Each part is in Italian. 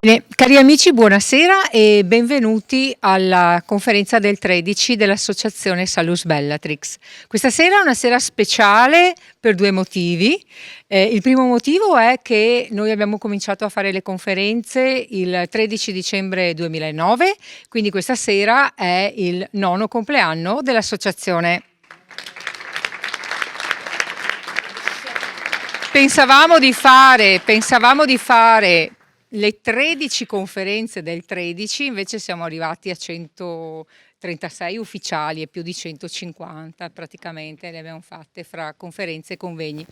Bene, cari amici, buonasera e benvenuti alla conferenza del 13 dell'Associazione Salus Bellatrix. Questa sera è una sera speciale per due motivi. Il primo motivo è che noi abbiamo cominciato a fare le conferenze il 13 dicembre 2009, quindi questa sera è il 9° compleanno dell'Associazione. Pensavamo di fare le 13 conferenze del 13, invece siamo arrivati a 136 ufficiali e più di 150 praticamente le abbiamo fatte fra conferenze e convegni.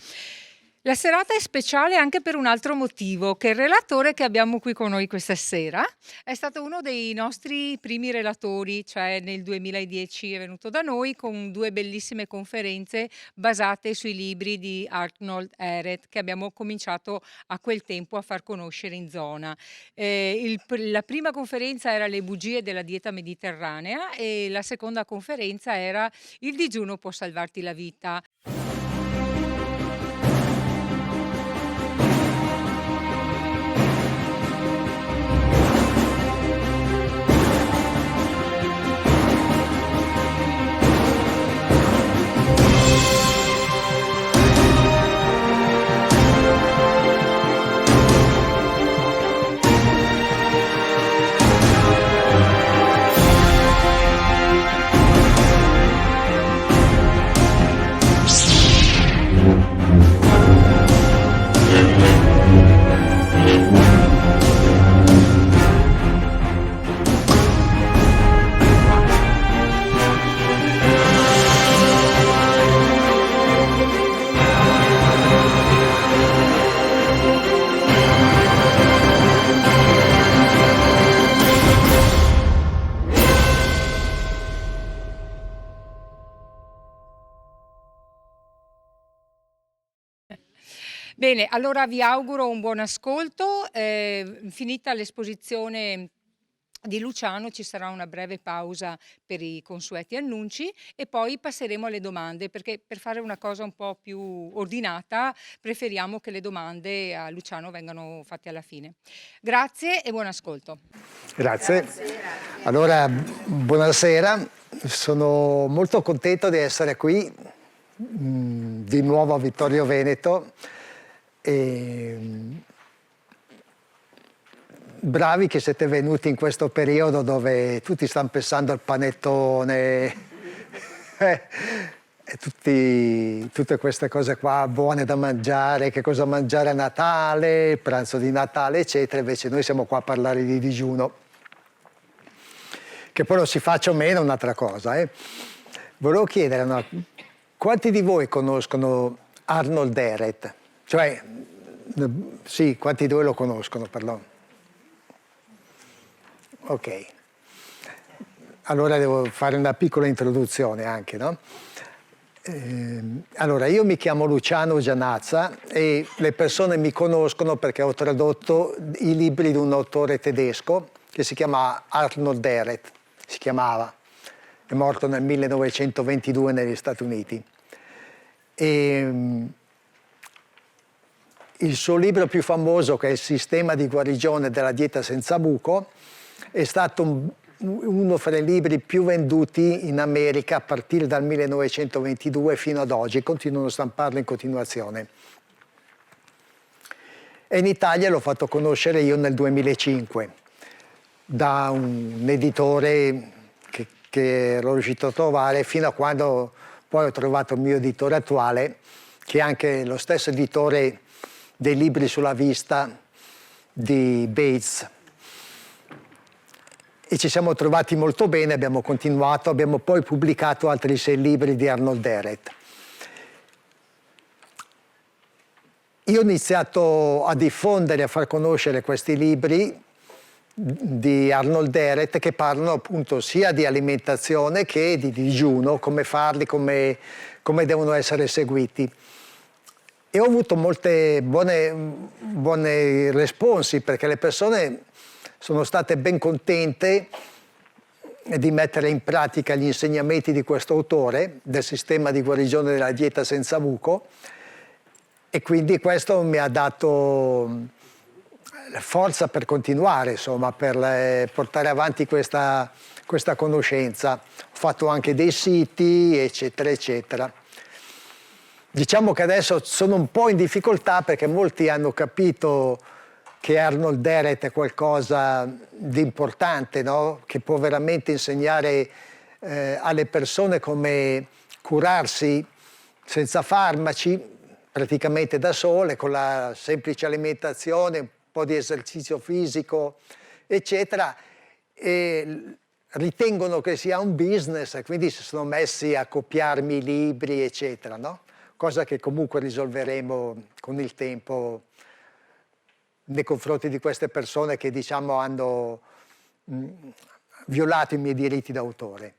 La serata è speciale anche per un altro motivo, che il relatore che abbiamo qui con noi questa sera è stato uno dei nostri primi relatori, cioè nel 2010 è venuto da noi con due bellissime conferenze basate sui libri di Arnold Ehret che abbiamo cominciato a quel tempo a far conoscere in zona. La prima conferenza era Le bugie della dieta mediterranea e la seconda conferenza era Il digiuno può salvarti la vita. Bene, allora vi auguro un buon ascolto. Finita l'esposizione di Luciano ci sarà una breve pausa per i consueti annunci e poi passeremo alle domande, perché per fare una cosa un po' più ordinata preferiamo che le domande a Luciano vengano fatte alla fine. Grazie e buon ascolto. Grazie. Allora, buonasera. Sono molto contento di essere qui di nuovo a Vittorio Veneto. E bravi che siete venuti in questo periodo dove tutti stanno pensando al panettone e tutte queste cose qua buone da mangiare, che cosa mangiare a Natale, pranzo di Natale, eccetera. Invece noi siamo qua a parlare di digiuno. Che poi lo si faccia o meno è un'altra cosa. Volevo chiedere, quanti di voi conoscono Arnold Ehret? Cioè, sì, quanti di voi lo conoscono, pardon? Ok. Allora devo fare una piccola introduzione anche, no? Allora, io mi chiamo Luciano Gianazza e le persone mi conoscono perché ho tradotto i libri di un autore tedesco che si chiama Arnold Ehret, si chiamava, è morto nel 1922 negli Stati Uniti. Il suo libro più famoso, che è Il sistema di guarigione della dieta senza buco, è stato uno fra i libri più venduti in America a partire dal 1922 fino ad oggi, continuano a stamparlo in continuazione. E in Italia l'ho fatto conoscere io nel 2005 da un editore che ero riuscito a trovare fino a quando poi ho trovato il mio editore attuale, che è anche lo stesso editore dei libri sulla vista di Bates. E ci siamo trovati molto bene, abbiamo continuato, abbiamo poi pubblicato altri 6 libri di Arnold Ehret. Io ho iniziato a diffondere, a far conoscere questi libri di Arnold Ehret che parlano appunto sia di alimentazione che di digiuno, come farli, come devono essere seguiti. E ho avuto molte buone responsi perché le persone sono state ben contente di mettere in pratica gli insegnamenti di questo autore del sistema di guarigione della dieta senza buco, e quindi questo mi ha dato forza per continuare, insomma, per portare avanti questa conoscenza. Ho fatto anche dei siti, eccetera, eccetera. Diciamo che adesso sono un po' in difficoltà perché molti hanno capito che Arnold Deret è qualcosa di importante, no? Che può veramente insegnare alle persone come curarsi senza farmaci, praticamente da sole, con la semplice alimentazione, un po' di esercizio fisico, eccetera. E ritengono che sia un business e quindi si sono messi a copiarmi i libri, eccetera, no? Cosa che comunque risolveremo con il tempo nei confronti di queste persone che, diciamo, hanno violato i miei diritti d'autore.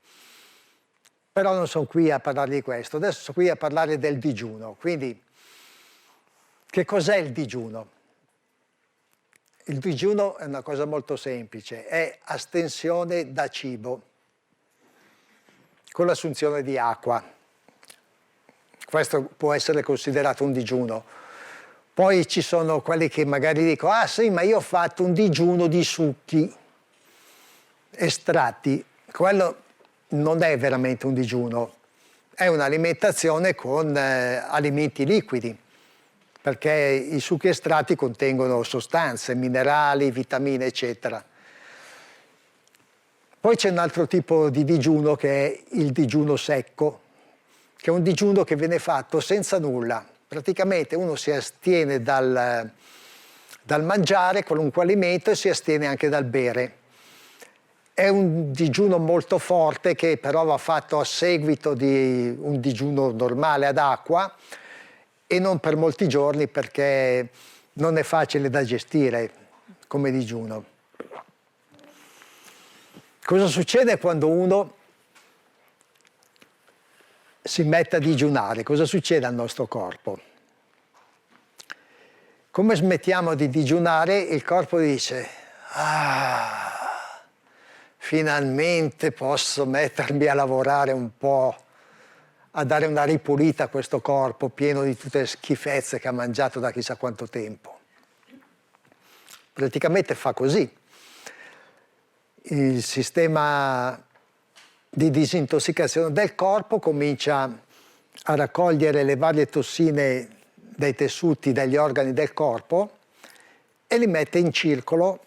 Però non sono qui a parlare di questo, adesso sono qui a parlare del digiuno. Quindi, che cos'è il digiuno? Il digiuno è una cosa molto semplice, è astensione da cibo con l'assunzione di acqua. Questo può essere considerato un digiuno. Poi ci sono quelli che magari dicono: ah sì, ma io ho fatto un digiuno di succhi, estratti. Quello non è veramente un digiuno, è un'alimentazione con alimenti liquidi, perché i succhi estratti contengono sostanze, minerali, vitamine, eccetera. Poi c'è un altro tipo di digiuno che è il digiuno secco, che è un digiuno che viene fatto senza nulla. Praticamente uno si astiene dal mangiare qualunque alimento e si astiene anche dal bere. È un digiuno molto forte che però va fatto a seguito di un digiuno normale ad acqua e non per molti giorni perché non è facile da gestire come digiuno. Cosa succede quando uno si mette a digiunare? Cosa succede al nostro corpo? Come smettiamo di digiunare, il corpo dice: ah, finalmente posso mettermi a lavorare un po', a dare una ripulita a questo corpo pieno di tutte le schifezze che ha mangiato da chissà quanto tempo. Praticamente fa così. Il sistema di disintossicazione del corpo comincia a raccogliere le varie tossine dai tessuti, dagli organi del corpo e li mette in circolo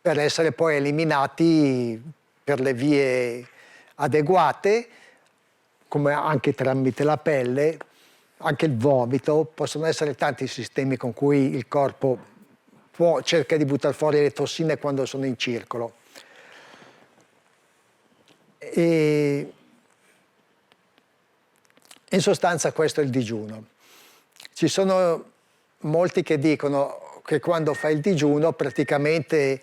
per essere poi eliminati per le vie adeguate, come anche tramite la pelle, anche il vomito. Possono essere tanti sistemi con cui il corpo cerca di buttare fuori le tossine quando sono in circolo. E in sostanza questo è il digiuno. Ci sono molti che dicono che quando fai il digiuno praticamente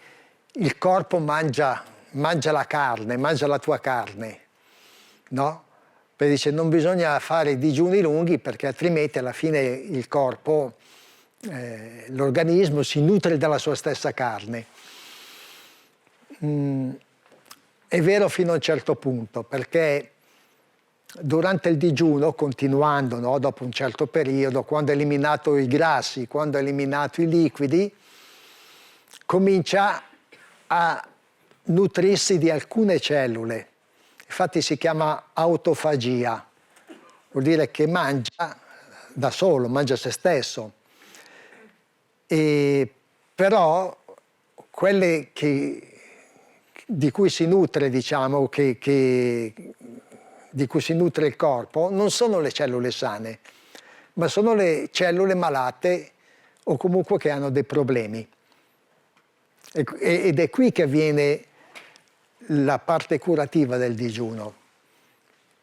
il corpo mangia la carne, mangia la tua carne, no? Perché dice non bisogna fare digiuni lunghi perché altrimenti alla fine il corpo, l'organismo si nutre della sua stessa carne. È vero fino a un certo punto, perché durante il digiuno, continuando, no, dopo un certo periodo, quando hai eliminato i grassi, quando hai eliminato i liquidi, comincia a nutrirsi di alcune cellule. Infatti si chiama autofagia, vuol dire che mangia da solo, mangia se stesso. Però quelle di cui si nutre, diciamo, di cui si nutre il corpo, non sono le cellule sane, ma sono le cellule malate o comunque che hanno dei problemi. Ed è qui che avviene la parte curativa del digiuno,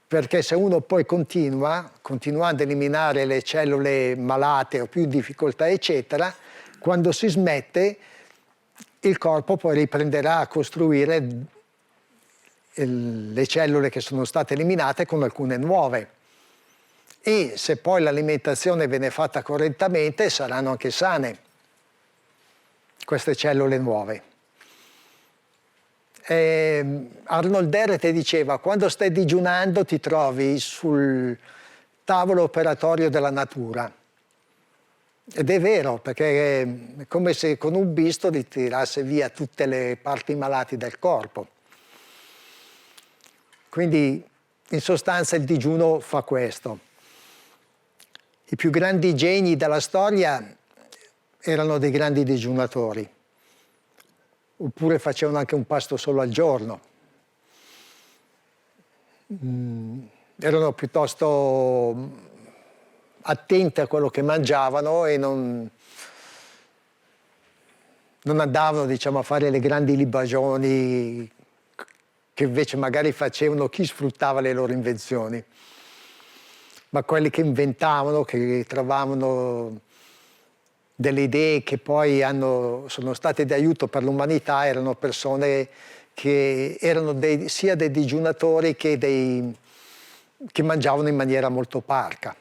perché se uno poi continuando a eliminare le cellule malate o più in difficoltà, eccetera, quando si smette, il corpo poi riprenderà a costruire le cellule che sono state eliminate con alcune nuove. E se poi l'alimentazione viene fatta correttamente, saranno anche sane queste cellule nuove. Arnold Deret diceva: quando stai digiunando ti trovi sul tavolo operatorio della natura Ed è vero, perché è come se con un bisturi tirasse via tutte le parti malate del corpo. Quindi in sostanza il digiuno fa questo. I più grandi geni della storia erano dei grandi digiunatori, oppure facevano anche un pasto solo al giorno. Erano piuttosto attenti a quello che mangiavano e non andavano, diciamo, a fare le grandi libagioni che invece magari facevano chi sfruttava le loro invenzioni. Ma quelli che inventavano, che trovavano delle idee che poi sono state di aiuto per l'umanità, erano persone che erano sia dei digiunatori che mangiavano in maniera molto parca.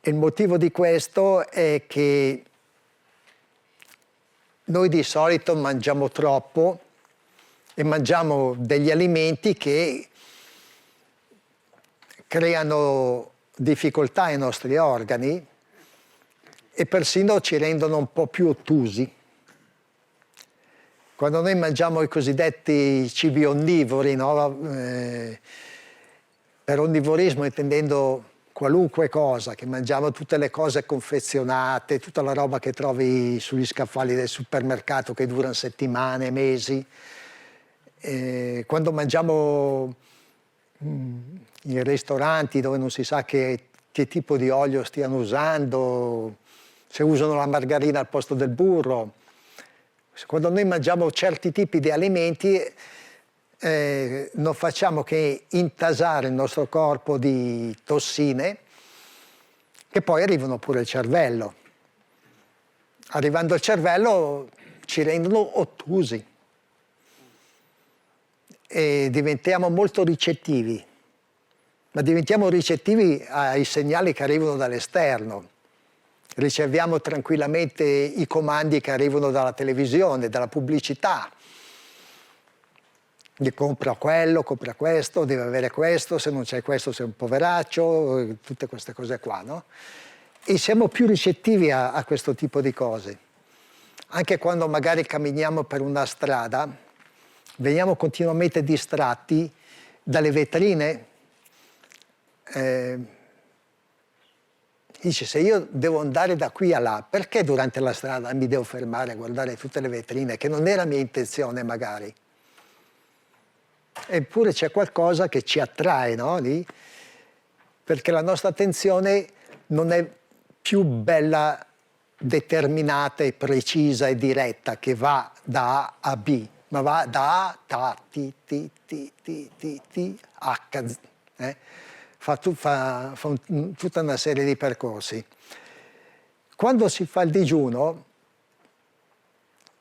E il motivo di questo è che noi di solito mangiamo troppo e mangiamo degli alimenti che creano difficoltà ai nostri organi e persino ci rendono un po' più ottusi. Quando noi mangiamo i cosiddetti cibi onnivori, no? Per onnivorismo intendendo qualunque cosa, che mangiamo tutte le cose confezionate, tutta la roba che trovi sugli scaffali del supermercato che durano settimane, mesi. Quando mangiamo in ristoranti dove non si sa che tipo di olio stiano usando, se usano la margarina al posto del burro. Quando noi mangiamo certi tipi di alimenti non facciamo che intasare il nostro corpo di tossine che poi arrivano pure al cervello. Arrivando al cervello ci rendono ottusi e diventiamo molto ricettivi, ma diventiamo ricettivi ai segnali che arrivano dall'esterno. Riceviamo tranquillamente i comandi che arrivano dalla televisione, dalla pubblicità. Di compra quello, compra questo, deve avere questo, se non c'è questo sei un poveraccio, tutte queste cose qua, no? E siamo più ricettivi a questo tipo di cose. Anche quando magari camminiamo per una strada, veniamo continuamente distratti dalle vetrine. Dice, se io devo andare da qui a là, perché durante la strada mi devo fermare a guardare tutte le vetrine, che non era mia intenzione magari? Eppure c'è qualcosa che ci attrae, no? Lì? Perché la nostra attenzione non è più bella, determinata e precisa e diretta, che va da A a B, ma va da A, ta, ti, H, fa tutta una serie di percorsi. Quando si fa il digiuno,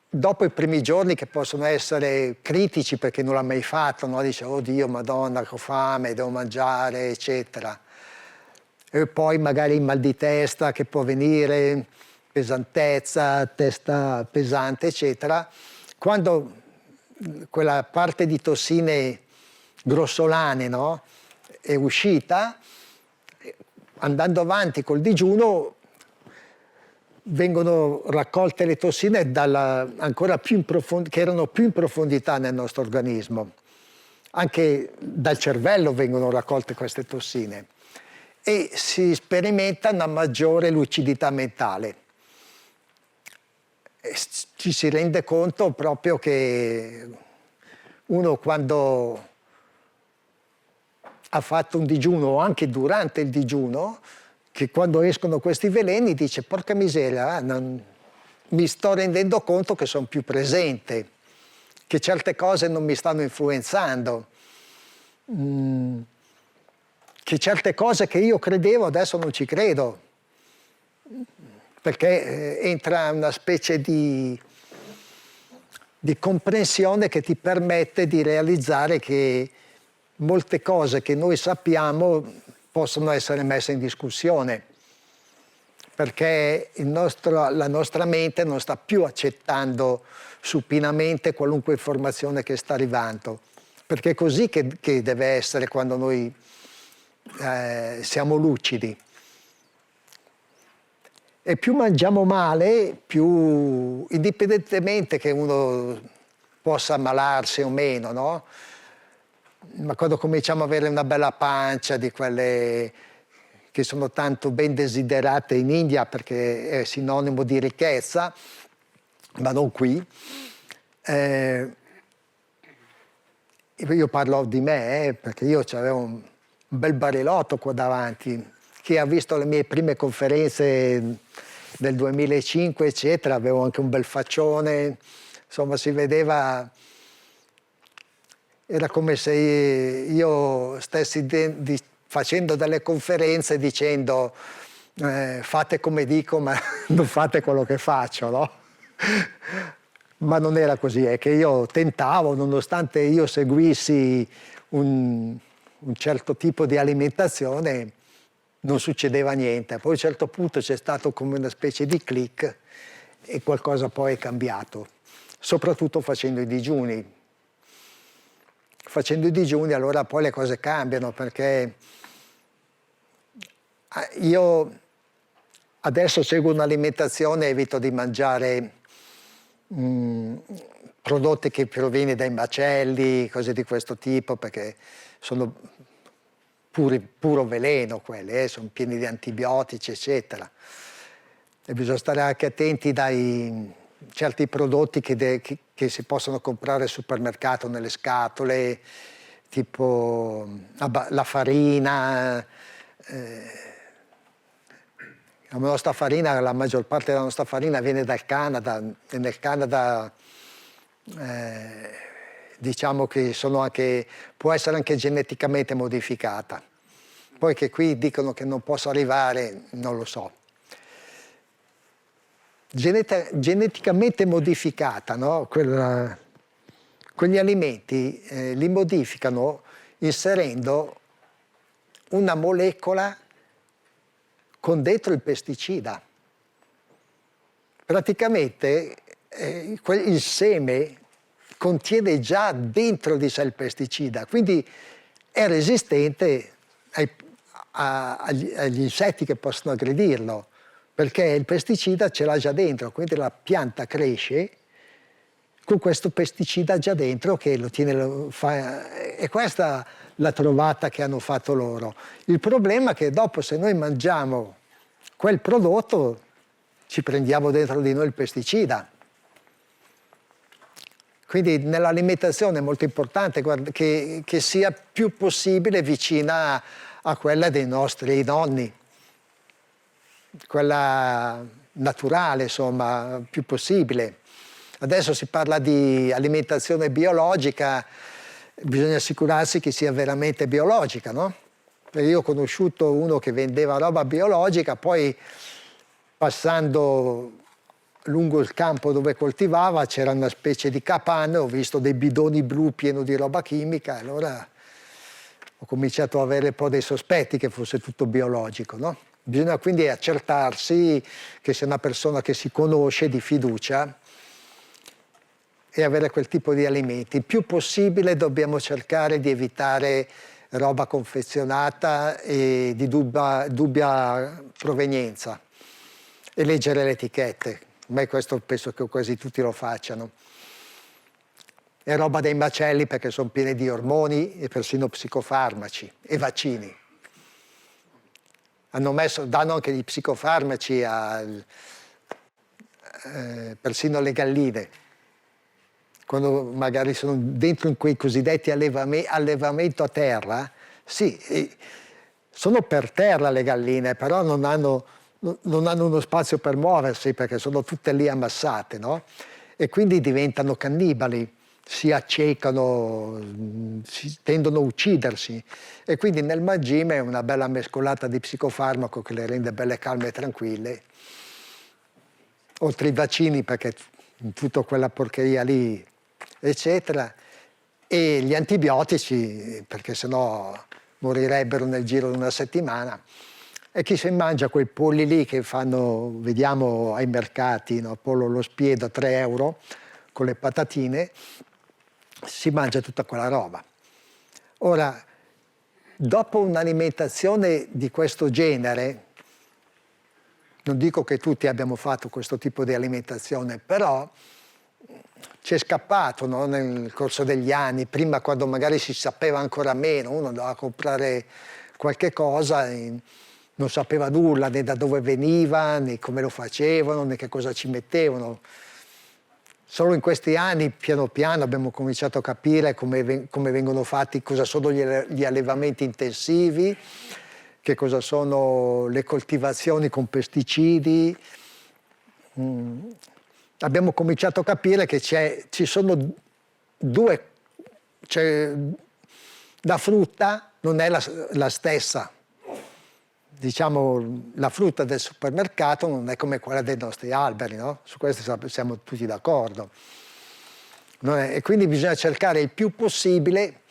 dopo i primi giorni che possono essere critici perché non l'ha mai fatto, no? Dice, oddio, Madonna, che ho fame, devo mangiare, eccetera. E poi magari il mal di testa che può venire, pesantezza, testa pesante, eccetera. Quando quella parte di tossine grossolane, no? È uscita, andando avanti col digiuno vengono raccolte le tossine ancora più che erano più in profondità nel nostro organismo. Anche dal cervello vengono raccolte queste tossine e si sperimenta una maggiore lucidità mentale. E ci si rende conto proprio che uno quando ha fatto un digiuno o anche durante il digiuno, che quando escono questi veleni dice porca miseria, mi sto rendendo conto che sono più presente, che certe cose non mi stanno influenzando, che certe cose che io credevo adesso non ci credo, perché entra una specie di comprensione che ti permette di realizzare che molte cose che noi sappiamo possono essere messe in discussione, perché la nostra mente non sta più accettando supinamente qualunque informazione che sta arrivando, perché è così che deve essere quando noi siamo lucidi. E più mangiamo male, più, indipendentemente che uno possa ammalarsi o meno, no? Ma quando cominciamo ad avere una bella pancia di quelle che sono tanto ben desiderate in India perché è sinonimo di ricchezza, ma non qui, io parlo di me, perché io avevo un bel barilotto qua davanti. Chi ha visto le mie prime conferenze del 2005, eccetera, avevo anche un bel faccione, insomma si vedeva, era come se io stessi facendo delle conferenze dicendo fate come dico ma non fate quello che faccio, no? Ma non era così, è che io tentavo, nonostante io seguissi un certo tipo di alimentazione, non succedeva niente. Poi a un certo punto c'è stato come una specie di click e qualcosa poi è cambiato, soprattutto facendo i digiuni. Facendo i digiuni allora poi le cose cambiano, perché io adesso seguo un'alimentazione, evito di mangiare prodotti che proviene dai macelli, cose di questo tipo, perché sono puro veleno quelli, sono pieni di antibiotici, eccetera. E bisogna stare anche attenti dai certi prodotti che si possono comprare al supermercato nelle scatole, tipo la farina. La nostra farina, la maggior parte della nostra farina viene dal Canada, e nel Canada diciamo che può essere anche geneticamente modificata. Poi che qui dicono che non possa arrivare, non lo so. Geneticamente modificata, no? Quegli alimenti li modificano inserendo una molecola con dentro il pesticida. Praticamente il seme contiene già dentro di sé il pesticida, quindi è resistente agli insetti che possono aggredirlo, perché il pesticida ce l'ha già dentro, quindi la pianta cresce con questo pesticida già dentro che lo tiene, e questa la trovata che hanno fatto loro. Il problema è che dopo, se noi mangiamo quel prodotto, ci prendiamo dentro di noi il pesticida. Quindi nell'alimentazione è molto importante che sia più possibile vicina a quella dei nostri nonni, quella naturale, insomma, più possibile. Adesso si parla di alimentazione biologica, bisogna assicurarsi che sia veramente biologica, no? Perché io ho conosciuto uno che vendeva roba biologica, poi passando lungo il campo dove coltivava c'era una specie di capanna, ho visto dei bidoni blu pieni di roba chimica, allora ho cominciato ad avere un po' dei sospetti che fosse tutto biologico, no? Bisogna quindi accertarsi che sia una persona che si conosce, di fiducia, e avere quel tipo di alimenti. Il più possibile dobbiamo cercare di evitare roba confezionata e di dubbia provenienza e leggere le etichette. A me questo penso che quasi tutti lo facciano. È roba dei macelli perché sono pieni di ormoni e persino psicofarmaci e vaccini. Danno anche gli psicofarmaci persino alle galline, quando magari sono dentro in quei cosiddetti allevamento a terra. Sì, sono per terra le galline, però non hanno uno spazio per muoversi perché sono tutte lì ammassate, no? E quindi diventano cannibali, si accecano, tendono a uccidersi, e quindi nel mangime è una bella mescolata di psicofarmaco che le rende belle calme e tranquille, oltre i vaccini perché tutta quella porcheria lì, eccetera, e gli antibiotici perché sennò morirebbero nel giro di una settimana. E chi si mangia quei polli lì che vediamo ai mercati, no? Pollo allo spiedo a 3 euro con le patatine, si mangia tutta quella roba. Ora, dopo un'alimentazione di questo genere, Non dico che tutti abbiamo fatto questo tipo di alimentazione, però ci è scappato, no? Nel corso degli anni, prima quando magari si sapeva ancora meno, uno andava a comprare qualche cosa e non sapeva nulla né da dove veniva, né come lo facevano, né che cosa ci mettevano. Solo in questi anni, piano piano, abbiamo cominciato a capire come vengono fatti, cosa sono gli allevamenti intensivi, che cosa sono le coltivazioni con pesticidi. Abbiamo cominciato a capire che ci sono due, cioè, la frutta non è la stessa. Diciamo, la frutta del supermercato non è come quella dei nostri alberi, no? Su questo siamo tutti d'accordo. E quindi bisogna cercare il più possibile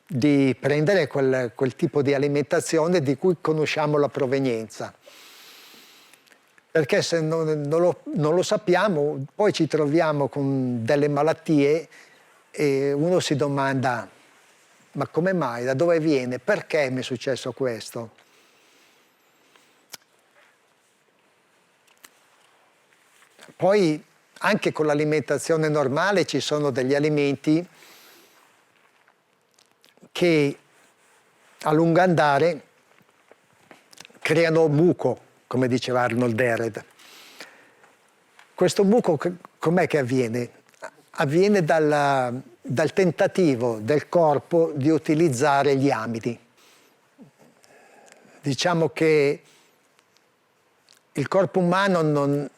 di prendere quel tipo di alimentazione di cui conosciamo la provenienza. Perché se non lo sappiamo, poi ci troviamo con delle malattie e uno si domanda: ma come mai? Da dove viene? Perché mi è successo questo? Poi anche con l'alimentazione normale ci sono degli alimenti che a lungo andare creano muco, come diceva Arnold Ehret. Questo muco com'è che avviene? Avviene dal tentativo del corpo di utilizzare gli amidi. Diciamo che il corpo umano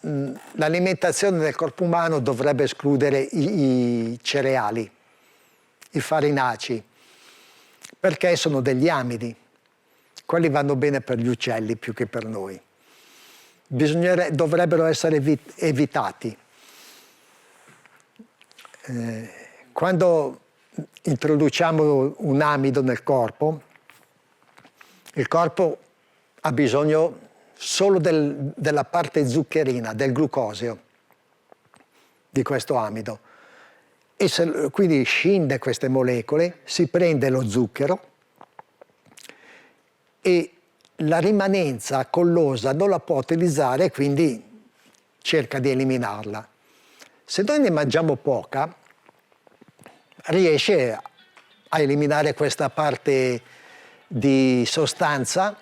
l'alimentazione del corpo umano dovrebbe escludere i cereali, i farinacei, perché sono degli amidi. Quelli vanno bene per gli uccelli più che per noi. Dovrebbero essere evitati. Quando introduciamo un amido nel corpo, il corpo ha bisogno solo della parte zuccherina, del glucosio di questo amido. E quindi scinde queste molecole, si prende lo zucchero e la rimanenza collosa non la può utilizzare, quindi cerca di eliminarla. Se noi ne mangiamo poca, riesce a eliminare questa parte di sostanza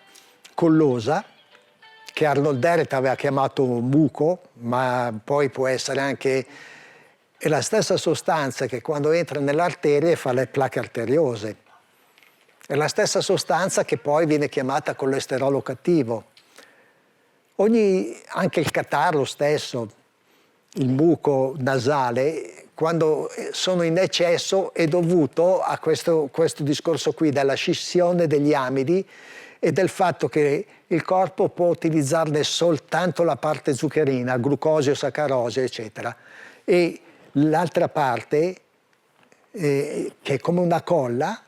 collosa che Arnold Ehret aveva chiamato muco, ma poi può essere anche è la stessa sostanza che quando entra nell'arteria fa le placche arteriose. È la stessa sostanza che poi viene chiamata colesterolo cattivo. Anche il catarro stesso, il muco nasale, quando sono in eccesso è dovuto a questo discorso qui della scissione degli amidi e del fatto che il corpo può utilizzarne soltanto la parte zuccherina, glucosio, saccarosio, eccetera. E l'altra parte, che è come una colla,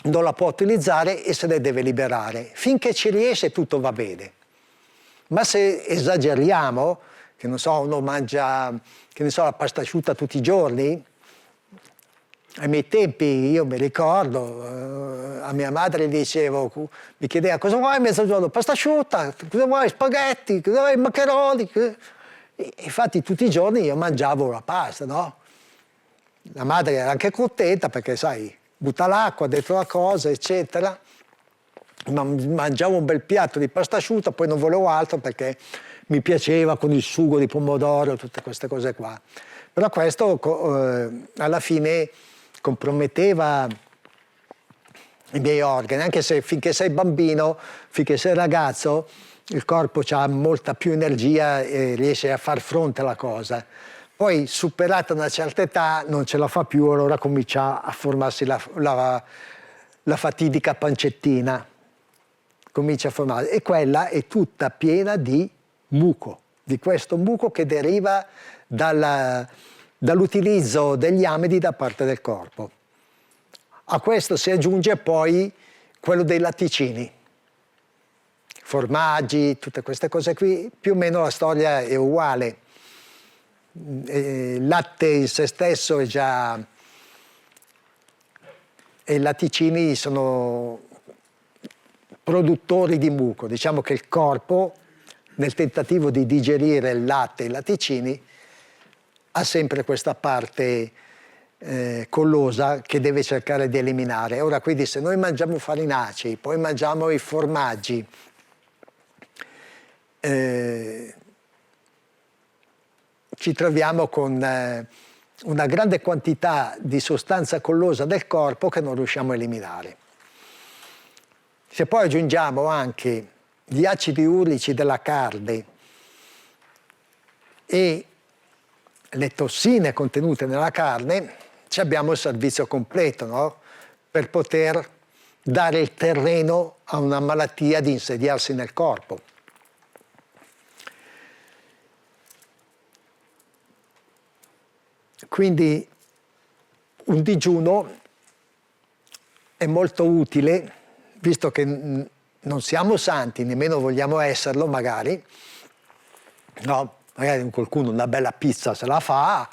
non la può utilizzare e se ne deve liberare. Finché ci riesce tutto va bene. Ma se esageriamo, che non so, uno mangia, che ne so, la pasta asciutta tutti i giorni, ai miei tempi io mi ricordo, a mia madre dicevo, mi chiedeva cosa vuoi a mezzogiorno? Pasta asciutta, cosa vuoi? Spaghetti, cosa vuoi? Maccheroni. E infatti tutti i giorni io mangiavo la pasta, no? La madre era anche contenta perché, sai, butta l'acqua dentro la cosa, eccetera. Mangiavo un bel piatto di pasta asciutta, poi non volevo altro perché mi piaceva con il sugo di pomodoro, tutte queste cose qua. Però questo alla fine comprometteva i miei organi, anche se finché sei bambino, finché sei ragazzo, il corpo ha molta più energia e riesce a far fronte alla cosa. Poi, superata una certa età, non ce la fa più, allora comincia a formarsi la fatidica pancettina. Comincia a formarsi. E quella è tutta piena di muco, di questo muco che deriva dall'utilizzo degli amidi da parte del corpo. A questo si aggiunge poi quello dei latticini, formaggi, tutte queste cose qui, più o meno la storia è uguale. Il latte in se stesso è già... e i latticini sono produttori di muco. Diciamo che il corpo nel tentativo di digerire il latte e i latticini, ha sempre questa parte collosa che deve cercare di eliminare. Ora, quindi, se noi mangiamo farinacei, poi mangiamo i formaggi, ci troviamo con una grande quantità di sostanza collosa del corpo che non riusciamo a eliminare. Se poi aggiungiamo anche gli acidi urici della carne e le tossine contenute nella carne, ci abbiamo il servizio completo, no? Per poter dare il terreno a una malattia di insediarsi nel corpo. Quindi un digiuno è molto utile, visto che non siamo santi, nemmeno vogliamo esserlo magari, no? Magari qualcuno una bella pizza se la fa,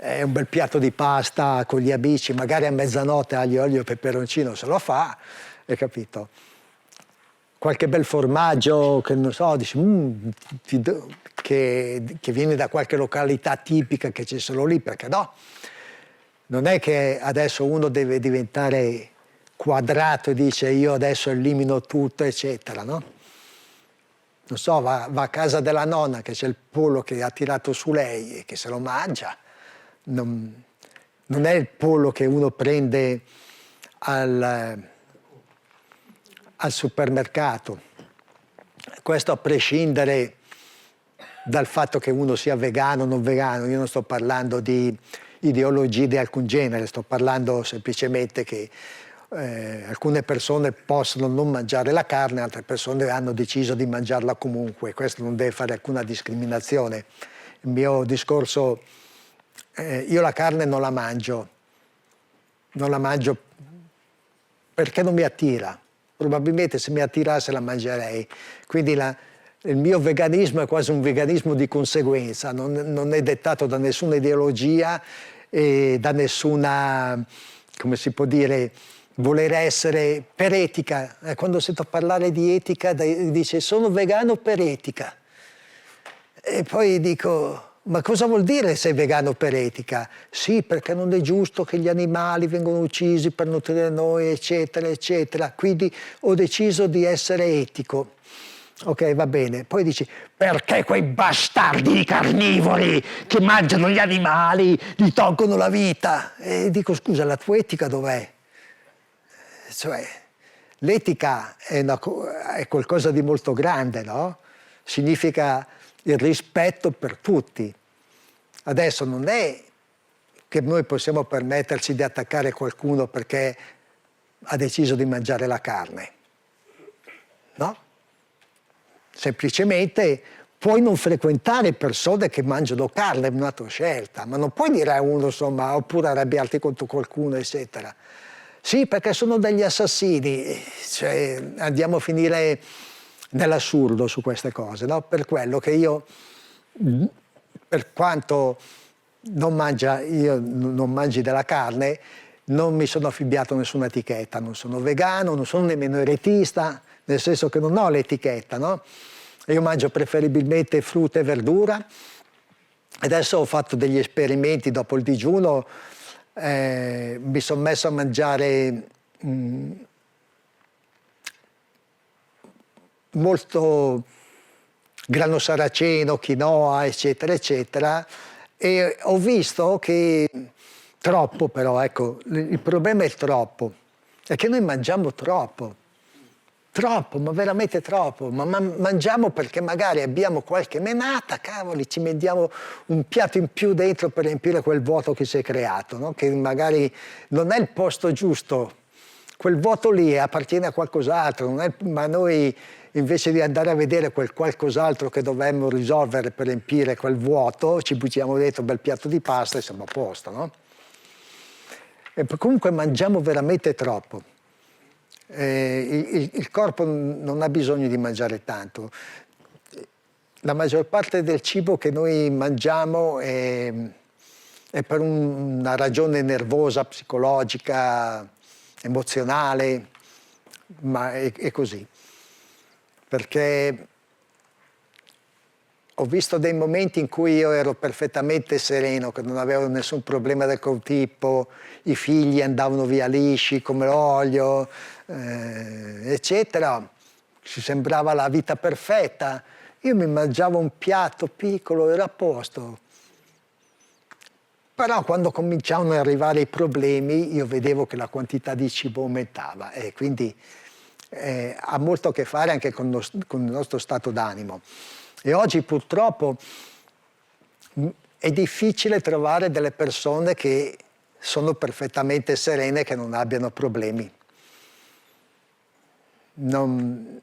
un bel piatto di pasta con gli amici, magari a mezzanotte aglio, olio e peperoncino se lo fa, hai capito? Qualche bel formaggio che non so, dici, che viene da qualche località tipica che c'è solo lì, perché no? Non è che adesso uno deve diventare quadrato e dice io adesso elimino tutto, eccetera, no? Non so, va a casa della nonna che c'è il pollo che ha tirato su lei e che se lo mangia. Non è il pollo che uno prende al supermercato. Questo a prescindere dal fatto che uno sia vegano o non vegano. Io non sto parlando di ideologie di alcun genere, sto parlando semplicemente che alcune persone possono non mangiare la carne, altre persone hanno deciso di mangiarla comunque. Questo non deve fare alcuna discriminazione. Il mio discorso, io la carne non la mangio perché non mi attira. Probabilmente se mi attirasse la mangerei. Quindi il mio veganismo è quasi un veganismo di conseguenza, non è dettato da nessuna ideologia e da nessuna, come si può dire, voler essere per etica. Quando sento parlare di etica dice sono vegano per etica. E poi dico, ma cosa vuol dire sei vegano per etica? Sì, perché non è giusto che gli animali vengano uccisi per nutrire noi, eccetera, eccetera. Quindi ho deciso di essere etico. Ok, va bene. Poi dici, perché quei bastardi carnivori che mangiano gli animali gli tolgono la vita? E dico, scusa, la tua etica dov'è? Cioè, l'etica è qualcosa di molto grande, no? Significa il rispetto per tutti. Adesso non è che noi possiamo permetterci di attaccare qualcuno perché ha deciso di mangiare la carne, no? Semplicemente puoi non frequentare persone che mangiano carne, è una tua scelta, ma non puoi dire a uno, insomma, oppure arrabbiarti contro qualcuno, eccetera. Sì, perché sono degli assassini, cioè, andiamo a finire nell'assurdo su queste cose, no? Per quello che io, per quanto io non mangi della carne, non mi sono affibbiato a nessuna etichetta, non sono vegano, non sono nemmeno eretista, nel senso che non ho l'etichetta, no? Io mangio preferibilmente frutta e verdura. Adesso ho fatto degli esperimenti dopo il digiuno, mi sono messo a mangiare molto grano saraceno, quinoa, eccetera, eccetera, e ho visto che troppo però, ecco, il problema è il troppo, è che noi mangiamo troppo, ma veramente troppo, ma mangiamo perché magari abbiamo qualche menata, cavoli, ci mettiamo un piatto in più dentro per riempire quel vuoto che si è creato, no? Che magari non è il posto giusto, quel vuoto lì appartiene a qualcos'altro, ma noi invece di andare a vedere quel qualcos'altro che dovremmo risolvere per riempire quel vuoto, ci buttiamo dentro un bel piatto di pasta e siamo a posto, no? E comunque mangiamo veramente troppo. Il corpo non ha bisogno di mangiare tanto. La maggior parte del cibo che noi mangiamo è per una ragione nervosa, psicologica, emozionale, ma è così. Perché ho visto dei momenti in cui io ero perfettamente sereno, che non avevo nessun problema del tipo, i figli andavano via lisci come l'olio, eccetera. Ci sembrava la vita perfetta. Io mi mangiavo un piatto piccolo, era a posto. Però quando cominciavano ad arrivare i problemi, io vedevo che la quantità di cibo aumentava e quindi ha molto a che fare anche con il nostro stato d'animo. E oggi purtroppo è difficile trovare delle persone che sono perfettamente serene, che non abbiano problemi. Non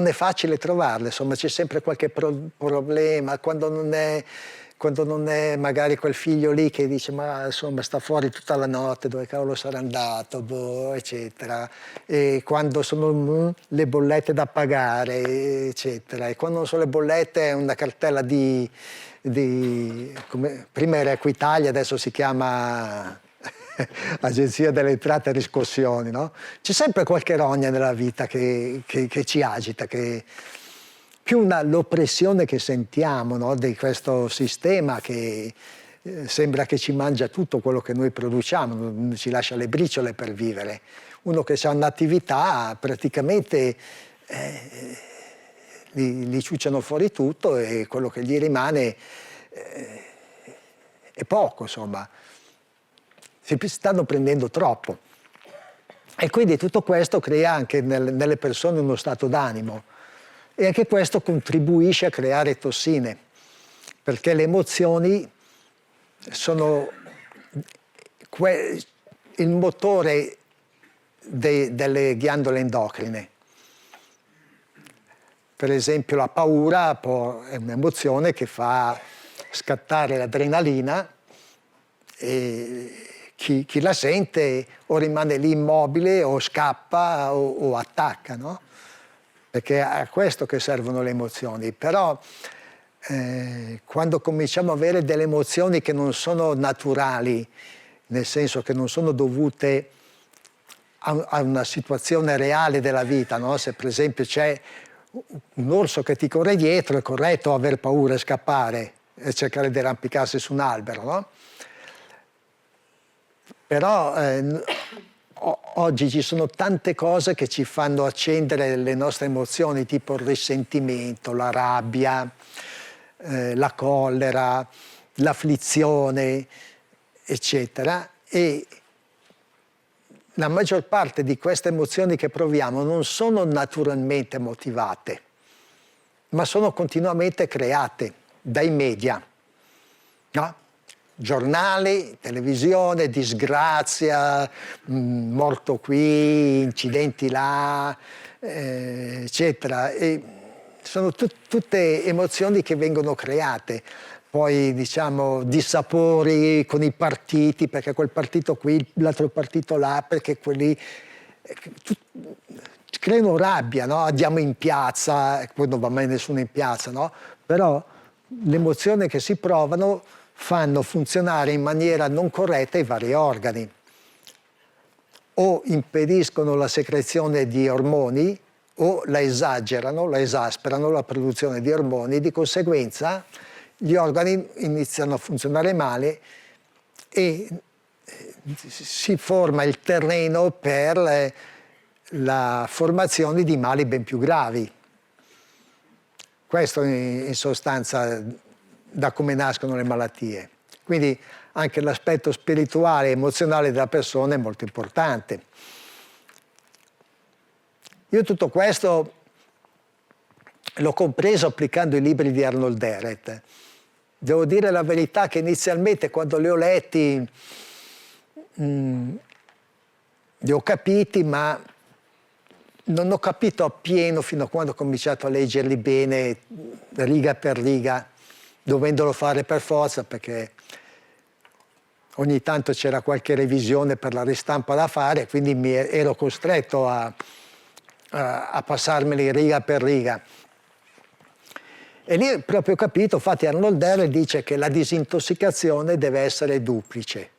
è facile trovarle, insomma c'è sempre qualche problema, quando non è magari quel figlio lì che dice ma insomma sta fuori tutta la notte, dove cavolo sarà andato, boh, eccetera, e quando sono le bollette da pagare, eccetera, e quando non sono le bollette è una cartella prima era Equitalia, adesso si chiama Agenzia delle Entrate e Riscossioni, no? C'è sempre qualche rogna nella vita che ci agita, che più l'oppressione che sentiamo, no? Di questo sistema che sembra che ci mangia tutto quello che noi produciamo, non ci lascia le briciole per vivere. Uno che ha un'attività praticamente gli ciucciano fuori tutto e quello che gli rimane è poco, insomma. Si stanno prendendo troppo. E quindi tutto questo crea anche nelle persone uno stato d'animo. E anche questo contribuisce a creare tossine, perché le emozioni sono il motore delle ghiandole endocrine. Per esempio la paura è un'emozione che fa scattare l'adrenalina e chi la sente o rimane lì immobile o scappa o attacca, no? Perché è a questo che servono le emozioni. Però quando cominciamo ad avere delle emozioni che non sono naturali, nel senso che non sono dovute a una situazione reale della vita, no? Se per esempio c'è un orso che ti corre dietro, è corretto aver paura e scappare e cercare di arrampicarsi su un albero, no? Però oggi ci sono tante cose che ci fanno accendere le nostre emozioni, tipo il risentimento, la rabbia, la collera, l'afflizione, eccetera. E la maggior parte di queste emozioni che proviamo non sono naturalmente motivate, ma sono continuamente create dai media, no? Giornali, televisione, disgrazia, morto qui, incidenti là, eccetera. E sono tutte emozioni che vengono create. Poi diciamo dissapori con i partiti, perché quel partito qui, l'altro partito là, perché quelli creano rabbia, no? Andiamo in piazza, poi non va mai nessuno in piazza, no? Però le emozioni che si provano fanno funzionare in maniera non corretta i vari organi, o impediscono la secrezione di ormoni o la esagerano, la esasperano la produzione di ormoni, di conseguenza gli organi iniziano a funzionare male e si forma il terreno per la formazione di mali ben più gravi. Questo in sostanza da come nascono le malattie. Quindi anche l'aspetto spirituale e emozionale della persona è molto importante. Io tutto questo l'ho compreso applicando i libri di Arnold Dehret. Devo dire la verità che inizialmente quando li ho letti li ho capiti, ma non ho capito appieno fino a quando ho cominciato a leggerli bene, riga per riga, dovendolo fare per forza, perché ogni tanto c'era qualche revisione per la ristampa da fare, quindi ero costretto a passarmeli riga per riga. E lì proprio ho capito, infatti Arnold Dehret dice che la disintossicazione deve essere duplice,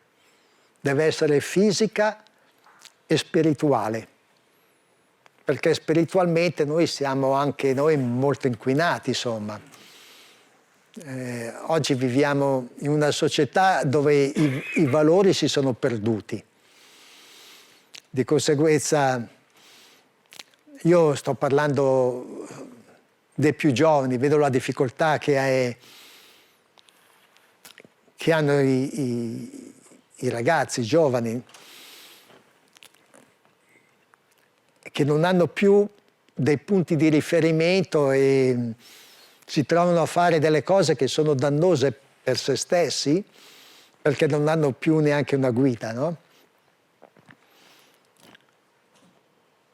deve essere fisica e spirituale, perché spiritualmente noi siamo anche noi molto inquinati, insomma. Oggi viviamo in una società dove i valori si sono perduti. Di conseguenza, io sto parlando dei più giovani, vedo la difficoltà che hanno i ragazzi, i giovani, che non hanno più dei punti di riferimento e si trovano a fare delle cose che sono dannose per se stessi perché non hanno più neanche una guida, no?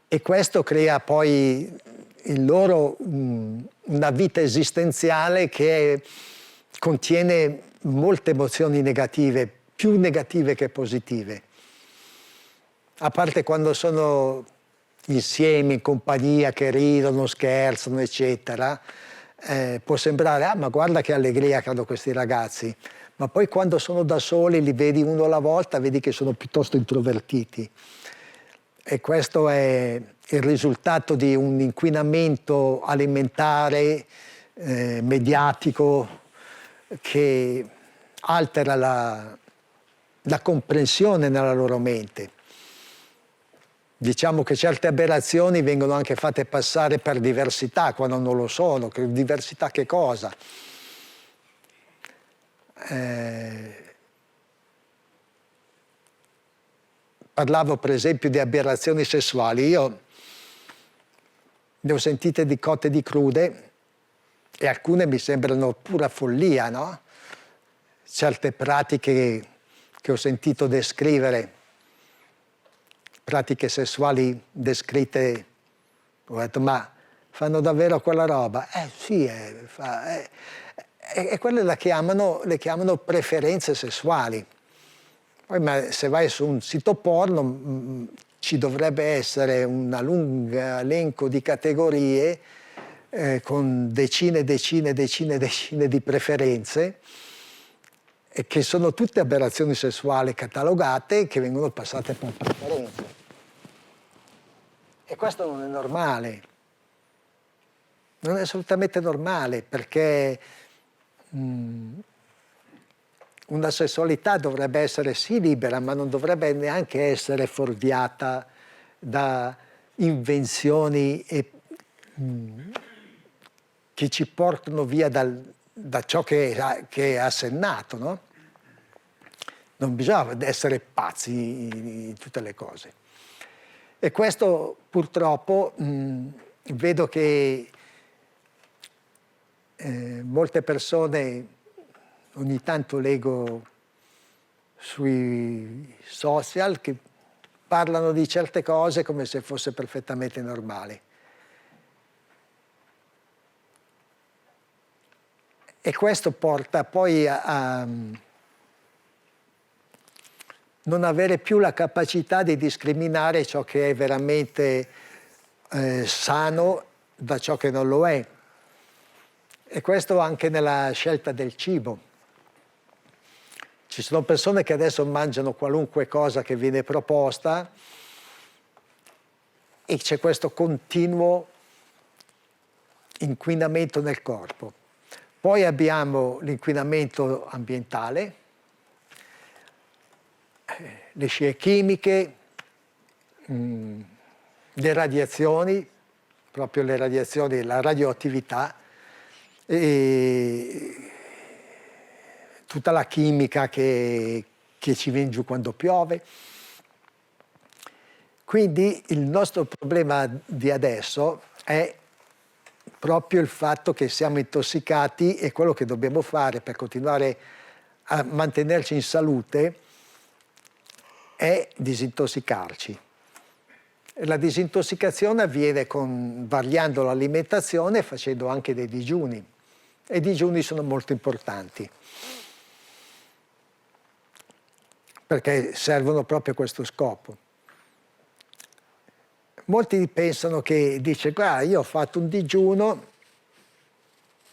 E questo crea poi in loro una vita esistenziale che contiene molte emozioni negative, più negative che positive. A parte quando sono insieme, in compagnia, che ridono, scherzano, eccetera, può sembrare, ah, ma guarda che allegria che hanno questi ragazzi. Ma poi quando sono da soli, li vedi uno alla volta, vedi che sono piuttosto introvertiti. E questo è il risultato di un inquinamento alimentare, mediatico, che altera la comprensione nella loro mente. Diciamo che certe aberrazioni vengono anche fatte passare per diversità quando non lo sono. Diversità che cosa? Parlavo per esempio di aberrazioni sessuali. Io ne ho sentite di cotte e di crude e alcune mi sembrano pura follia, no? Certe pratiche che ho sentito descrivere, pratiche sessuali descritte, ho detto, ma fanno davvero quella roba? Sì, e quelle le chiamano preferenze sessuali. Poi ma se vai su un sito porno ci dovrebbe essere un lungo elenco di categorie con decine di preferenze e che sono tutte aberrazioni sessuali catalogate che vengono passate per preferenze. E questo non è normale. Non è assolutamente normale perché una sessualità dovrebbe essere sì libera, ma non dovrebbe neanche essere fuorviata da invenzioni che ci portano via da ciò che è assennato, no? Non bisogna essere pazzi in tutte le cose. E questo purtroppo vedo che molte persone, ogni tanto leggo sui social, che parlano di certe cose come se fosse perfettamente normale. E questo porta poi a non avere più la capacità di discriminare ciò che è veramente sano da ciò che non lo è. E questo anche nella scelta del cibo. Ci sono persone che adesso mangiano qualunque cosa che viene proposta e c'è questo continuo inquinamento nel corpo. Poi abbiamo l'inquinamento ambientale, le scie chimiche, le radiazioni, proprio le radiazioni, la radioattività, e tutta la chimica che ci viene giù quando piove. Quindi il nostro problema di adesso è proprio il fatto che siamo intossicati e quello che dobbiamo fare per continuare a mantenerci in salute è disintossicarci. La disintossicazione avviene variando l'alimentazione e facendo anche dei digiuni. E i digiuni sono molto importanti perché servono proprio a questo scopo. Molti pensano che, guarda, io ho fatto un digiuno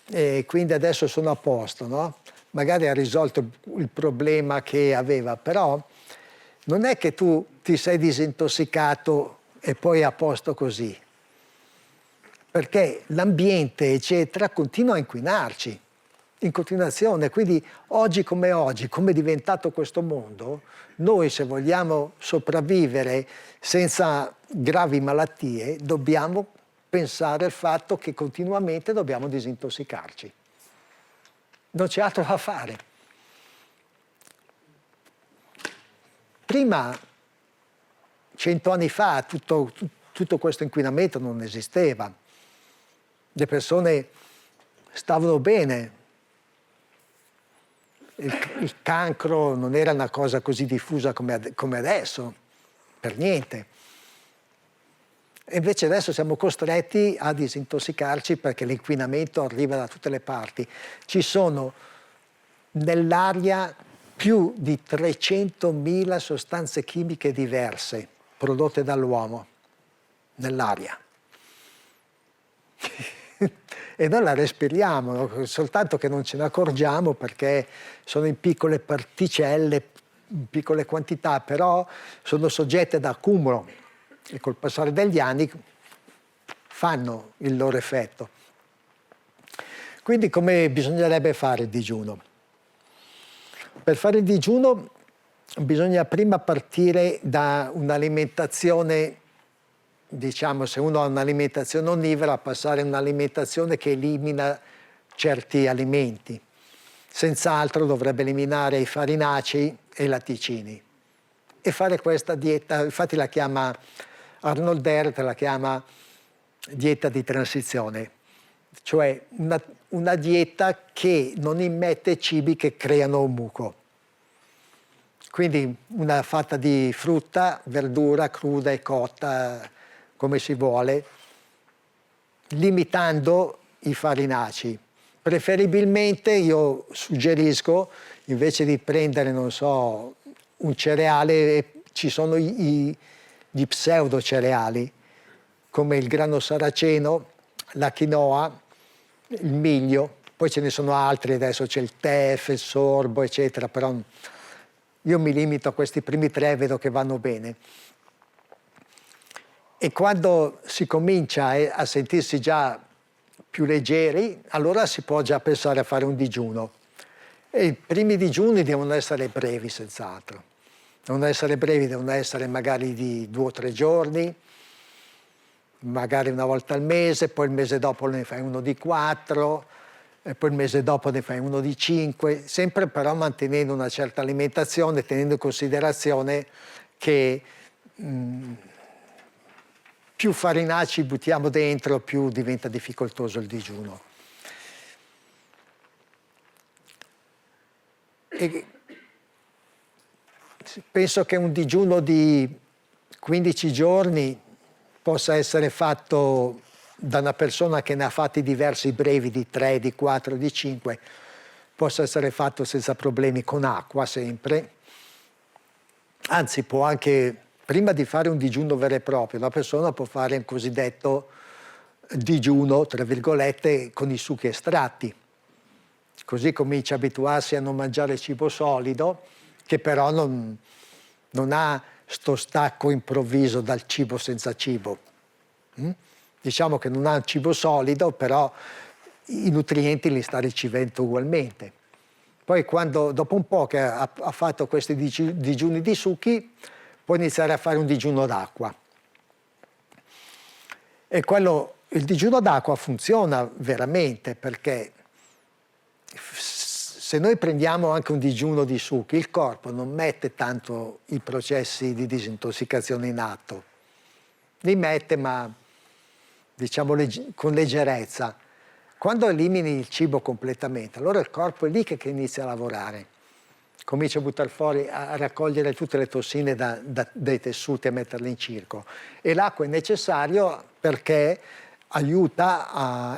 e quindi adesso sono a posto, no? Magari ha risolto il problema che aveva, però non è che tu ti sei disintossicato e poi è a posto così, perché l'ambiente, eccetera, continua a inquinarci. in continuazione. Quindi oggi, come è diventato questo mondo, noi se vogliamo sopravvivere senza gravi malattie, dobbiamo pensare al fatto che continuamente dobbiamo disintossicarci. Non c'è altro da fare. Prima, 100 anni fa, tutto questo inquinamento non esisteva. Le stavano bene, il cancro non era una cosa così diffusa come adesso, per niente. E invece adesso siamo costretti a disintossicarci perché l'inquinamento arriva da tutte le parti. Ci sono nell'aria più di 300.000 sostanze chimiche diverse prodotte dall'uomo, nell'aria. E noi la respiriamo, soltanto che non ce ne accorgiamo perché sono in piccole particelle, in piccole quantità, però sono soggette ad accumulo e col passare degli anni fanno il loro effetto. Quindi come bisognerebbe fare il digiuno? Per fare il digiuno bisogna prima partire da un'alimentazione, diciamo, se uno ha un'alimentazione onnivora, passare a un'alimentazione che elimina certi alimenti. Senz'altro dovrebbe eliminare i farinacei e i latticini. E fare questa dieta, infatti la chiama Arnold Ehret, la chiama dieta di transizione, cioè una dieta che non immette cibi che creano un muco. Quindi una fatta di frutta, verdura cruda e cotta, come si vuole, limitando i farinacei. Preferibilmente io suggerisco, invece di prendere, non so, un cereale, ci sono gli pseudo cereali, come il grano saraceno, la quinoa, il miglio, poi ce ne sono altri, adesso c'è il teff, il sorbo, eccetera, però io mi limito a questi primi tre, vedo che vanno bene. E quando si comincia a sentirsi già più leggeri, allora si può già pensare a fare un digiuno. E i primi digiuni devono essere brevi, senz'altro. Devono essere brevi, devono essere magari di 2 o 3 giorni, magari una volta al mese, poi il mese dopo ne fai uno di 4, e poi il mese dopo ne fai uno di 5, sempre però mantenendo una certa alimentazione, tenendo in considerazione che più farinacei buttiamo dentro, più diventa difficoltoso il digiuno. E penso che un digiuno di 15 giorni possa essere fatto da una persona che ne ha fatti diversi brevi di 3, di 4, di 5, possa essere fatto senza problemi con acqua sempre. Anzi, può anche, prima di fare un digiuno vero e proprio, una persona può fare un cosiddetto digiuno, tra virgolette, con i succhi estratti. Così comincia a abituarsi a non mangiare cibo solido, che però non ha sto stacco improvviso dal cibo senza cibo. Diciamo che non ha un cibo solido, però i nutrienti li sta ricevendo ugualmente. Poi dopo un po' che ha fatto questi digiuni di succhi, può iniziare a fare un digiuno d'acqua. E il digiuno d'acqua funziona veramente, perché se noi prendiamo anche un digiuno di succhi, il corpo non mette tanto i processi di disintossicazione in atto. Li mette, ma diciamo con leggerezza. Quando elimini il cibo completamente, allora il corpo è lì che inizia a lavorare. Comincia a buttare fuori, a raccogliere tutte le tossine dai tessuti e metterle in circolo. E l'acqua è necessario perché aiuta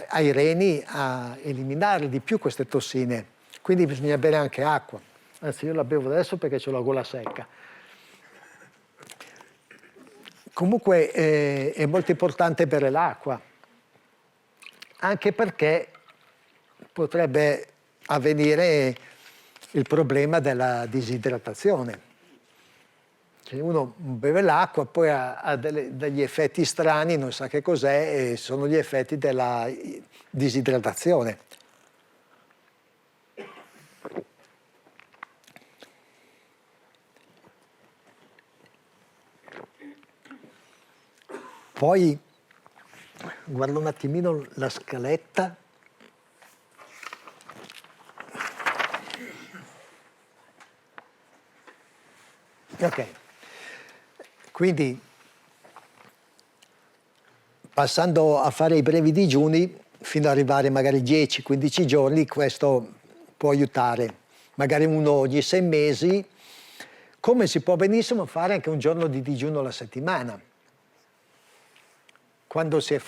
ai reni a eliminare di più queste tossine. Quindi bisogna bere anche acqua. Anzi, io la bevo adesso perché ho la gola secca. Comunque è molto importante bere l'acqua, anche perché potrebbe avvenire il problema della disidratazione. Cioè uno beve l'acqua, poi ha degli effetti strani, non sa che cos'è, e sono gli effetti della disidratazione. Poi guardo un attimino la scaletta. Ok, quindi passando a fare i brevi digiuni fino ad arrivare magari 10-15 giorni, questo può aiutare, magari uno ogni 6 mesi, come si può benissimo fare anche un giorno di digiuno alla settimana. Quando si è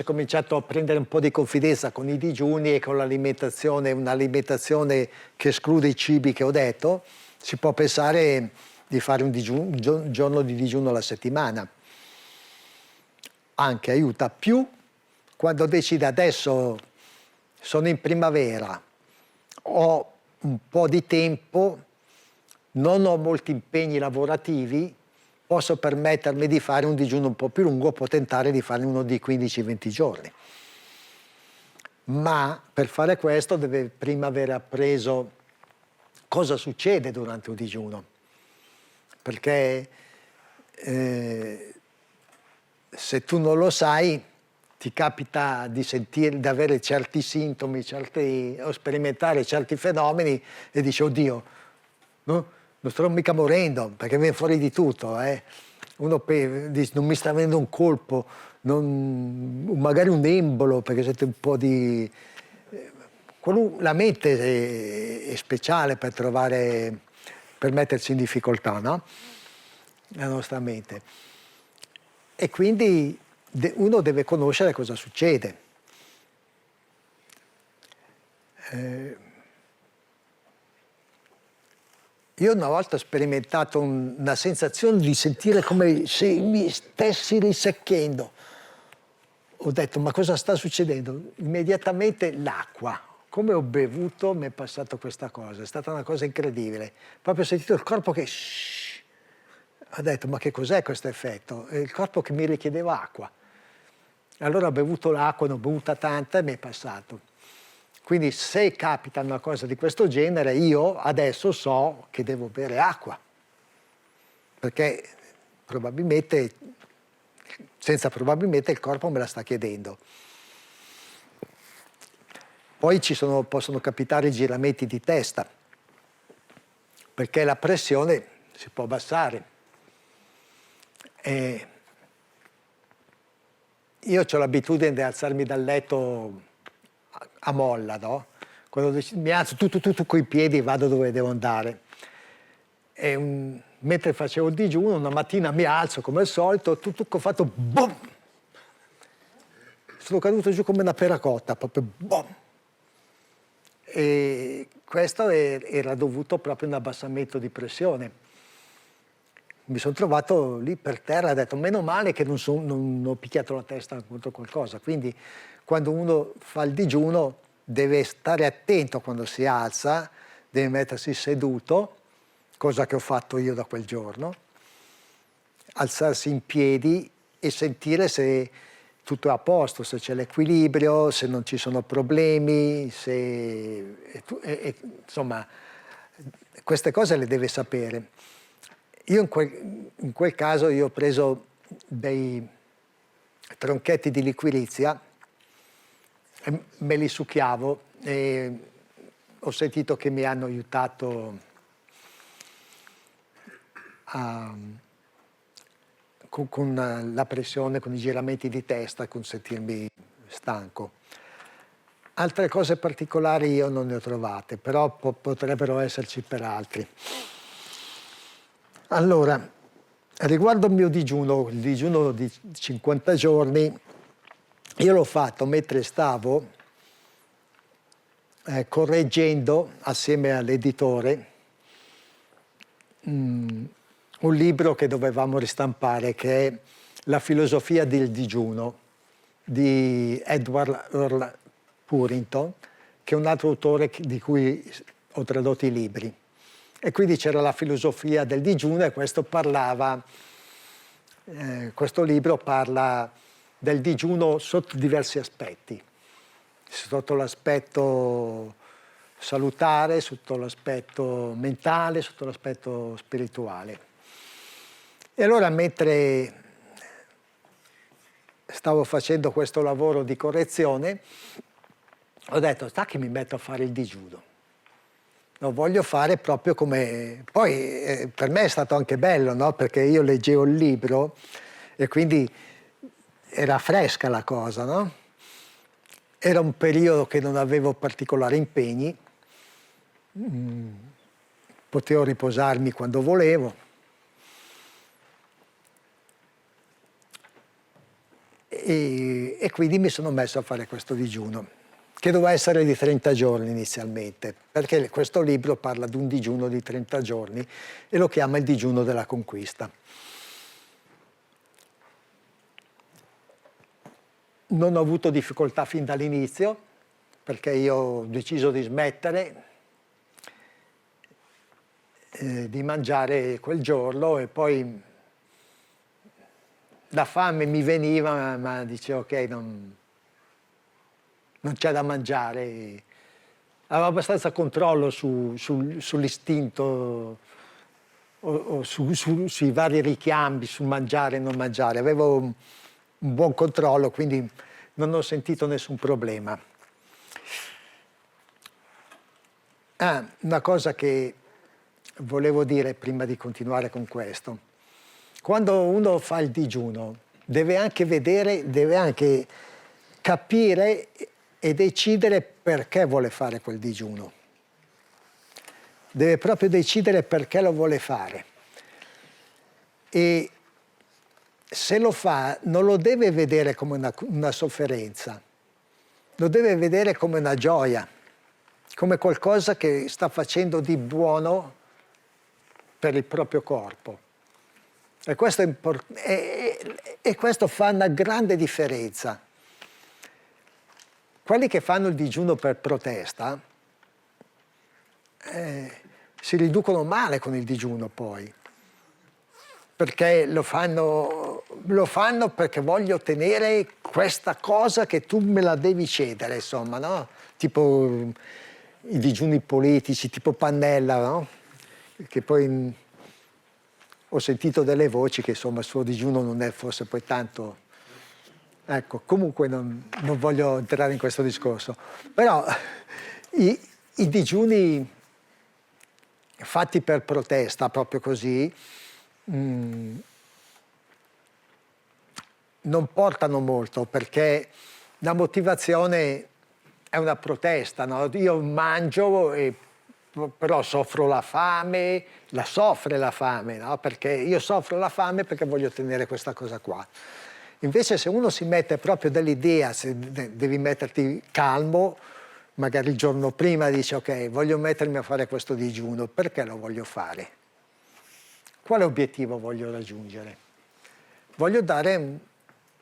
cominciato a prendere un po' di confidenza con i digiuni e con l'alimentazione, un'alimentazione che esclude i cibi che ho detto, si può pensare di fare un giorno di digiuno alla settimana. Anche aiuta più quando decide adesso sono in primavera, ho un po' di tempo, non ho molti impegni lavorativi, posso permettermi di fare un digiuno un po' più lungo, può tentare di fare uno di 15-20 giorni. Ma per fare questo deve prima aver appreso cosa succede durante un digiuno. Perché se tu non lo sai, ti capita di avere certi sintomi, o sperimentare certi fenomeni e dici, oddio, no? Non sto mica morendo, perché viene fuori di tutto. Uno dice, non mi sta venendo un colpo, magari un embolo, perché sente un po' di... La mente è speciale per mettersi in difficoltà, no? La nostra mente. E quindi uno deve conoscere cosa succede. Io una volta ho sperimentato una sensazione di sentire come se mi stessi risecchendo. Ho detto, ma cosa sta succedendo? Immediatamente l'acqua. Come ho bevuto mi è passato questa cosa. È stata una cosa incredibile. Proprio ho sentito il corpo che... Ho detto, ma che cos'è questo effetto? È il corpo che mi richiedeva acqua. Allora ho bevuto l'acqua, ne ho bevuta tanta e mi è passato. Quindi se capita una cosa di questo genere, io adesso so che devo bere acqua, perché probabilmente, senza probabilmente, il corpo me la sta chiedendo. Poi possono capitare i giramenti di testa, perché la pressione si può abbassare. Io ho l'abitudine di alzarmi dal letto a molla, no? Quando mi alzo tu coi piedi e vado dove devo andare. Mentre facevo il digiuno, una mattina mi alzo come al solito, ho fatto boom! Sono caduto giù come una pera cotta, proprio boom! E questo era dovuto proprio a un abbassamento di pressione. Mi sono trovato lì per terra e ho detto, meno male che non ho picchiato la testa contro qualcosa. Quindi quando uno fa il digiuno deve stare attento quando si alza, deve mettersi seduto, cosa che ho fatto io da quel giorno, alzarsi in piedi e sentire se tutto è a posto, se c'è l'equilibrio, se non ci sono problemi, insomma, queste cose le deve sapere. Io in quel caso ho preso dei tronchetti di liquirizia, e me li succhiavo e ho sentito che mi hanno aiutato con la pressione, con i giramenti di testa, con sentirmi stanco. Altre cose particolari io non ne ho trovate, però potrebbero esserci per altri. Allora, riguardo il mio digiuno, il digiuno di 50 giorni, io l'ho fatto mentre stavo correggendo assieme all'editore un libro che dovevamo ristampare, che è La filosofia del digiuno di Edward Earl Purinton, che è un altro autore di cui ho tradotto i libri. E quindi c'era la filosofia del digiuno e questo libro parla del digiuno sotto diversi aspetti, sotto l'aspetto salutare, sotto l'aspetto mentale, sotto l'aspetto spirituale. E allora mentre stavo facendo questo lavoro di correzione, ho detto, sta che mi metto a fare il digiuno. Lo voglio fare proprio come... Poi per me è stato anche bello, no? Perché io leggevo il libro e quindi era fresca la cosa, no? Era un periodo che non avevo particolari impegni, potevo riposarmi quando volevo. E quindi mi sono messo a fare questo digiuno, che doveva essere di 30 giorni inizialmente, perché questo libro parla di un digiuno di 30 giorni e lo chiama il digiuno della conquista. Non ho avuto difficoltà fin dall'inizio, perché io ho deciso di smettere di mangiare quel giorno e poi la fame mi veniva, ma dicevo ok, non c'è da mangiare. Avevo abbastanza controllo sull'istinto o sui vari richiami, sul mangiare e non mangiare. Avevo un buon controllo, quindi non ho sentito nessun problema. Una cosa che volevo dire prima di continuare con questo. Quando uno fa il digiuno deve anche vedere, deve anche capire e decidere perché vuole fare quel digiuno. Deve proprio decidere perché lo vuole fare. E se lo fa non lo deve vedere come una sofferenza, lo deve vedere come una gioia, come qualcosa che sta facendo di buono per il proprio corpo. E questo, e questo fa una grande differenza. Quelli che fanno il digiuno per protesta si riducono male con il digiuno poi, perché lo fanno perché voglio ottenere questa cosa che tu me la devi cedere, insomma, no? Tipo i digiuni politici, tipo Pannella, no? Che poi ho sentito delle voci che insomma il suo digiuno non è forse poi tanto... Ecco, comunque non voglio entrare in questo discorso. Però i digiuni fatti per protesta, proprio così, non portano molto, perché la motivazione è una protesta, no? Io mangio però soffro la fame, la soffre la fame, no? Perché io soffro la fame perché voglio ottenere questa cosa qua. Invece se uno si mette proprio dell'idea, se devi metterti calmo, magari il giorno prima dici ok, voglio mettermi a fare questo digiuno, perché lo voglio fare? Quale obiettivo voglio raggiungere? Voglio dare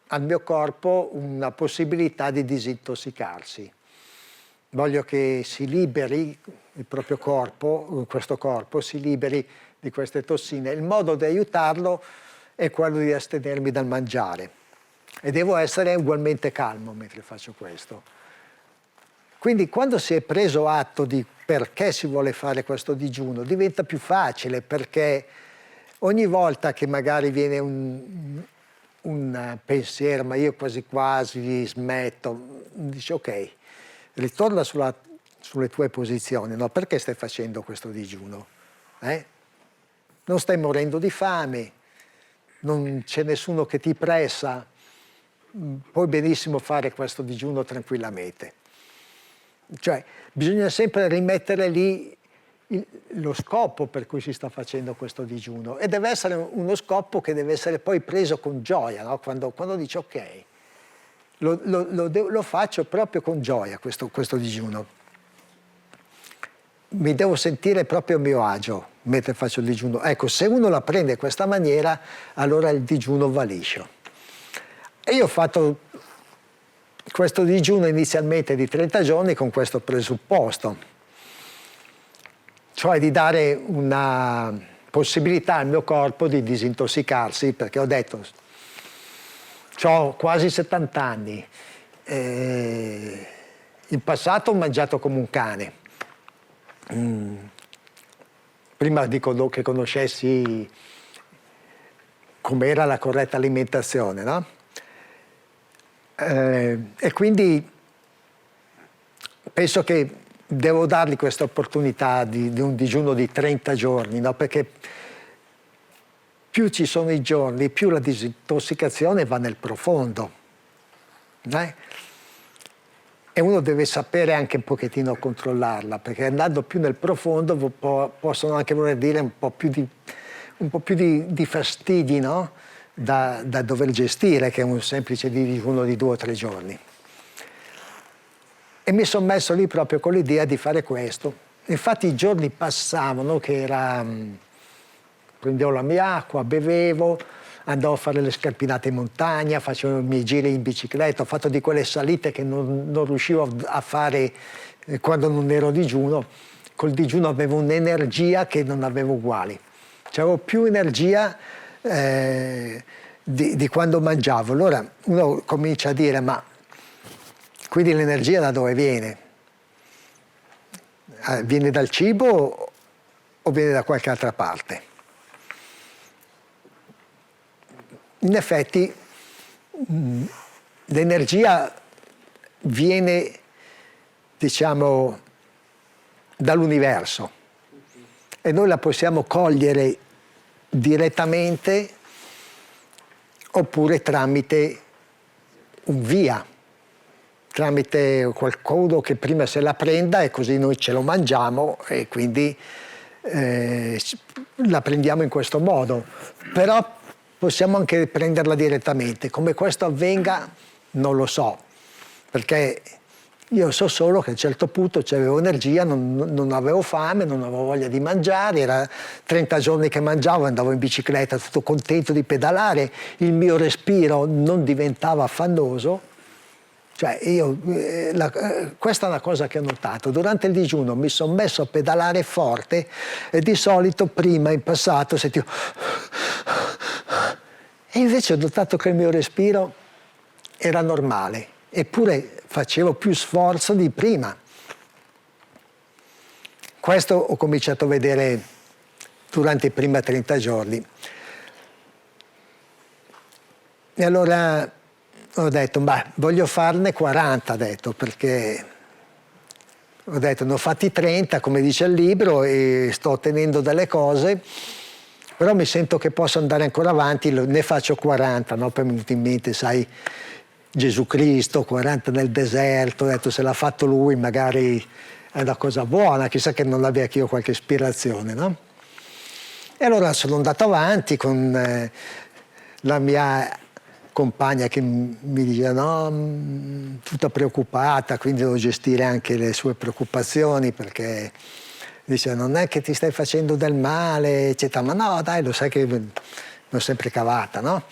al mio corpo una possibilità di disintossicarsi. Voglio che si liberi il proprio corpo, questo corpo si liberi di queste tossine. Il modo di aiutarlo è quello di astenermi dal mangiare e devo essere ugualmente calmo mentre faccio questo. Quindi quando si è preso atto di perché si vuole fare questo digiuno diventa più facile, perché ogni volta che magari viene un pensiero, ma io quasi quasi smetto, dici ok, ritorna sulle tue posizioni, no? Perché stai facendo questo digiuno? Non stai morendo di fame, non c'è nessuno che ti pressa, puoi benissimo fare questo digiuno tranquillamente. Cioè, bisogna sempre rimettere lì lo scopo per cui si sta facendo questo digiuno, e deve essere uno scopo che deve essere poi preso con gioia, no? Quando dici ok, lo faccio proprio con gioia questo digiuno. Mi devo sentire proprio a mio agio mentre faccio il digiuno. Ecco, se uno la prende in questa maniera, allora il digiuno va liscio. E io ho fatto questo digiuno inizialmente di 30 giorni con questo presupposto, cioè di dare una possibilità al mio corpo di disintossicarsi, perché ho detto, ho quasi 70 anni, in passato ho mangiato come un cane, prima che conoscessi com'era la corretta alimentazione, no? E quindi penso che devo dargli questa opportunità di un digiuno di 30 giorni, no? Perché più ci sono i giorni, più la disintossicazione va nel profondo. E uno deve sapere anche un pochettino controllarla, perché andando più nel profondo possono anche voler dire un po' più di fastidi, no? da dover gestire, che è un semplice digiuno di 2 o 3 giorni. E mi sono messo lì proprio con l'idea di fare questo. Infatti i giorni passavano che prendevo la mia acqua, bevevo, andavo a fare le scarpinate in montagna, facevo i miei giri in bicicletta, ho fatto di quelle salite che non riuscivo a fare quando non ero a digiuno. Col digiuno avevo un'energia che non avevo uguali. Cioè, avevo più energia di quando mangiavo. Allora uno comincia a dire, ma quindi l'energia da dove viene? Viene dal cibo o viene da qualche altra parte? In effetti l'energia viene, diciamo, dall'universo e noi la possiamo cogliere direttamente oppure tramite un via, tramite qualcuno che prima se la prenda e così noi ce lo mangiamo e quindi la prendiamo in questo modo. Però possiamo anche prenderla direttamente. Come questo avvenga non lo so, perché io so solo che a un certo punto avevo energia, non avevo fame, non avevo voglia di mangiare, era 30 giorni che mangiavo, andavo in bicicletta tutto contento di pedalare, il mio respiro non diventava affannoso. Cioè questa è una cosa che ho notato. Durante il digiuno mi sono messo a pedalare forte e di solito prima, in passato, sentivo... E invece ho notato che il mio respiro era normale, eppure facevo più sforzo di prima. Questo ho cominciato a vedere durante i primi 30 giorni. E allora ho detto, voglio farne 40, perché ho detto, ne ho fatti 30, come dice il libro, e sto ottenendo delle cose, però mi sento che posso andare ancora avanti, ne faccio 40, no? Poi mi è venuto in mente, sai, Gesù Cristo, 40 nel deserto, ho detto, se l'ha fatto lui magari è una cosa buona, chissà che non abbia anch'io qualche ispirazione, no? E allora sono andato avanti con la mia compagna che mi diceva no, tutta preoccupata, quindi devo gestire anche le sue preoccupazioni perché dice non è che ti stai facendo del male, eccetera, ma no dai, lo sai che l'ho sempre cavata, no?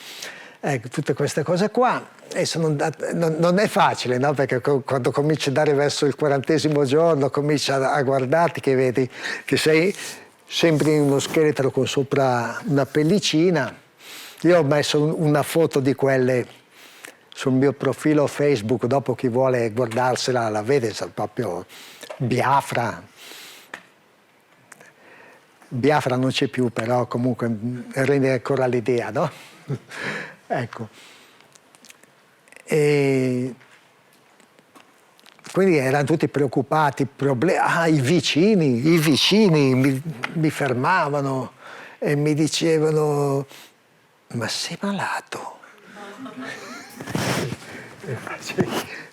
Ecco, tutte queste cose qua. E non è facile, no? Perché quando cominci ad andare verso il 40° giorno, cominci a guardarti che vedi che sembri uno scheletro con sopra una pellicina. Io ho messo una foto di quelle sul mio profilo Facebook, dopo chi vuole guardarsela la vede, proprio Biafra. Biafra non c'è più, però comunque rende ancora l'idea, no? Ecco. E quindi erano tutti preoccupati, i vicini mi fermavano e mi dicevano ma sei malato?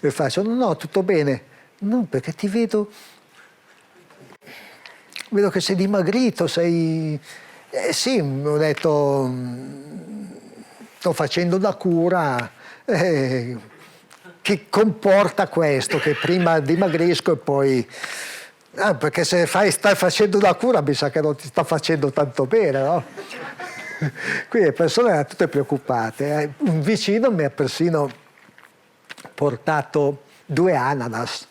E faccio no, tutto bene. No, perché ti vedo che sei dimagrito, sei... sì, ho detto, sto facendo una cura che comporta questo, che prima dimagrisco e poi... perché se stai facendo una cura mi sa che non ti sta facendo tanto bene, no? Quindi le persone erano tutte preoccupate. Un vicino mi ha persino portato 2 ananas.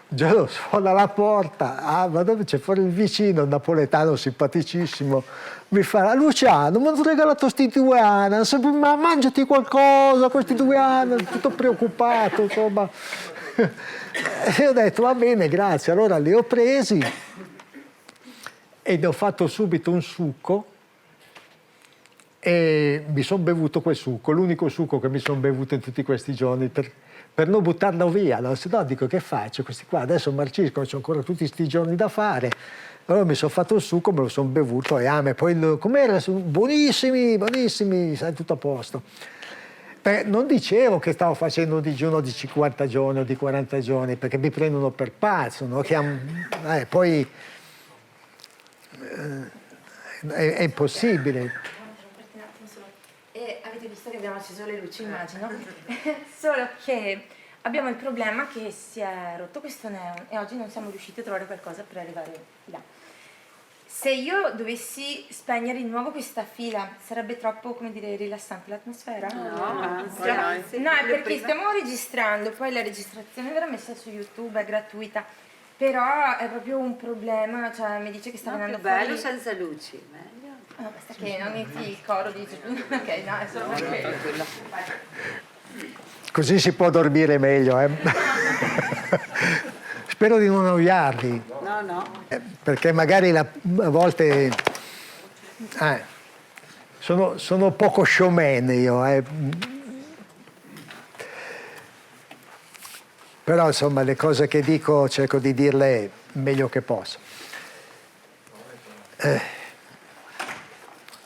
Già lo suona alla porta, ma dove c'è fuori il vicino, un napoletano simpaticissimo, mi fa, Luciano, mi hanno regalato questi 2 ananas, ma mangiati qualcosa, questi 2 ananas, tutto preoccupato, insomma. E ho detto, va bene, grazie, allora li ho presi e ne ho fatto subito un succo e mi sono bevuto quel succo, l'unico succo che mi sono bevuto in tutti questi giorni per non buttarlo via. No? Se no dico che faccio, questi qua adesso marciscono, c'ho ancora tutti questi giorni da fare. Allora mi sono fatto il succo, me lo sono bevuto e poi com'era? Buonissimi, buonissimi, sai, tutto a posto. Non dicevo che stavo facendo un digiuno di 50 giorni o di 40 giorni, perché mi prendono per pazzo, no? Poi è impossibile. E avete visto che abbiamo acceso le luci, immagino. Solo che abbiamo il problema che si è rotto questo neon e oggi non siamo riusciti a trovare qualcosa per arrivare là. Se io dovessi spegnere di nuovo questa fila, sarebbe troppo, come dire, rilassante l'atmosfera? No, è perché stiamo registrando, poi la registrazione verrà messa su YouTube, è gratuita, però è proprio un problema, cioè mi dice che sta venendo fuori... bello senza luci, meglio. No, basta che non inizi il coro di... Ok, no, è solo per quello. Così si può dormire meglio, eh? Spero di non annoiarli. No. Perché magari a volte sono poco showman io. Però insomma le cose che dico cerco di dirle meglio che posso.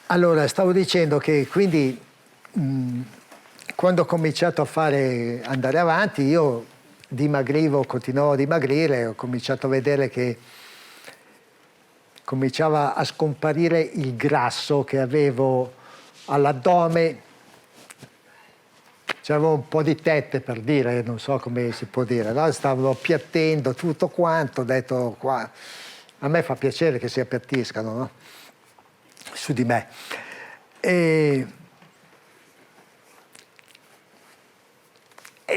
Allora, stavo dicendo che quindi quando ho cominciato a andare avanti, io dimagrivo, continuavo a dimagrire, ho cominciato a vedere che cominciava a scomparire il grasso che avevo all'addome, c'avevo un po' di tette, per dire, non so come si può dire, no? Stavo appiattendo tutto quanto, ho detto qua, a me fa piacere che si appiattiscano, no? Su di me.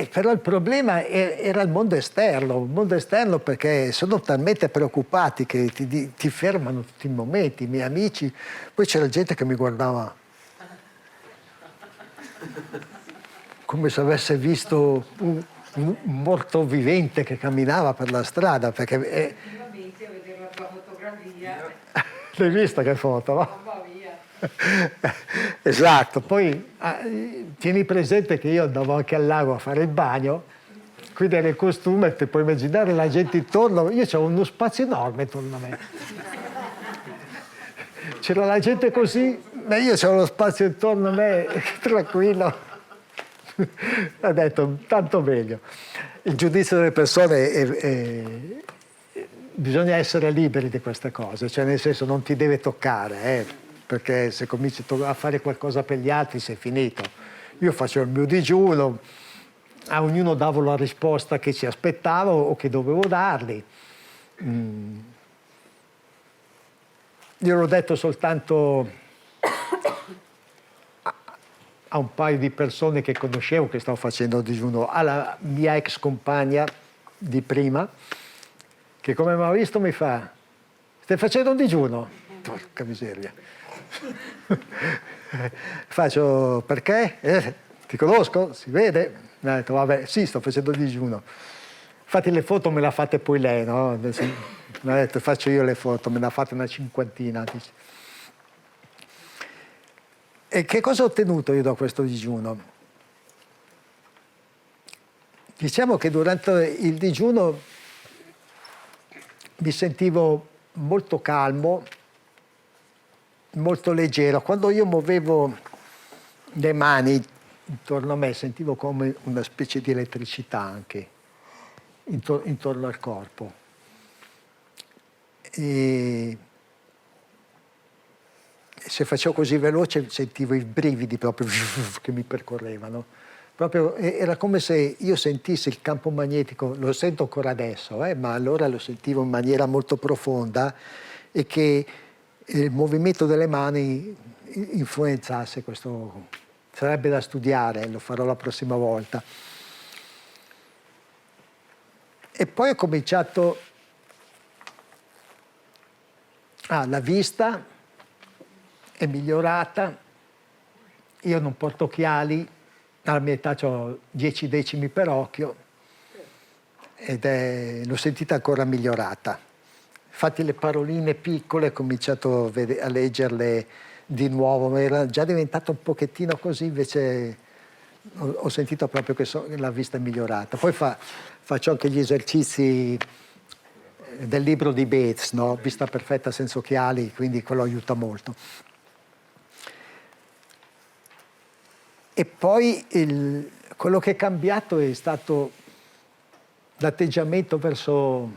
Però il problema era il mondo esterno perché sono talmente preoccupati che ti fermano tutti i momenti, i miei amici, poi c'era gente che mi guardava come se avesse visto un morto vivente che camminava per la strada, perché... Effettivamente vedevo la tua fotografia. L'hai vista che foto, no? Mamma mia. Esatto, poi tieni presente che io andavo anche al lago a fare il bagno, quindi era il costume, ti puoi immaginare la gente intorno, io c'avevo uno spazio enorme intorno a me. C'era la gente così, ma io c'avevo lo spazio intorno a me, tranquillo. Ho detto, tanto meglio. Il giudizio delle persone bisogna essere liberi di queste cose, cioè nel senso non ti deve toccare, perché se cominci a fare qualcosa per gli altri sei finito. Io facevo il mio digiuno, a ognuno davo la risposta che ci aspettavo o che dovevo dargli. Io l'ho detto soltanto a un paio di persone che conoscevo che stavo facendo il digiuno, alla mia ex compagna di prima, che come mi ha visto mi fa: stai facendo un digiuno? Porca miseria. Faccio, perché? Ti conosco? Si vede? Mi ha detto, vabbè, sì, sto facendo il digiuno. Infatti le foto me le ha fatte poi lei, no? Mi ha detto, faccio io le foto, me ne ha fatte una cinquantina. Dice. E che cosa ho ottenuto io da questo digiuno? Diciamo che durante il digiuno mi sentivo molto calmo, molto leggero. Quando io muovevo le mani intorno a me sentivo come una specie di elettricità anche intorno al corpo. E se facevo così veloce sentivo i brividi proprio che mi percorrevano. Proprio, era come se io sentissi il campo magnetico, lo sento ancora adesso, ma allora lo sentivo in maniera molto profonda e che il movimento delle mani influenzasse questo. Sarebbe da studiare, lo farò la prossima volta. E poi ho cominciato... la vista è migliorata, io non porto occhiali, alla mia età ho 10 decimi per occhio ed l'ho sentita ancora migliorata. Infatti le paroline piccole ho cominciato a leggerle di nuovo, era già diventato un pochettino così, invece ho sentito proprio che la vista è migliorata. Poi faccio anche gli esercizi del libro di Bates, no? Vista perfetta senza occhiali, quindi quello aiuta molto. E poi quello che è cambiato è stato l'atteggiamento verso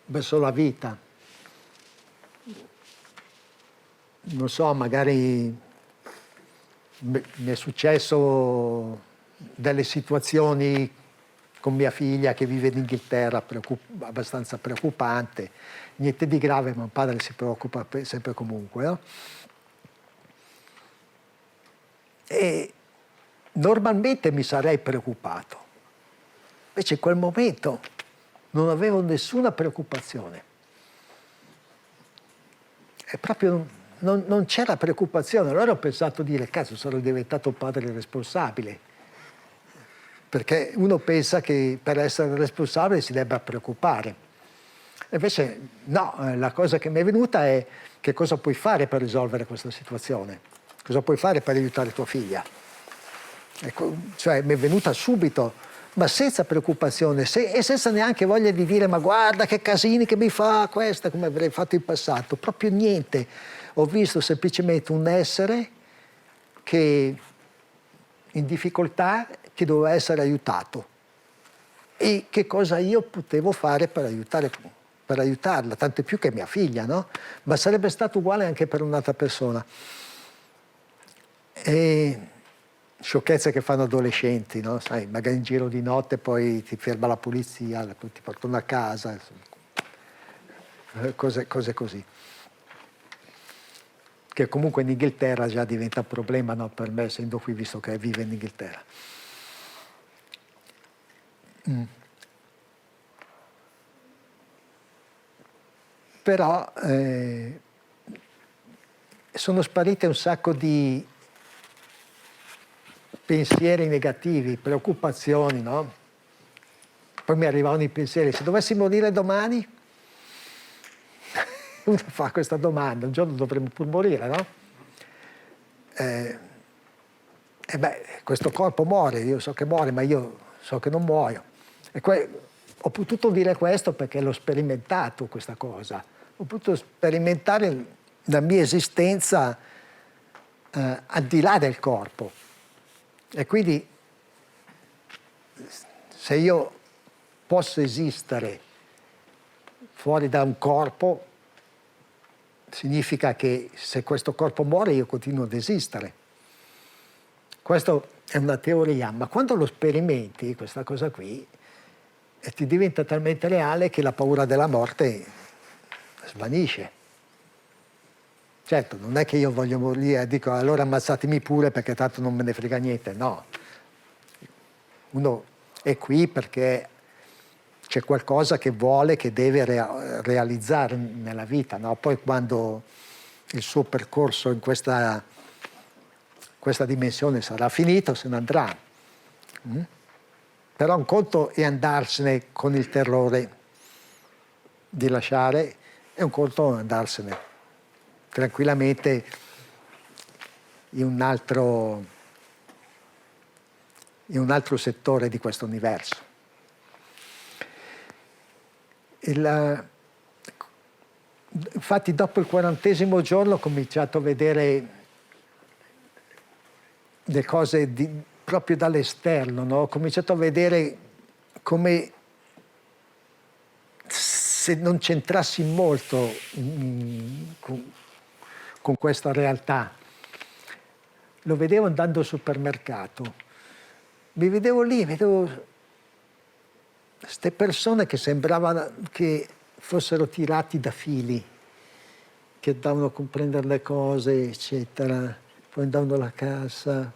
la vita. Non so, magari mi è successo delle situazioni con mia figlia che vive in Inghilterra, abbastanza preoccupante, niente di grave, ma un padre si preoccupa sempre comunque, no? E normalmente mi sarei preoccupato, invece in quel momento non avevo nessuna preoccupazione. E proprio non c'era preoccupazione. Allora ho pensato di dire, cazzo, sono diventato un padre responsabile. Perché uno pensa che per essere responsabile si debba preoccupare. Invece no, la cosa che mi è venuta è che cosa puoi fare per risolvere questa situazione? Cosa puoi fare per aiutare tua figlia? Ecco, cioè mi è venuta subito, ma senza preoccupazione e senza neanche voglia di dire ma guarda che casini che mi fa questa, come avrei fatto in passato. Proprio niente. Ho visto semplicemente un essere che in difficoltà, che doveva essere aiutato. E che cosa io potevo fare per aiutarla, tanto più che mia figlia, no? Ma sarebbe stato uguale anche per un'altra persona. E sciocchezze che fanno adolescenti, no? Sai, magari in giro di notte poi ti ferma la polizia, poi ti portano a casa, cose così. Che comunque in Inghilterra già diventa un problema, no, per me, essendo qui, visto che vive in Inghilterra. Però sono sparite un sacco di pensieri negativi, preoccupazioni, no? Poi mi arrivavano i pensieri, se dovessi morire domani? Uno fa questa domanda, un giorno dovremmo pur morire, no? Questo corpo muore, io so che muore, ma io so che non muoio. Ho potuto dire questo perché l'ho sperimentato questa cosa. Ho potuto sperimentare la mia esistenza al di là del corpo. E quindi se io posso esistere fuori da un corpo, significa che se questo corpo muore io continuo ad esistere. Questa è una teoria, ma quando lo sperimenti, questa cosa qui, ti diventa talmente reale che la paura della morte svanisce. Certo, non è che io voglio morire e dico allora ammazzatemi pure perché tanto non me ne frega niente, no. Uno è qui perché c'è qualcosa che vuole, che deve realizzare nella vita, no? Poi quando il suo percorso in questa dimensione sarà finito, se ne andrà. Però un conto è andarsene con il terrore di lasciare e un conto è andarsene tranquillamente in un altro settore di questo universo. Infatti dopo il 40° giorno ho cominciato a vedere le cose proprio dall'esterno, no? Ho cominciato a vedere come se non c'entrassi molto con questa realtà. Lo vedevo andando al supermercato, mi vedevo lì, vedevo queste persone che sembravano che fossero tirati da fili, che andavano a comprendere le cose, eccetera, poi andavano alla cassa,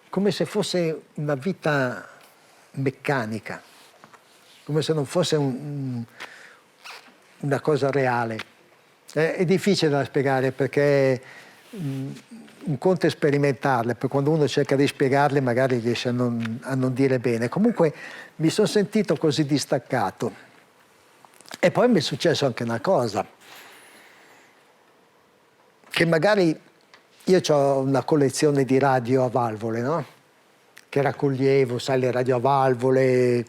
come se fosse una vita meccanica, come se non fosse una cosa reale. È difficile da spiegare perché un conto è sperimentarle, poi quando uno cerca di spiegarle magari riesce a non dire bene. Comunque mi sono sentito così distaccato. E poi mi è successo anche una cosa. che magari io ho una collezione di radio a valvole, no? Che raccoglievo, sai, le radio a valvole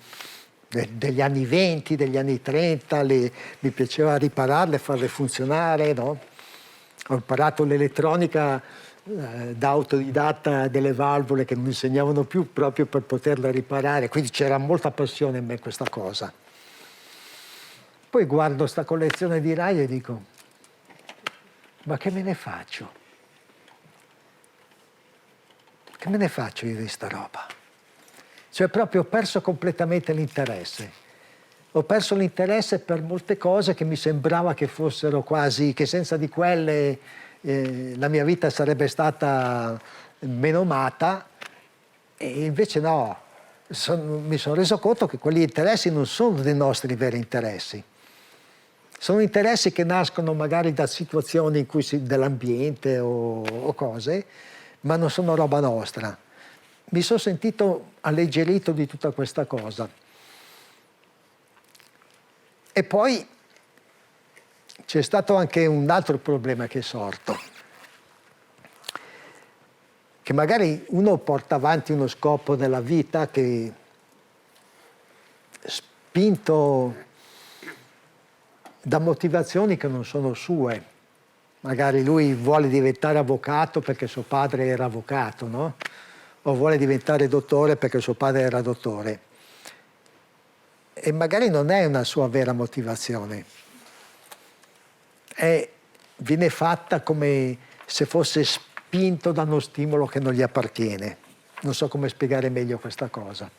degli anni 20, degli anni 30, mi piaceva ripararle, farle funzionare, no? Ho imparato l'elettronica da autodidatta, delle valvole che non mi insegnavano più proprio per poterle riparare, quindi c'era molta passione in me questa cosa. Poi guardo sta collezione di radio e dico, ma che me ne faccio? Che me ne faccio io di sta roba? Cioè proprio ho perso completamente l'interesse. Ho perso l'interesse per molte cose che mi sembrava che fossero quasi, che senza di quelle la mia vita sarebbe stata menomata, e invece no. Mi sono reso conto che quegli interessi non sono dei nostri veri interessi. Sono interessi che nascono magari da situazioni in cui dell'ambiente o cose, ma non sono roba nostra. Mi sono sentito alleggerito di tutta questa cosa. E poi c'è stato anche un altro problema che è sorto, che magari uno porta avanti uno scopo nella vita che, spinto da motivazioni che non sono sue. Magari lui vuole diventare avvocato perché suo padre era avvocato, no? O vuole diventare dottore perché suo padre era dottore. E magari non è una sua vera motivazione. Viene fatta come se fosse spinto da uno stimolo che non gli appartiene. Non so come spiegare meglio questa cosa.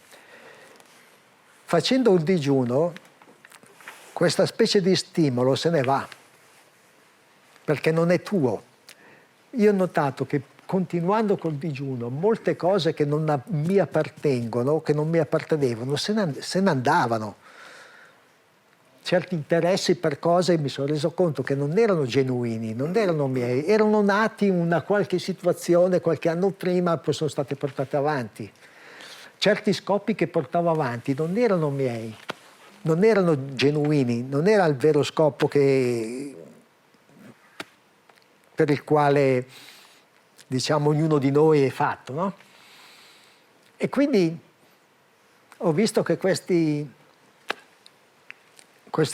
Facendo il digiuno, questa specie di stimolo se ne va, perché non è tuo. Io ho notato che continuando col digiuno, molte cose che non mi appartengono, che non mi appartenevano, se ne andavano. Certi interessi per cose mi sono reso conto che non erano genuini, non erano miei, erano nati in una qualche situazione qualche anno prima e poi sono stati portati avanti. Certi scopi che portavo avanti non erano miei, non erano genuini, non era il vero scopo per il quale, diciamo, ognuno di noi è fatto, no? E quindi ho visto che questi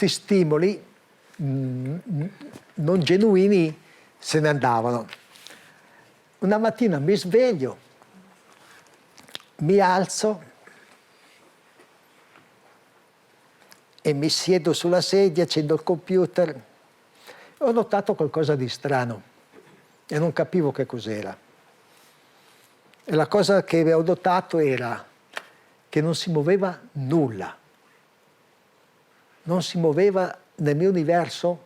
stimoli non genuini se ne andavano. Una mattina mi sveglio, mi alzo e mi siedo sulla sedia, accendo il computer. Ho notato qualcosa di strano e non capivo che cos'era. E la cosa che ho notato era che non si muoveva nulla. Non si muoveva nel mio universo,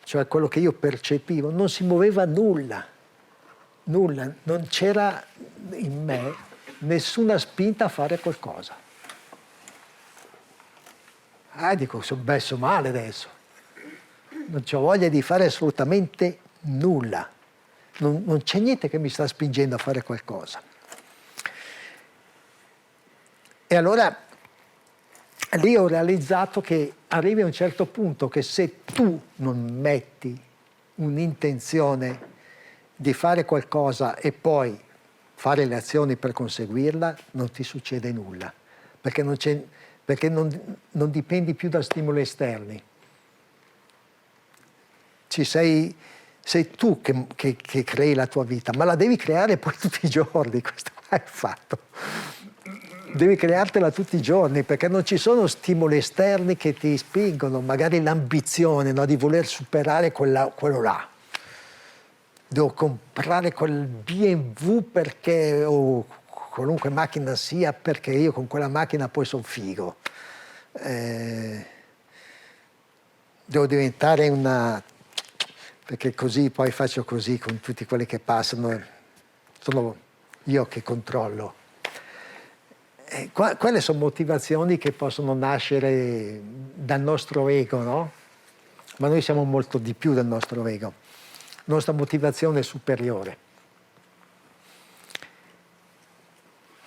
cioè quello che io percepivo, non si muoveva nulla. Nulla. Non c'era in me nessuna spinta a fare qualcosa. Dico, sono messo male adesso. Non ho voglia di fare assolutamente nulla. Non c'è niente che mi sta spingendo a fare qualcosa. E allora lì ho realizzato che arrivi a un certo punto che se tu non metti un'intenzione di fare qualcosa e poi fare le azioni per conseguirla, non ti succede nulla, perché non dipendi più da stimoli esterni. Sei tu che crei la tua vita, ma la devi creare poi tutti i giorni, questo qua è il fatto. Devi creartela tutti i giorni, perché non ci sono stimoli esterni che ti spingono, magari l'ambizione, no, di voler superare quello là. Devo comprare quel BMW perché, o qualunque macchina sia, perché io con quella macchina poi sono figo. Devo diventare perché così poi faccio così con tutti quelli che passano, sono io che controllo. Quelle sono motivazioni che possono nascere dal nostro ego, no? Ma noi siamo molto di più del nostro ego. La nostra motivazione è superiore.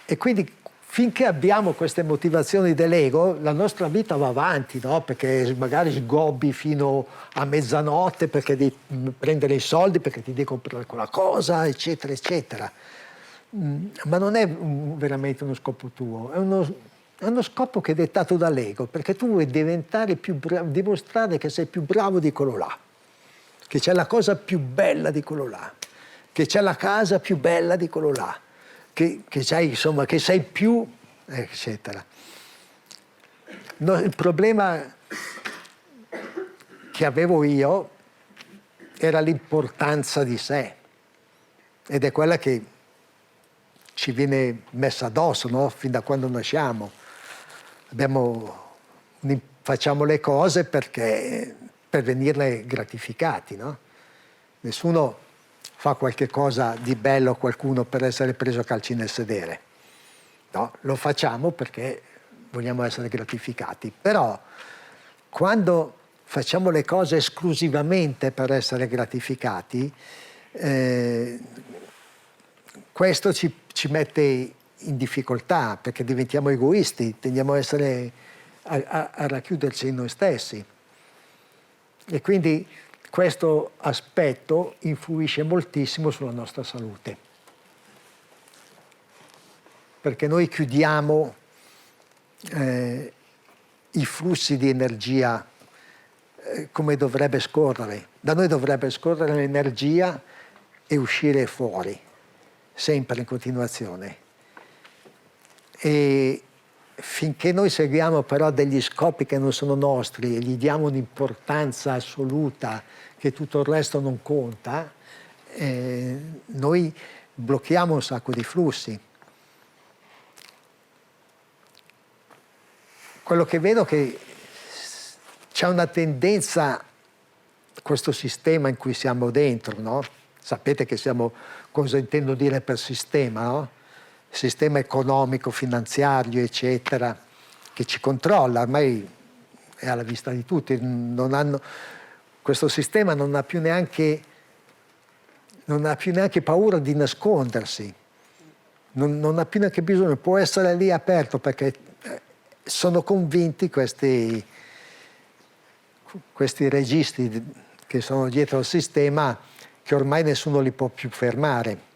E quindi finché abbiamo queste motivazioni dell'ego, la nostra vita va avanti, no? Perché magari sgobbi fino a mezzanotte perché devi prendere i soldi, perché ti devi comprare quella cosa, eccetera, eccetera. Ma non è veramente uno scopo tuo, è uno scopo che è dettato dall'ego, perché tu vuoi diventare più bravo, dimostrare che sei più bravo di quello là, che c'è la cosa più bella di quello là, che c'è la casa più bella di quello là, che c'hai, insomma, che sei più, eccetera. No, il problema che avevo io era l'importanza di sé, ed è quella che ci viene messa addosso, no? Fin da quando nasciamo. Facciamo le cose per venirne gratificati, no? Nessuno fa qualche cosa di bello a qualcuno per essere preso a calci nel sedere. No, lo facciamo perché vogliamo essere gratificati. Però quando facciamo le cose esclusivamente per essere gratificati, questo ci mette in difficoltà, perché diventiamo egoisti, tendiamo a racchiuderci in noi stessi. E quindi questo aspetto influisce moltissimo sulla nostra salute, perché noi chiudiamo i flussi di energia come dovrebbe scorrere. Da noi dovrebbe scorrere l'energia e uscire fuori, sempre in continuazione. E finché noi seguiamo però degli scopi che non sono nostri e gli diamo un'importanza assoluta che tutto il resto non conta, noi blocchiamo un sacco di flussi. Quello che vedo è che c'è una tendenza, questo sistema in cui siamo dentro, no? Sapete che cosa intendo dire per sistema, no? Sistema economico, finanziario, eccetera, che ci controlla, ormai è alla vista di tutti. Questo sistema non ha più neanche paura di nascondersi, non ha più neanche bisogno, può essere lì aperto, perché sono convinti questi registi che sono dietro al sistema che ormai nessuno li può più fermare,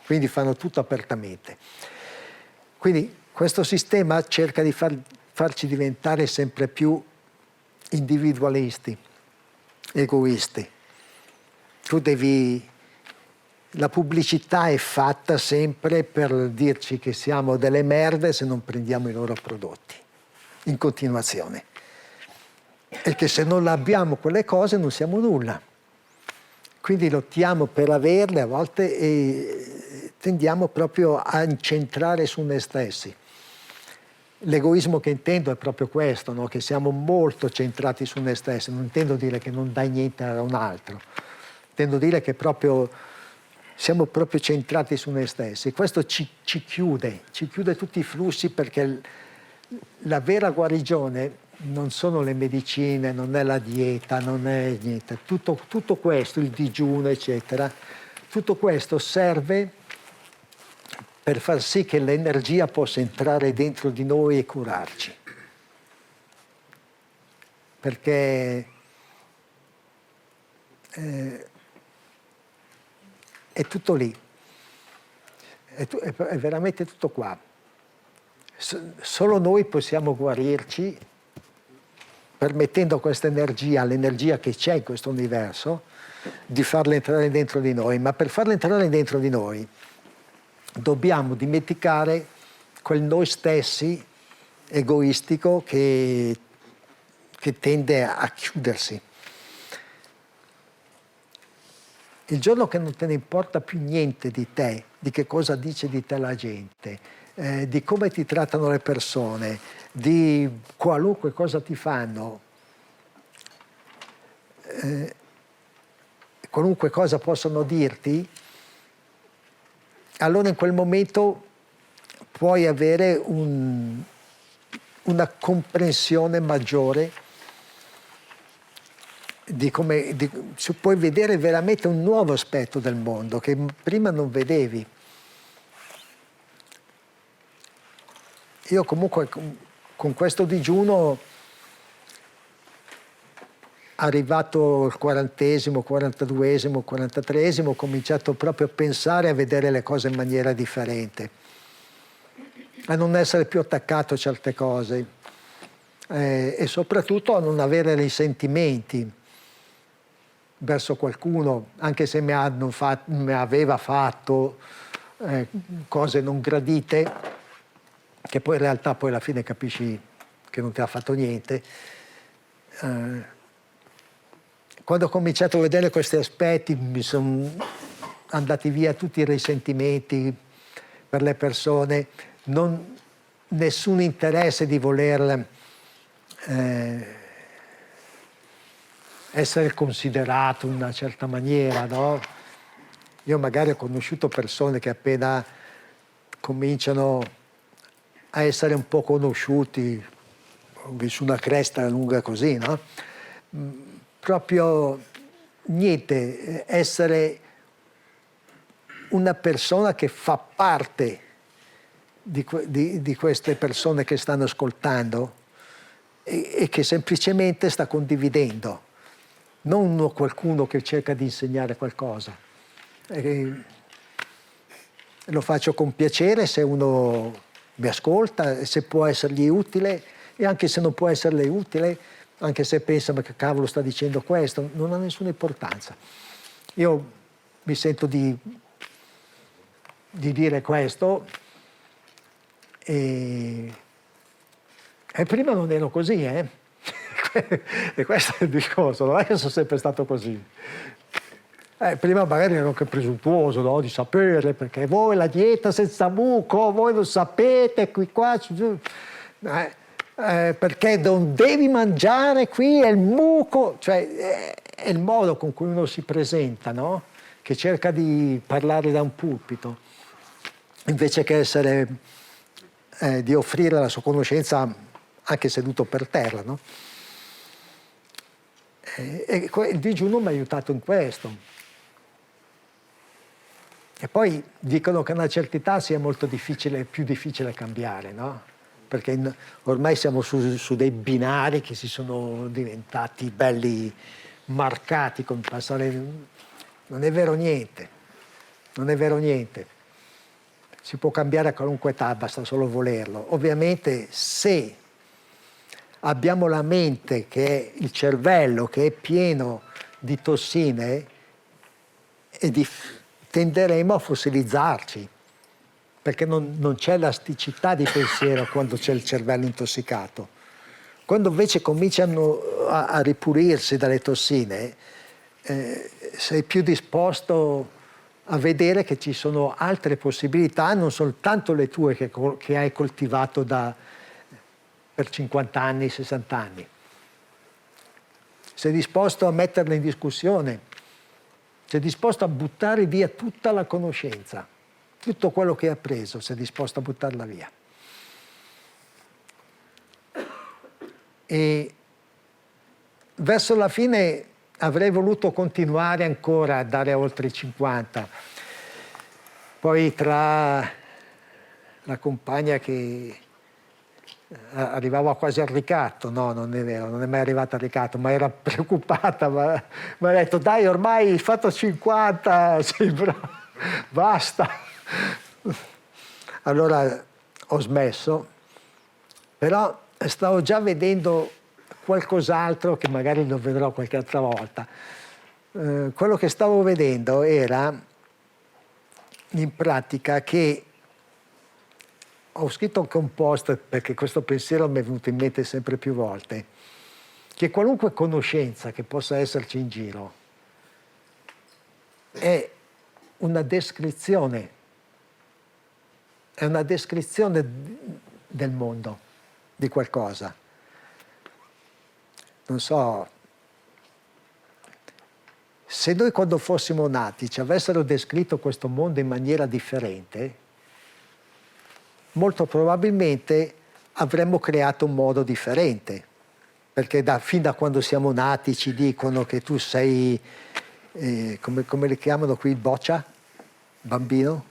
quindi fanno tutto apertamente. Quindi questo sistema cerca di farci diventare sempre più individualisti, egoisti. La pubblicità è fatta sempre per dirci che siamo delle merde se non prendiamo i loro prodotti, in continuazione. E che se non abbiamo quelle cose non siamo nulla. Quindi lottiamo per averle a volte e tendiamo proprio a incentrare su noi stessi. L'egoismo che intendo è proprio questo, no? Che siamo molto centrati su noi stessi. Non intendo dire che non dai niente a un altro, intendo dire che siamo proprio centrati su noi stessi. Questo ci chiude tutti i flussi, perché la vera guarigione non sono le medicine, non è la dieta, non è niente. Tutto questo, il digiuno, eccetera, tutto questo serve per far sì che l'energia possa entrare dentro di noi e curarci. Perché è tutto lì, è veramente tutto qua. Solo noi possiamo guarirci permettendo a questa energia, l'energia che c'è in questo universo, di farla entrare dentro di noi. Ma per farla entrare dentro di noi dobbiamo dimenticare quel noi stessi egoistico che tende a chiudersi. Il giorno che non te ne importa più niente di te, di che cosa dice di te la gente, di come ti trattano le persone, di qualunque cosa ti fanno, qualunque cosa possono dirti, allora in quel momento puoi avere una comprensione maggiore puoi vedere veramente un nuovo aspetto del mondo che prima non vedevi. io comunque con questo digiuno, arrivato il 40esimo, 42esimo, 43esimo, ho cominciato proprio a pensare, a vedere le cose in maniera differente, a non essere più attaccato a certe cose e soprattutto a non avere risentimenti verso qualcuno, anche se mi aveva fatto cose non gradite, che poi in realtà poi alla fine capisci che non ti ha fatto niente. Quando ho cominciato a vedere questi aspetti mi sono andati via tutti i risentimenti per le persone, nessun interesse di voler essere considerato in una certa maniera, no? Io magari ho conosciuto persone che appena cominciano a essere un po' conosciuti, su una cresta lunga così, no? Proprio niente, essere una persona che fa parte di queste persone che stanno ascoltando e che semplicemente sta condividendo, non qualcuno che cerca di insegnare qualcosa. Lo faccio con piacere se uno mi ascolta, se può essergli utile, e anche se non può esserle utile, anche se pensa ma che cavolo sta dicendo questo, non ha nessuna importanza. Io mi sento di dire questo e prima non ero così, e questo è il discorso, non è che sono sempre stato così. Prima magari ero anche presuntuoso, no? Di sapere, perché voi la dieta senza muco, voi non sapete, qua perché non devi mangiare qui, è il muco, cioè è il modo con cui uno si presenta, no? Che cerca di parlare da un pulpito, invece che essere, di offrire la sua conoscenza anche seduto per terra, no? E il digiuno mi ha aiutato in questo. E poi dicono che a una certa età sia molto difficile, più difficile cambiare, no? Perché ormai siamo su dei binari che si sono diventati belli marcati con il passare. Non è vero niente, non è vero niente. Si può cambiare a qualunque età, basta solo volerlo. Ovviamente se abbiamo la mente, che è il cervello, che è pieno di tossine, tenderemo a fossilizzarci, perché non c'è elasticità di pensiero quando c'è il cervello intossicato. Quando invece cominciano a ripulirsi dalle tossine, sei più disposto a vedere che ci sono altre possibilità, non soltanto le tue che hai coltivato per 50 anni, 60 anni. Sei disposto a metterle in discussione, sei disposto a buttare via tutta la conoscenza, tutto quello che hai appreso, sei disposto a buttarla via. E verso la fine avrei voluto continuare ancora a dare oltre i 50. Poi tra la compagna che arrivava quasi al ricatto, no, non è vero, non è mai arrivata al ricatto, ma era preoccupata, mi ha detto dai ormai hai fatto 50, sei bravo, basta. Allora ho smesso, però stavo già vedendo qualcos'altro che magari lo vedrò qualche altra volta. Quello che stavo vedendo era in pratica che ho scritto anche un post, perché questo pensiero mi è venuto in mente sempre più volte, che qualunque conoscenza che possa esserci in giro è una descrizione del mondo, di qualcosa. Non so, se noi quando fossimo nati ci avessero descritto questo mondo in maniera differente, molto probabilmente avremmo creato un modo differente, perché fin da quando siamo nati ci dicono che tu sei, come li chiamano qui, boccia? Bambino?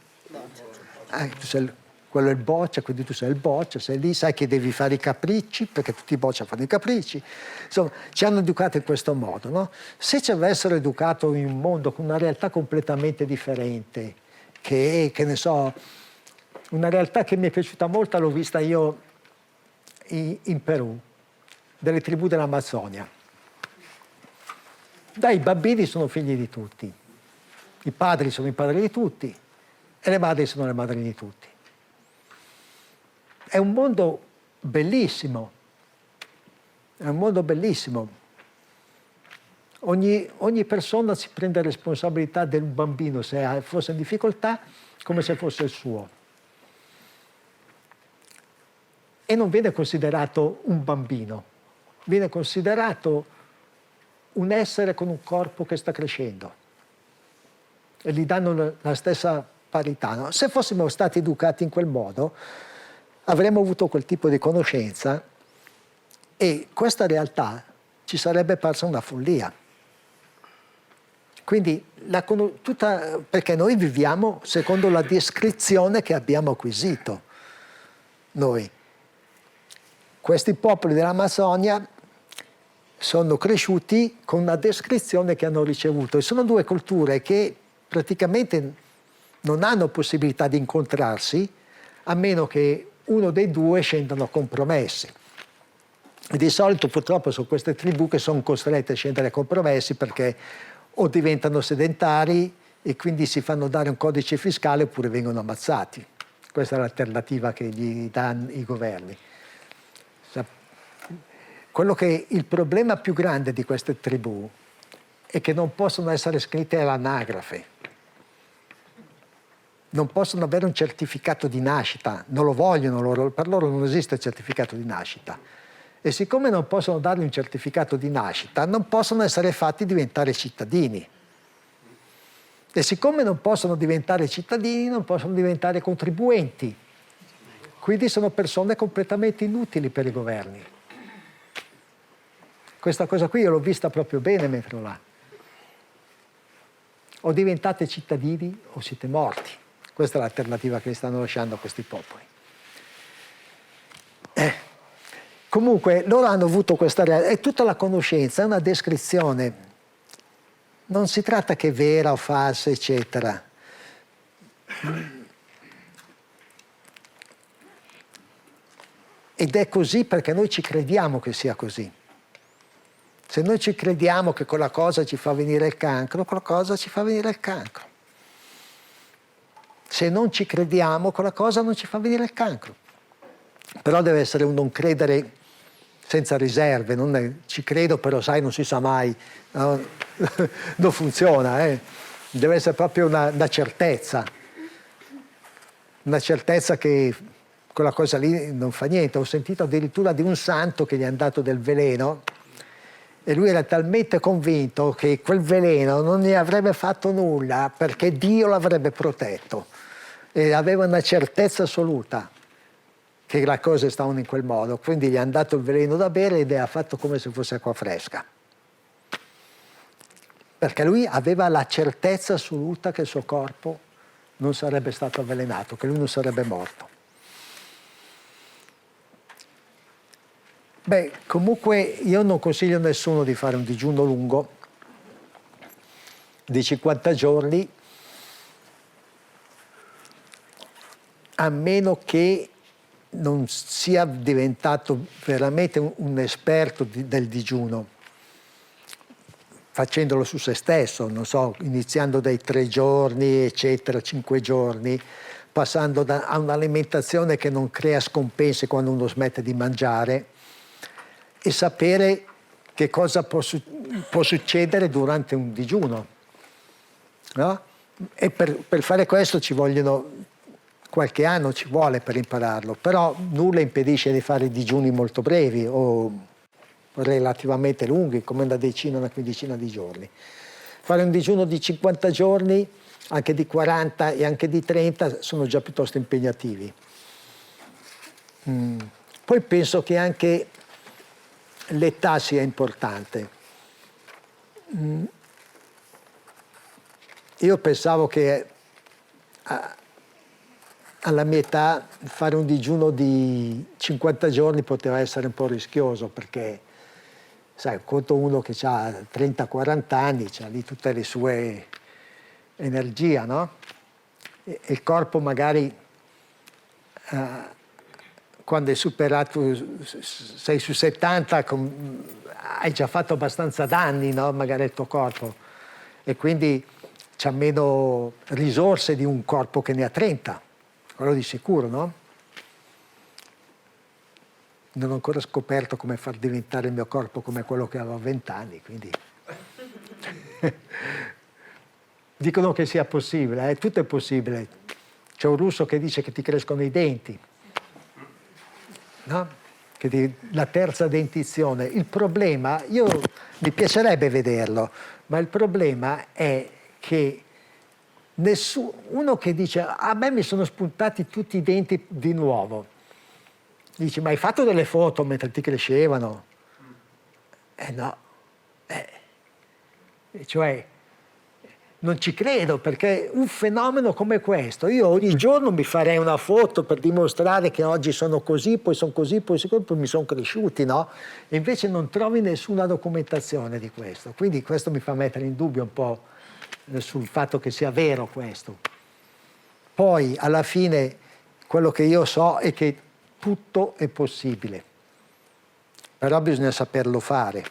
Tu sei quello è il boccia, quindi tu sei il boccia, sei lì, sai che devi fare i capricci, perché tutti i boccia fanno i capricci. Insomma, ci hanno educato in questo modo, no? Se ci avessero educato in un mondo con una realtà completamente differente, che ne so, una realtà che mi è piaciuta molto, l'ho vista io in Perù, delle tribù dell'Amazzonia. Dai, i bambini sono figli di tutti, i padri sono i padri di tutti e le madri sono le madri di tutti. È un mondo bellissimo, è un mondo bellissimo. Ogni persona si prende responsabilità del bambino se fosse in difficoltà come se fosse il suo. E non viene considerato un bambino, viene considerato un essere con un corpo che sta crescendo. E gli danno la stessa parità. No? Se fossimo stati educati in quel modo, avremmo avuto quel tipo di conoscenza e questa realtà ci sarebbe parsa una follia. Quindi, perché noi viviamo secondo la descrizione che abbiamo acquisito. Noi. Questi popoli dell'Amazzonia sono cresciuti con una descrizione che hanno ricevuto e sono due culture che praticamente non hanno possibilità di incontrarsi a meno che uno dei due scendano a compromessi. E di solito purtroppo sono queste tribù che sono costrette a scendere a compromessi perché o diventano sedentari e quindi si fanno dare un codice fiscale oppure vengono ammazzati. Questa è l'alternativa che gli danno i governi. Il problema più grande di queste tribù è che non possono essere scritte all'anagrafe, non possono avere un certificato di nascita, non lo vogliono, per loro non esiste il certificato di nascita. E siccome non possono dargli un certificato di nascita, non possono essere fatti diventare cittadini. E siccome non possono diventare cittadini, non possono diventare contribuenti. Quindi sono persone completamente inutili per i governi. Questa cosa qui io l'ho vista proprio bene mentre ero là. O diventate cittadini o siete morti. Questa è l'alternativa che stanno lasciando a questi popoli. Comunque loro hanno avuto questa realtà, è tutta la conoscenza, è una descrizione. Non si tratta che è vera o falsa, eccetera. Ed è così perché noi ci crediamo che sia così. Se noi ci crediamo che quella cosa ci fa venire il cancro, quella cosa ci fa venire il cancro. Se non ci crediamo, quella cosa non ci fa venire il cancro. Però deve essere un non credere senza riserve, non è, ci credo però sai non si sa mai, no? Non funziona, Deve essere proprio una certezza che quella cosa lì non fa niente. Ho sentito addirittura di un santo che gli hanno dato del veleno e lui era talmente convinto che quel veleno non gli avrebbe fatto nulla perché Dio l'avrebbe protetto e aveva una certezza assoluta che le cose stavano in quel modo, quindi gli hanno dato il veleno da bere ed ha fatto come se fosse acqua fresca. Perché lui aveva la certezza assoluta che il suo corpo non sarebbe stato avvelenato, che lui non sarebbe morto. Beh, comunque io non consiglio a nessuno di fare un digiuno lungo di 50 giorni, a meno che non sia diventato veramente un esperto del digiuno, facendolo su se stesso, non so, iniziando dai 3 giorni, eccetera, 5 giorni, passando a un'alimentazione che non crea scompensi quando uno smette di mangiare e sapere che cosa può succedere durante un digiuno. No? E per fare questo ci vogliono qualche anno, ci vuole per impararlo, però nulla impedisce di fare digiuni molto brevi o relativamente lunghi, come una decina, una quindicina di giorni. Fare un digiuno di 50 giorni, anche di 40 e anche di 30 sono già piuttosto impegnativi. Poi penso che anche l'età sia importante. Io pensavo che alla mia età fare un digiuno di 50 giorni poteva essere un po' rischioso, perché sai, conto uno che ha 30-40 anni, ha lì tutte le sue energie, no? E il corpo magari quando è superato, sei su 70, hai già fatto abbastanza danni, no? Magari il tuo corpo, e quindi c'ha meno risorse di un corpo che ne ha 30, quello di sicuro, no? Non ho ancora scoperto come far diventare il mio corpo come quello che aveva 20 anni, quindi dicono che sia possibile, tutto è possibile. C'è un russo che dice che ti crescono i denti, no? La terza dentizione. Il problema, mi piacerebbe vederlo, ma il problema è che uno che dice a me mi sono spuntati tutti i denti di nuovo, dici ma hai fatto delle foto mentre ti crescevano? No, cioè non ci credo, perché un fenomeno come questo, io ogni giorno mi farei una foto per dimostrare che oggi sono così, poi sono così, poi mi sono cresciuti, no? E invece non trovi nessuna documentazione di questo, quindi questo mi fa mettere in dubbio un po' sul fatto che sia vero questo. Poi alla fine quello che io so è che tutto è possibile, però bisogna saperlo fare,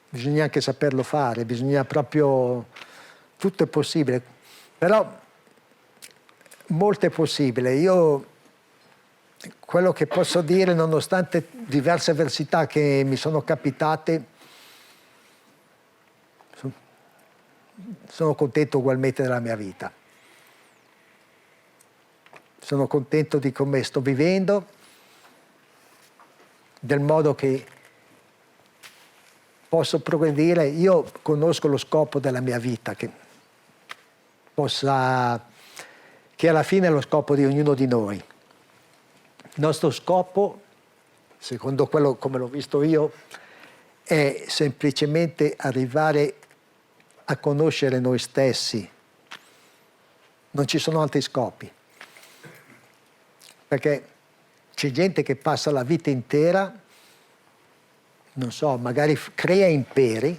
bisogna anche saperlo fare, bisogna proprio... Tutto è possibile, però molto è possibile. Io quello che posso dire, nonostante diverse avversità che mi sono capitate, sono contento ugualmente della mia vita. Sono contento di come sto vivendo, del modo che posso progredire. Io conosco lo scopo della mia vita, che alla fine è lo scopo di ognuno di noi. Il nostro scopo, secondo quello come l'ho visto io, è semplicemente arrivare a conoscere noi stessi. Non ci sono altri scopi. Perché c'è gente che passa la vita intera, non so, magari crea imperi,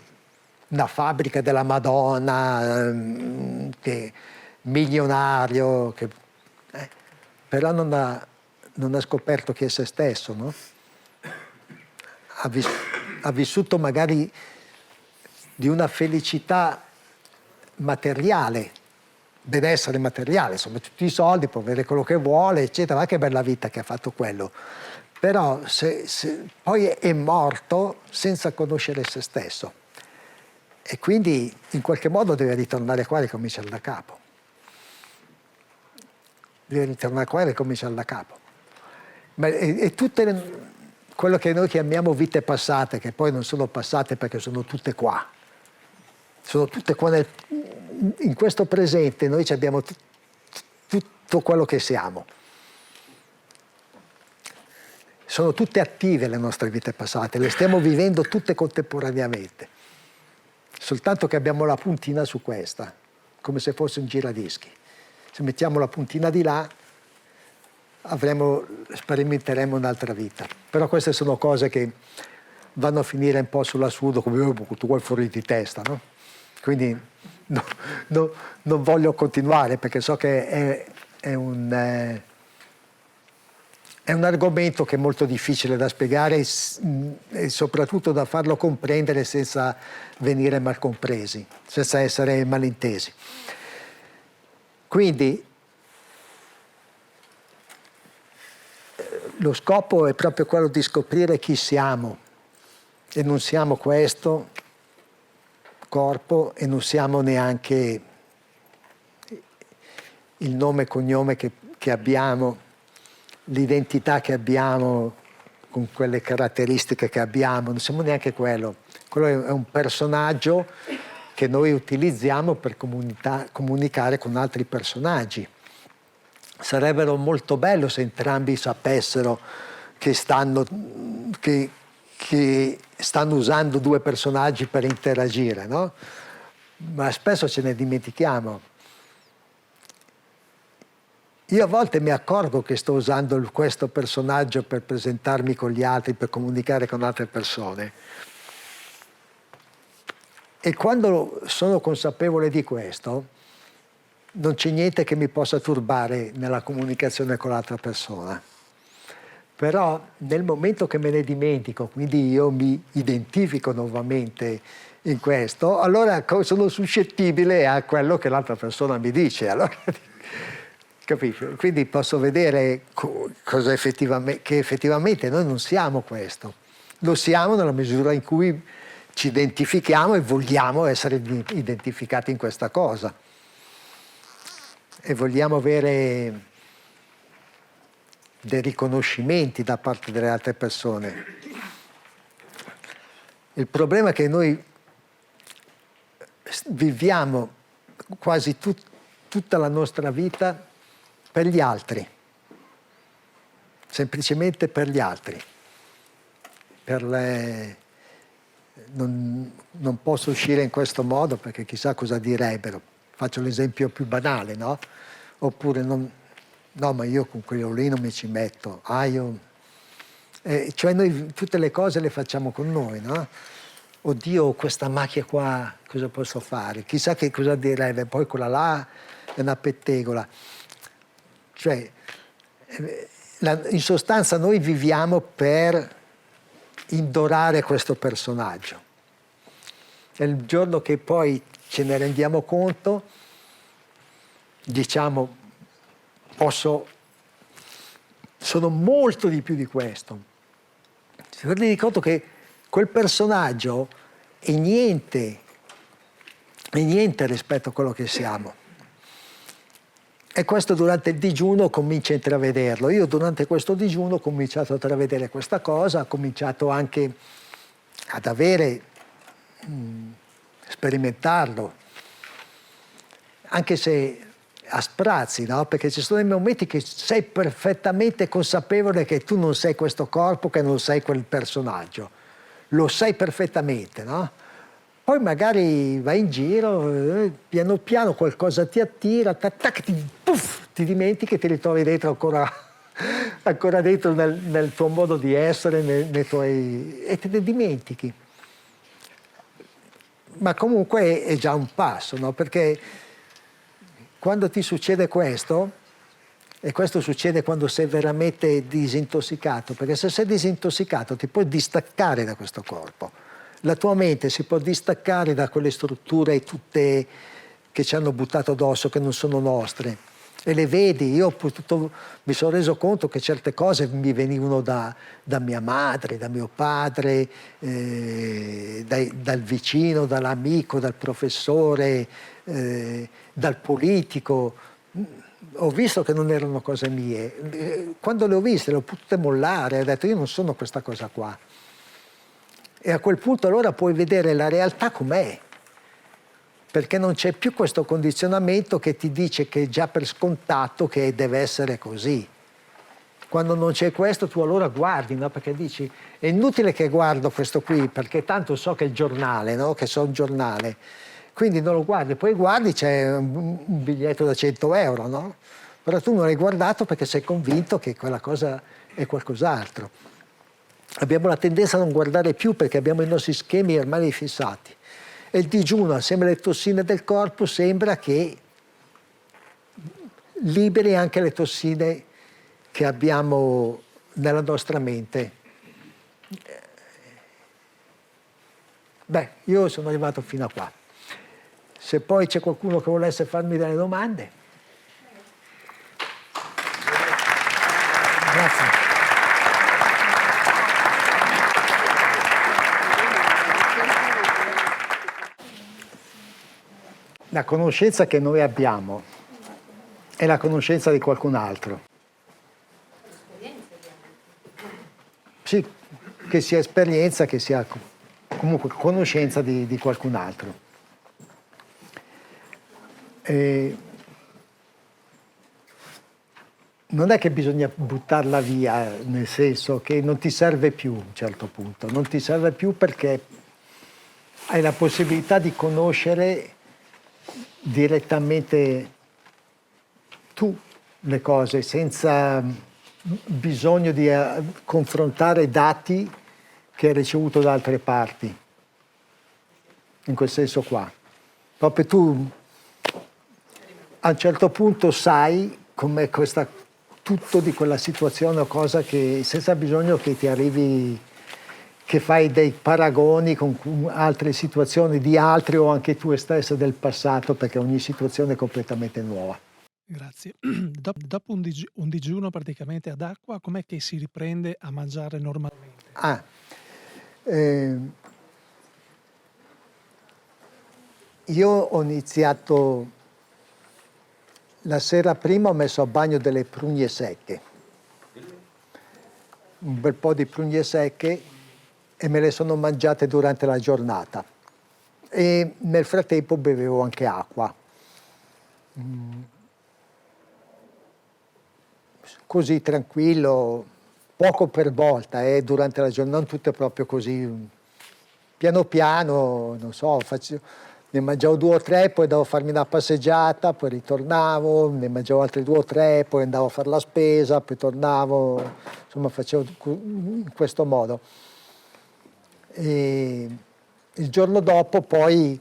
una fabbrica della Madonna, milionario, però non ha scoperto chi è se stesso, no? Ha vissuto magari di una felicità materiale, benessere materiale, insomma tutti i soldi, può avere quello che vuole, eccetera, ma che bella vita che ha fatto quello. Però poi è morto senza conoscere se stesso. E quindi in qualche modo deve ritornare qua e ricominciare da capo. Deve ritornare qua e ricominciare da capo. Ma e tutte quello che noi chiamiamo vite passate, che poi non sono passate perché sono tutte qua. Sono tutte qua in questo presente, noi abbiamo tutto quello che siamo. Sono tutte attive le nostre vite passate, le stiamo vivendo tutte contemporaneamente. Soltanto che abbiamo la puntina su questa, come se fosse un giradischi. Se mettiamo la puntina di là, sperimenteremo un'altra vita. Però queste sono cose che vanno a finire un po' sull'assurdo, come tu vuoi fuori di testa, no? Quindi non voglio continuare, perché so che è un argomento che è molto difficile da spiegare e soprattutto da farlo comprendere senza venire mal compresi, senza essere malintesi. Quindi lo scopo è proprio quello di scoprire chi siamo, e non siamo questo corpo e non siamo neanche il nome e cognome che abbiamo, l'identità che abbiamo con quelle caratteristiche che abbiamo, non siamo neanche quello. Quello è un personaggio che noi utilizziamo per comunicare con altri personaggi. Sarebbe molto bello se entrambi sapessero che stanno usando due personaggi per interagire, no? Ma spesso ce ne dimentichiamo. io a volte mi accorgo che sto usando questo personaggio per presentarmi con gli altri, per comunicare con altre persone. E quando sono consapevole di questo, non c'è niente che mi possa turbare nella comunicazione con l'altra persona. Però nel momento che me ne dimentico, quindi io mi identifico nuovamente in questo, allora sono suscettibile a quello che l'altra persona mi dice. Allora, capisci? Quindi posso vedere cosa che effettivamente noi non siamo questo. Lo siamo nella misura in cui ci identifichiamo e vogliamo essere identificati in questa cosa. E vogliamo avere dei riconoscimenti da parte delle altre persone. Il problema è che noi viviamo quasi tutta la nostra vita per gli altri, semplicemente per gli altri. Non posso uscire in questo modo perché chissà cosa direbbero. Faccio l'esempio più banale, no? Oppure no, ma io con quello lì non mi ci metto. Cioè noi tutte le cose le facciamo con noi, no? Oddio, questa macchia qua, cosa posso fare? Chissà che cosa direbbe, poi quella là è una pettegola. Cioè, in sostanza noi viviamo per indorare questo personaggio. E il giorno che poi ce ne rendiamo conto, diciamo, sono molto di più di questo. Si rendi conto che quel personaggio è niente rispetto a quello che siamo. E questo durante il digiuno cominci a intravederlo. Io durante questo digiuno ho cominciato a intravedere questa cosa, ho cominciato anche ad sperimentarlo, anche se a sprazzi, no? Perché ci sono dei momenti che sei perfettamente consapevole che tu non sei questo corpo, che non sei quel personaggio. Lo sai perfettamente, no? Poi magari vai in giro, piano piano qualcosa ti attira, ti dimentichi e ti ritrovi dentro ancora dentro nel tuo modo di essere, e te ne dimentichi. Ma comunque è già un passo, no? Perché quando ti succede questo, e questo succede quando sei veramente disintossicato, perché se sei disintossicato ti puoi distaccare da questo corpo. La tua mente si può distaccare da quelle strutture tutte che ci hanno buttato addosso, che non sono nostre. E le vedi, io mi sono reso conto che certe cose mi venivano da mia madre, da mio padre, dal vicino, dall'amico, dal professore, dal politico. Ho visto che non erano cose mie. Quando le ho viste le ho potute mollare, ho detto io non sono questa cosa qua. E a quel punto allora puoi vedere la realtà com'è, perché non c'è più questo condizionamento che ti dice che è già per scontato che deve essere così. Quando non c'è questo tu allora guardi, no? Perché dici è inutile che guardo questo qui perché tanto so che è il giornale, no? Che so un giornale, quindi non lo guardi, poi guardi c'è un biglietto da 100 euro, no? Però tu non l'hai guardato perché sei convinto che quella cosa è qualcos'altro. Abbiamo la tendenza a non guardare più perché abbiamo i nostri schemi ormai fissati. E il digiuno, assieme alle tossine del corpo, sembra che liberi anche le tossine che abbiamo nella nostra mente. Beh, io sono arrivato fino a qua. Se poi c'è qualcuno che volesse farmi delle domande. Grazie. La conoscenza che noi abbiamo è la conoscenza di qualcun altro. Sì, che sia esperienza, che sia comunque conoscenza di qualcun altro. Non è che bisogna buttarla via, nel senso che non ti serve più a un certo punto, non ti serve più perché hai la possibilità di conoscere direttamente tu le cose senza bisogno di confrontare dati che hai ricevuto da altre parti, in quel senso qua. Proprio tu a un certo punto sai com'è tutto di quella situazione o cosa che senza bisogno che ti arrivi, che fai dei paragoni con altre situazioni di altri o anche tue stesse del passato, perché ogni situazione è completamente nuova. Grazie. Dopo un digiuno praticamente ad acqua, com'è che si riprende a mangiare normalmente? Io ho iniziato la sera prima, ho messo a bagno delle prugne secche, un bel po' di prugne secche, e me le sono mangiate durante la giornata. E nel frattempo bevevo anche acqua. Così tranquillo, poco per volta, durante la giornata, non tutte proprio così, piano piano, non so, ne mangiavo 2 o 3, poi andavo a farmi una passeggiata, poi ritornavo, ne mangiavo altri 2 o 3, poi andavo a fare la spesa, poi tornavo, insomma facevo in questo modo. E il giorno dopo poi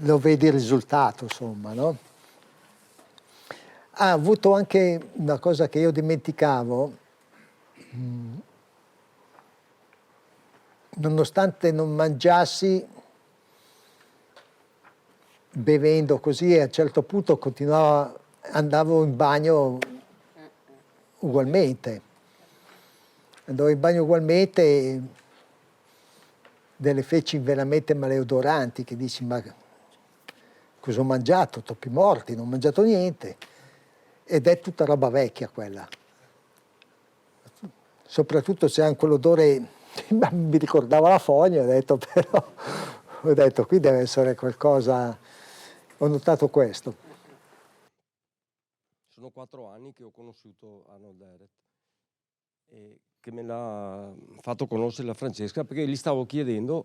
lo vedi il risultato, insomma, no? Ha avuto anche una cosa che io dimenticavo, nonostante non mangiassi, bevendo così, a un certo punto andavo in bagno ugualmente. Andavo in bagno ugualmente, delle feci veramente maleodoranti, che dici, ma cosa ho mangiato? Topi morti, non ho mangiato niente. Ed è tutta roba vecchia quella. Soprattutto se anche quell'odore, mi ricordava la fogna, ho detto qui deve essere qualcosa, ho notato questo. Sono 4 anni che ho conosciuto Arnold Ehret e che me l'ha fatto conoscere la Francesca, perché gli stavo chiedendo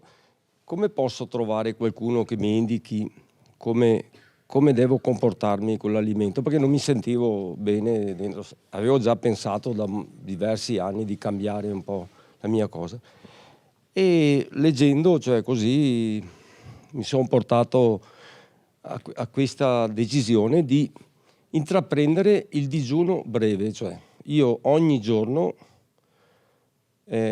come posso trovare qualcuno che mi indichi come devo comportarmi con l'alimento, perché non mi sentivo bene dentro. Avevo già pensato da diversi anni di cambiare un po' la mia cosa, e leggendo, cioè così, mi sono portato a questa decisione di intraprendere il digiuno breve. Cioè io ogni giorno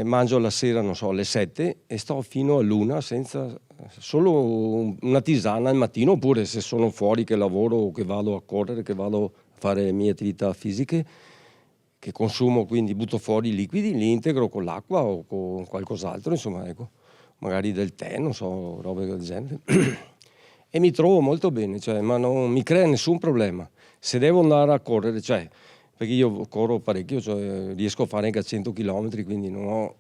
mangio la sera, non so, alle 7 e sto fino all'1 senza, solo una tisana al mattino, oppure se sono fuori che lavoro o che vado a correre, che vado a fare le mie attività fisiche, che consumo, quindi butto fuori i liquidi, li integro con l'acqua o con qualcos'altro, insomma, ecco, magari del tè, non so, robe del genere. E mi trovo molto bene, cioè, ma non mi crea nessun problema. Se devo andare a correre, cioè, perché io corro parecchio, cioè, riesco a fare anche a 100 km, quindi non ho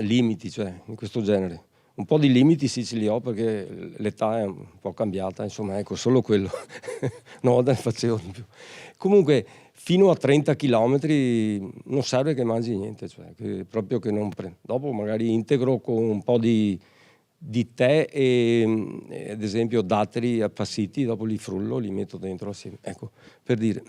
limiti, cioè, in questo genere. Un po' di limiti sì ce li ho, perché l'età è un po' cambiata, insomma, ecco, solo quello. No, ne facevo di più. Comunque, fino a 30 km non serve che mangi niente, cioè, proprio che non prendo. Dopo magari integro con un po' di tè e ad esempio datteri appassiti, dopo li frullo, li metto dentro assieme. Ecco, per dire.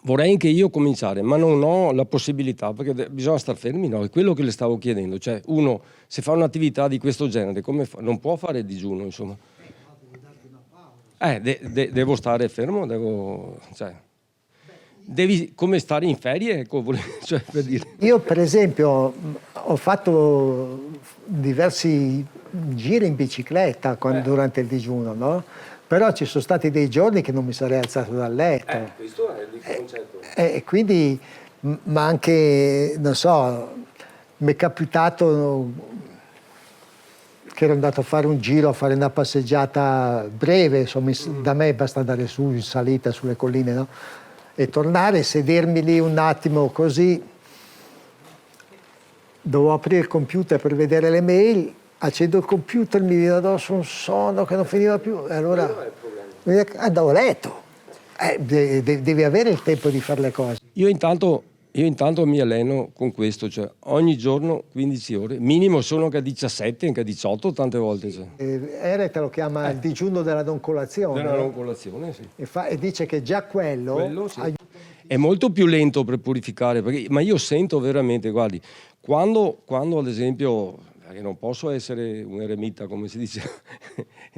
Vorrei anche io cominciare, ma non ho la possibilità, perché bisogna star fermi, no? È quello che le stavo chiedendo. Cioè, uno, se fa un'attività di questo genere, come fa? Non può fare digiuno, insomma. Devo stare fermo, devi come stare in ferie, ecco, cioè, per dire. Io per esempio ho fatto diversi giri in bicicletta durante il digiuno, no? Però ci sono stati dei giorni che non mi sarei alzato dal letto. Questo è il concetto. E quindi, ma anche, non so, mi è capitato che ero andato a fare un giro, a fare una passeggiata breve, insomma, da me basta andare su in salita sulle colline, no? E tornare, sedermi lì un attimo così, dovevo aprire il computer per vedere le mail, accendo il computer, mi viene addosso un sonno che non finiva più, e allora andavo a letto. Devi avere il tempo di fare le cose. Io intanto mi alleno con questo, cioè ogni giorno 15 ore, minimo sono anche a 17, anche a 18 tante volte. Cioè. Ehret lo chiama il digiuno della non colazione. Della non colazione, sì. E dice che già quello sì. aiuta è molto più lento per purificare, ma io sento veramente, guardi, quando ad esempio, perché non posso essere un eremita come si dice,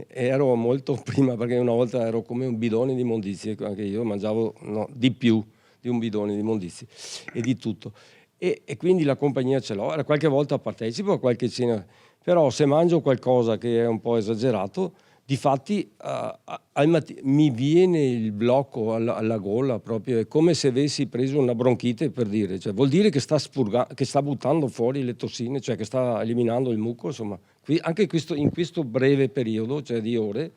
ero molto prima, perché una volta ero come un bidone di immondizie, anche io mangiavo di più di un bidone di immondizie e di tutto. E quindi la compagnia ce l'ho, qualche volta partecipo a qualche cena, però se mangio qualcosa che è un po' esagerato, difatti mi viene il blocco alla gola, proprio è come se avessi preso una bronchite, per dire, cioè, vuol dire che sta buttando fuori le tossine, cioè che sta eliminando il muco, insomma. Anche in questo breve periodo, cioè di ore,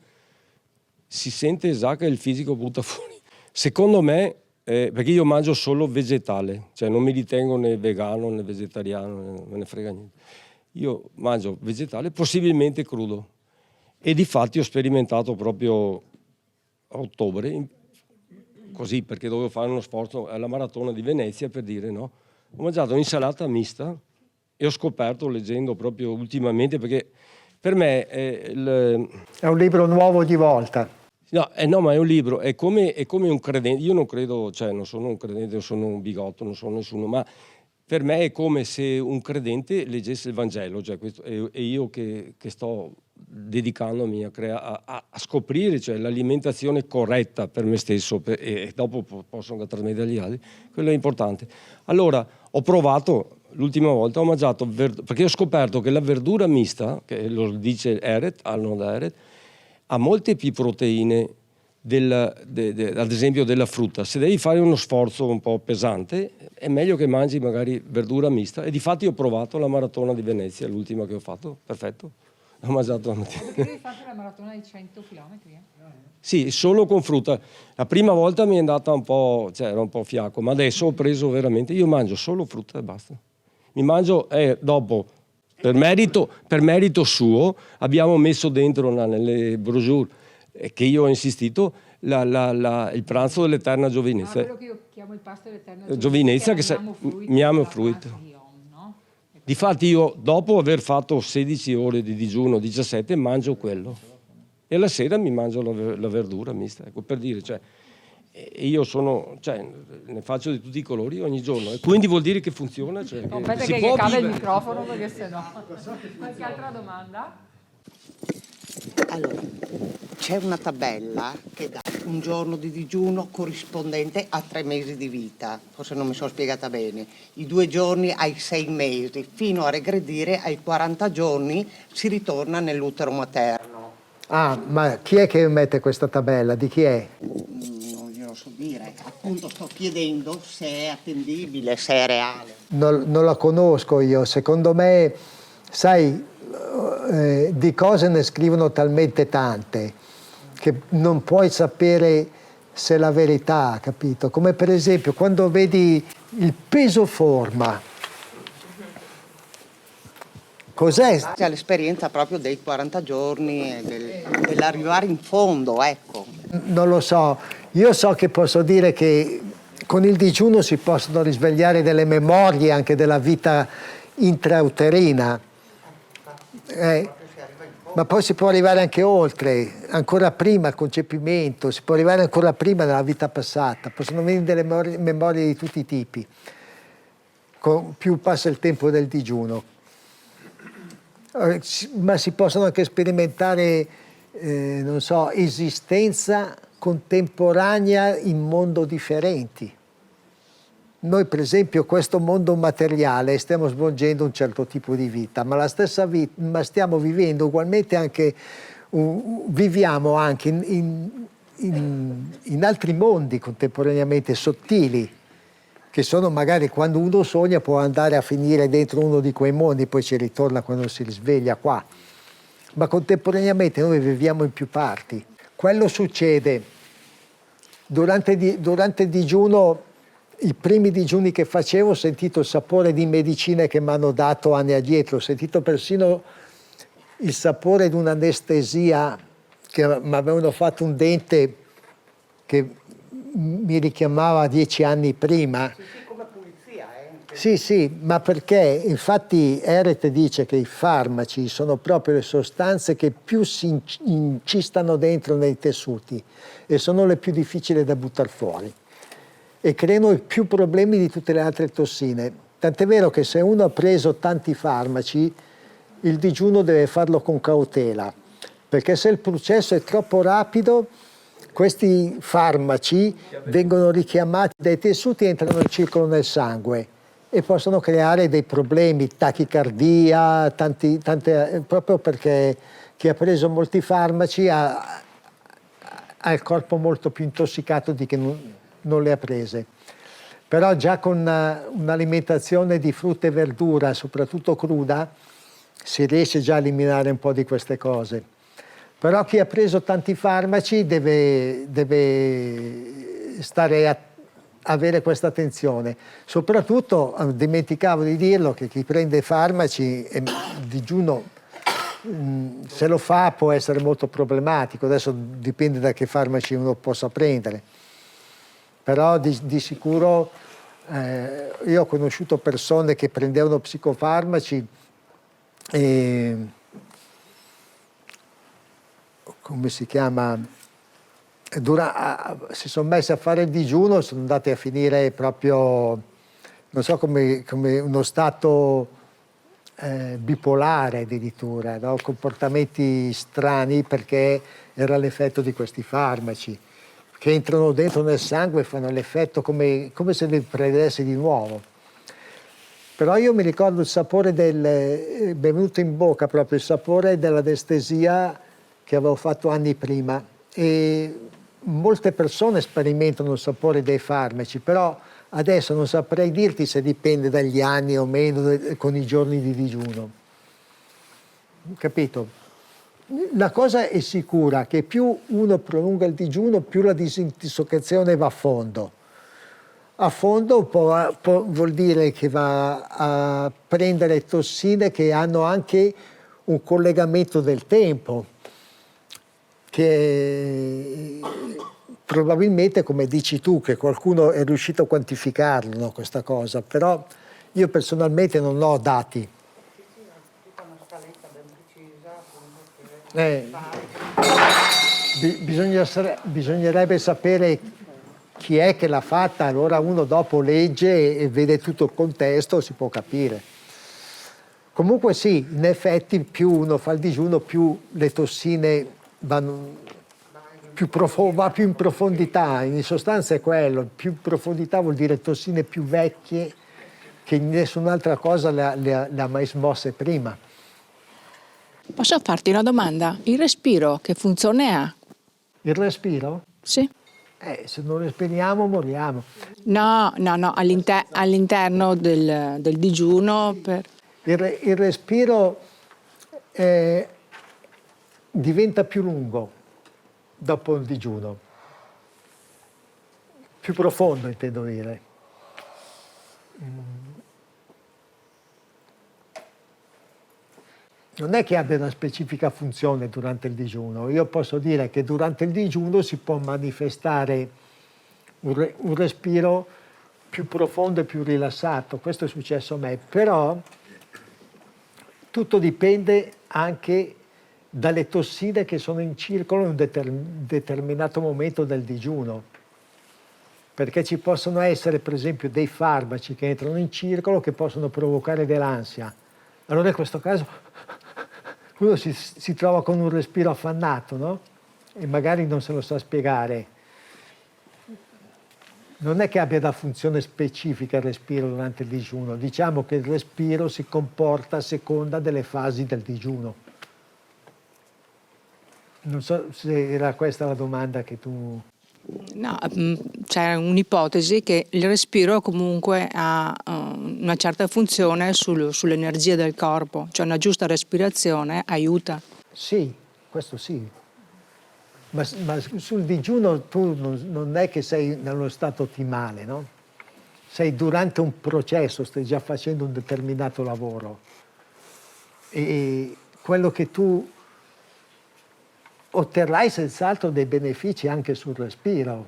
si sente già che il fisico butta fuori. Secondo me, perché io mangio solo vegetale, cioè non mi ritengo né vegano né vegetariano, non me ne frega niente. Io mangio vegetale, possibilmente crudo. E difatti ho sperimentato proprio a ottobre, così perché dovevo fare uno sforzo alla maratona di Venezia, per dire, no? Ho mangiato un'insalata mista e ho scoperto, leggendo proprio ultimamente, perché per me È un libro nuovo di volta. No, ma è un libro, è come un credente. Io non credo, cioè non sono un credente, non sono un bigotto, non sono nessuno, ma per me è come se un credente leggesse il Vangelo, cioè e io che sto dedicandomi a scoprire, cioè, l'alimentazione corretta per me stesso e dopo posso anche trasmettere agli altri, quello è importante. Allora, ho provato, l'ultima volta ho mangiato, perché ho scoperto che la verdura mista, che lo dice Arnold Ehret, ha molte più proteine ad esempio della frutta. Se devi fare uno sforzo un po' pesante, è meglio che mangi magari verdura mista. E difatti ho provato la maratona di Venezia, l'ultima che ho fatto, perfetto. Ho mangiato la mattina. Perché devi fare la maratona di 100 km? Sì, solo con frutta. La prima volta mi è andata un po', cioè era un po' fiacco, ma adesso ho preso veramente, io mangio solo frutta e basta. Mi mangio, dopo, per merito suo, abbiamo messo dentro nelle brochure che io ho insistito, il pranzo dell'eterna giovinezza. Quello che io chiamo il pasto dell'eterna giovinezza, che mi amo fruito. Difatti io, dopo aver fatto 16 ore di digiuno, 17, mangio quello. E la sera mi mangio la verdura mista, ecco, per dire, cioè, io ne faccio di tutti i colori ogni giorno, e quindi vuol dire che funziona. Cioè, aspetta che che cade il microfono, perché sennò. Qualche altra domanda? Allora, c'è una tabella che dà un giorno di digiuno corrispondente a 3 mesi di vita, forse non mi sono spiegata bene, i 2 giorni ai 6 mesi, fino a regredire ai 40 giorni si ritorna nell'utero materno. Ah, ma chi è che mette questa tabella? Di chi è? Non glielo so dire, appunto sto chiedendo se è attendibile, se è reale. Non la conosco io, secondo me, sai, di cose ne scrivono talmente tante che non puoi sapere se è la verità, capito? Come per esempio quando vedi il peso forma. Cos'è? C'è l'esperienza proprio dei 40 giorni e dell'arrivare in fondo, ecco. Non lo so, io so che posso dire che con il digiuno si possono risvegliare delle memorie anche della vita intrauterina, ma poi si può arrivare anche oltre, ancora prima al concepimento, si può arrivare ancora prima nella vita passata, possono venire delle memorie di tutti i tipi, più passa il tempo del digiuno. Ma si possono anche sperimentare, non so, esistenza contemporanea in mondi differenti. Noi per esempio questo mondo materiale stiamo svolgendo un certo tipo di vita, ma la stessa vita, ma stiamo vivendo ugualmente anche, viviamo anche in altri mondi contemporaneamente sottili, che sono magari quando uno sogna può andare a finire dentro uno di quei mondi, poi ci ritorna quando si risveglia qua. Ma contemporaneamente noi viviamo in più parti. Quello succede durante il digiuno. I primi digiuni che facevo ho sentito il sapore di medicine che mi hanno dato anni addietro, ho sentito persino il sapore di un'anestesia che mi avevano fatto un dente che mi richiamava 10 anni prima. Sì, come pulizia, Sì, ma perché infatti Ehret dice che i farmaci sono proprio le sostanze che più si incistano dentro nei tessuti e sono le più difficili da buttare fuori. e creano più problemi di tutte le altre tossine. Tant'è vero che se uno ha preso tanti farmaci, il digiuno deve farlo con cautela, perché se il processo è troppo rapido, questi farmaci vengono richiamati dai tessuti e entrano in circolo nel sangue e possono creare dei problemi, tachicardia, proprio perché chi ha preso molti farmaci ha il corpo molto più intossicato di chi non le ha prese. Però già con un'alimentazione di frutta e verdura, soprattutto cruda, si riesce già a eliminare un po' di queste cose. Però chi ha preso tanti farmaci deve avere questa attenzione. Soprattutto, dimenticavo di dirlo, che chi prende farmaci e digiuno, se lo fa può essere molto problematico. Adesso dipende da che farmaci uno possa prendere. Però di sicuro io ho conosciuto persone che prendevano psicofarmaci e come si chiama, si sono messi a fare il digiuno, sono andati a finire proprio, non so, come uno stato bipolare addirittura, no? Comportamenti strani perché era l'effetto di questi farmaci che entrano dentro nel sangue e fanno l'effetto come se li prendessi di nuovo. Però io mi ricordo il sapore mi è venuto in bocca proprio il sapore dell'anestesia che avevo fatto anni prima, e molte persone sperimentano il sapore dei farmaci, però adesso non saprei dirti se dipende dagli anni o meno con i giorni di digiuno. Capito? La cosa è sicura che più uno prolunga il digiuno, più la disintossicazione va a fondo. A fondo vuol dire che va a prendere tossine che hanno anche un collegamento del tempo, che probabilmente, come dici tu, che qualcuno è riuscito a quantificarlo, no, questa cosa, però io personalmente non ho dati. Bisognerebbe sapere chi è che l'ha fatta, allora uno dopo legge e vede tutto il contesto, si può capire. Comunque sì, in effetti più uno fa il digiuno, più le tossine va più in profondità, in sostanza è quello, più in profondità vuol dire tossine più vecchie che nessun'altra cosa le ha mai smosse prima. Posso farti una domanda? Il respiro che funzione ha? Il respiro? Sì. Se non respiriamo moriamo. No, all'interno del digiuno. Il respiro diventa più lungo dopo il digiuno, più profondo intendo dire. Non è che abbia una specifica funzione durante il digiuno. Io posso dire che durante il digiuno si può manifestare un respiro più profondo e più rilassato. Questo è successo a me, però tutto dipende anche dalle tossine che sono in circolo in un determinato momento del digiuno. Perché ci possono essere, per esempio, dei farmaci che entrano in circolo che possono provocare dell'ansia. Allora in questo caso uno si trova con un respiro affannato, no? E magari non se lo sa spiegare. Non è che abbia una funzione specifica il respiro durante il digiuno, diciamo che il respiro si comporta a seconda delle fasi del digiuno. Non so se era questa la domanda che tu... No, c'è un'ipotesi che il respiro comunque ha una certa funzione sull'energia del corpo, cioè una giusta respirazione aiuta. Sì, questo sì. Ma sul digiuno tu non è che sei nello stato ottimale, no? Sei durante un processo, stai già facendo un determinato lavoro. E quello che tu otterrai senz'altro dei benefici anche sul respiro.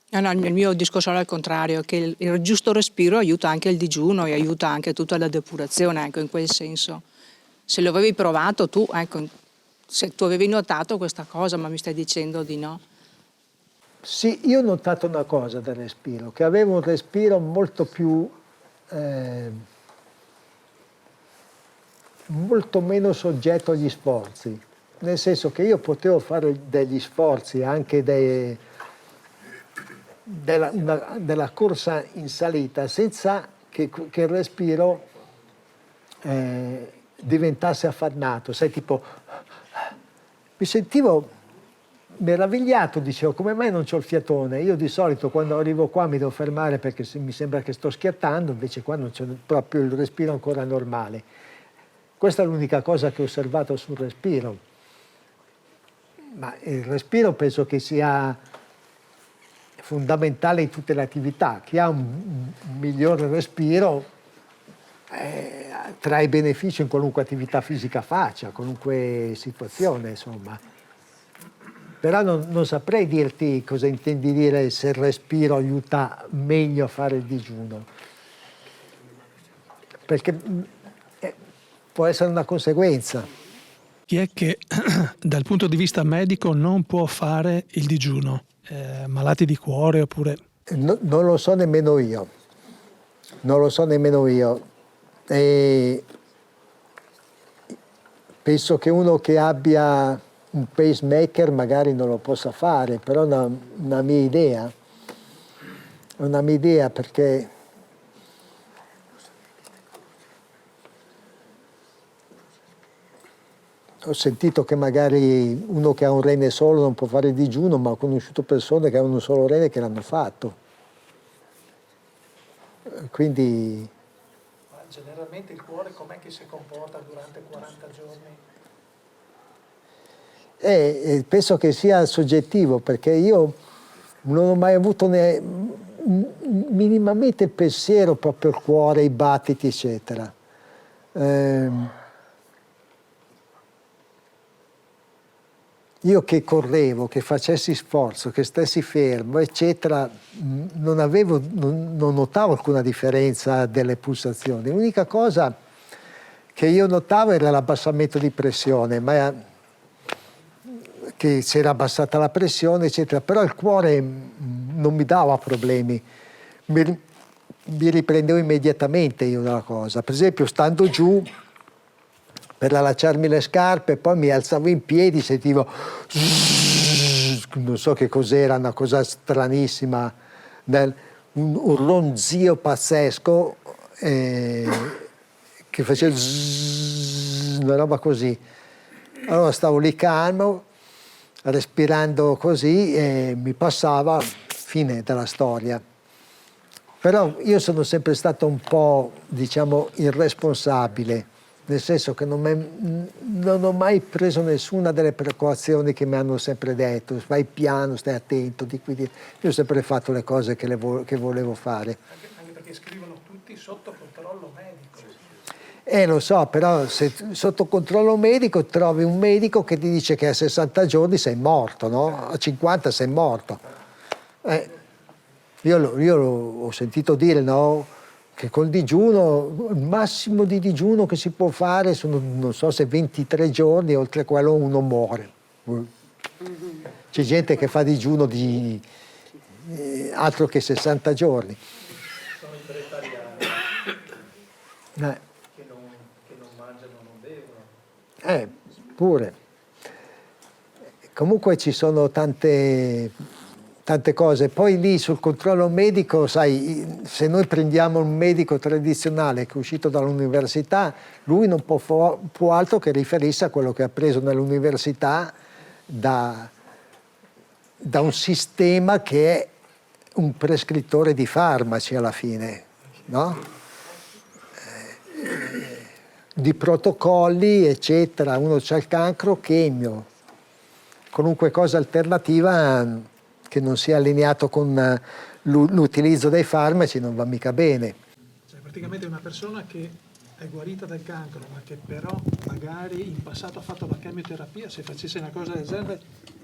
No, il mio discorso è al contrario, che il giusto respiro aiuta anche il digiuno e aiuta anche tutta la depurazione, ecco, in quel senso. Se lo avevi provato tu, ecco, se tu avevi notato questa cosa, ma mi stai dicendo di no. Sì, io ho notato una cosa del respiro, che avevo un respiro molto più, molto meno soggetto agli sforzi, nel senso che io potevo fare degli sforzi anche della corsa in salita senza che il respiro diventasse affannato, sai, tipo mi sentivo meravigliato, dicevo come mai non c'ho il fiatone? Io di solito quando arrivo qua mi devo fermare perché mi sembra che sto schiattando, invece qua non c'è proprio il respiro ancora normale. Questa è l'unica cosa che ho osservato sul respiro, ma il respiro penso che sia fondamentale in tutte le attività. Chi ha un migliore respiro trae beneficio in qualunque attività fisica faccia, qualunque situazione, insomma. Però non saprei dirti cosa intendi dire se il respiro aiuta meglio a fare il digiuno, perché può essere una conseguenza. Chi è che dal punto di vista medico non può fare il digiuno? Malati di cuore oppure... Non lo so nemmeno io, non lo so nemmeno io. E penso che uno che abbia un pacemaker magari non lo possa fare, però è una mia idea perché ho sentito che magari uno che ha un rene solo non può fare il digiuno, ma ho conosciuto persone che hanno un solo rene che l'hanno fatto. Quindi... Ma generalmente il cuore com'è che si comporta durante 40 giorni? Penso che sia soggettivo, perché io non ho mai avuto minimamente il pensiero proprio al cuore, i battiti, eccetera. Io che correvo, che facessi sforzo, che stessi fermo, eccetera, non notavo alcuna differenza delle pulsazioni. L'unica cosa che io notavo era l'abbassamento di pressione, ma che si era abbassata la pressione, eccetera, però il cuore non mi dava problemi, mi riprendevo immediatamente io dalla cosa. Per esempio, stando giù per allacciarmi le scarpe, poi mi alzavo in piedi, sentivo, non so che cos'era, una cosa stranissima, un ronzio pazzesco che faceva una roba così. Allora stavo lì calmo, respirando così e mi passava, fine della storia. Però io sono sempre stato un po', diciamo, irresponsabile, nel senso che non ho mai preso nessuna delle precauzioni che mi hanno sempre detto, vai piano, stai attento, di qui, di... Io ho sempre fatto le cose che volevo fare. Anche perché scrivono tutti sotto controllo medico. Lo so, però se sotto controllo medico trovi un medico che ti dice che a 60 giorni sei morto, no? A 50 sei morto. Io ho sentito dire, no, che col digiuno, il massimo di digiuno che si può fare sono, non so se 23 giorni, oltre quello uno muore. C'è gente che fa digiuno di altro che 60 giorni. Sono i vegetariani che non mangiano, non bevono. Pure. Comunque ci sono tante cose. Poi lì sul controllo medico, sai, se noi prendiamo un medico tradizionale che è uscito dall'università, lui non può altro che riferirsi a quello che ha preso nell'università da un sistema che è un prescrittore di farmaci alla fine, no? Di protocolli, eccetera. Uno c'ha il cancro, chemio. Qualunque cosa alternativa che non sia allineato con l'utilizzo dei farmaci non va mica bene. Cioè praticamente una persona che è guarita dal cancro, ma che però magari in passato ha fatto la chemioterapia, se facesse una cosa del genere,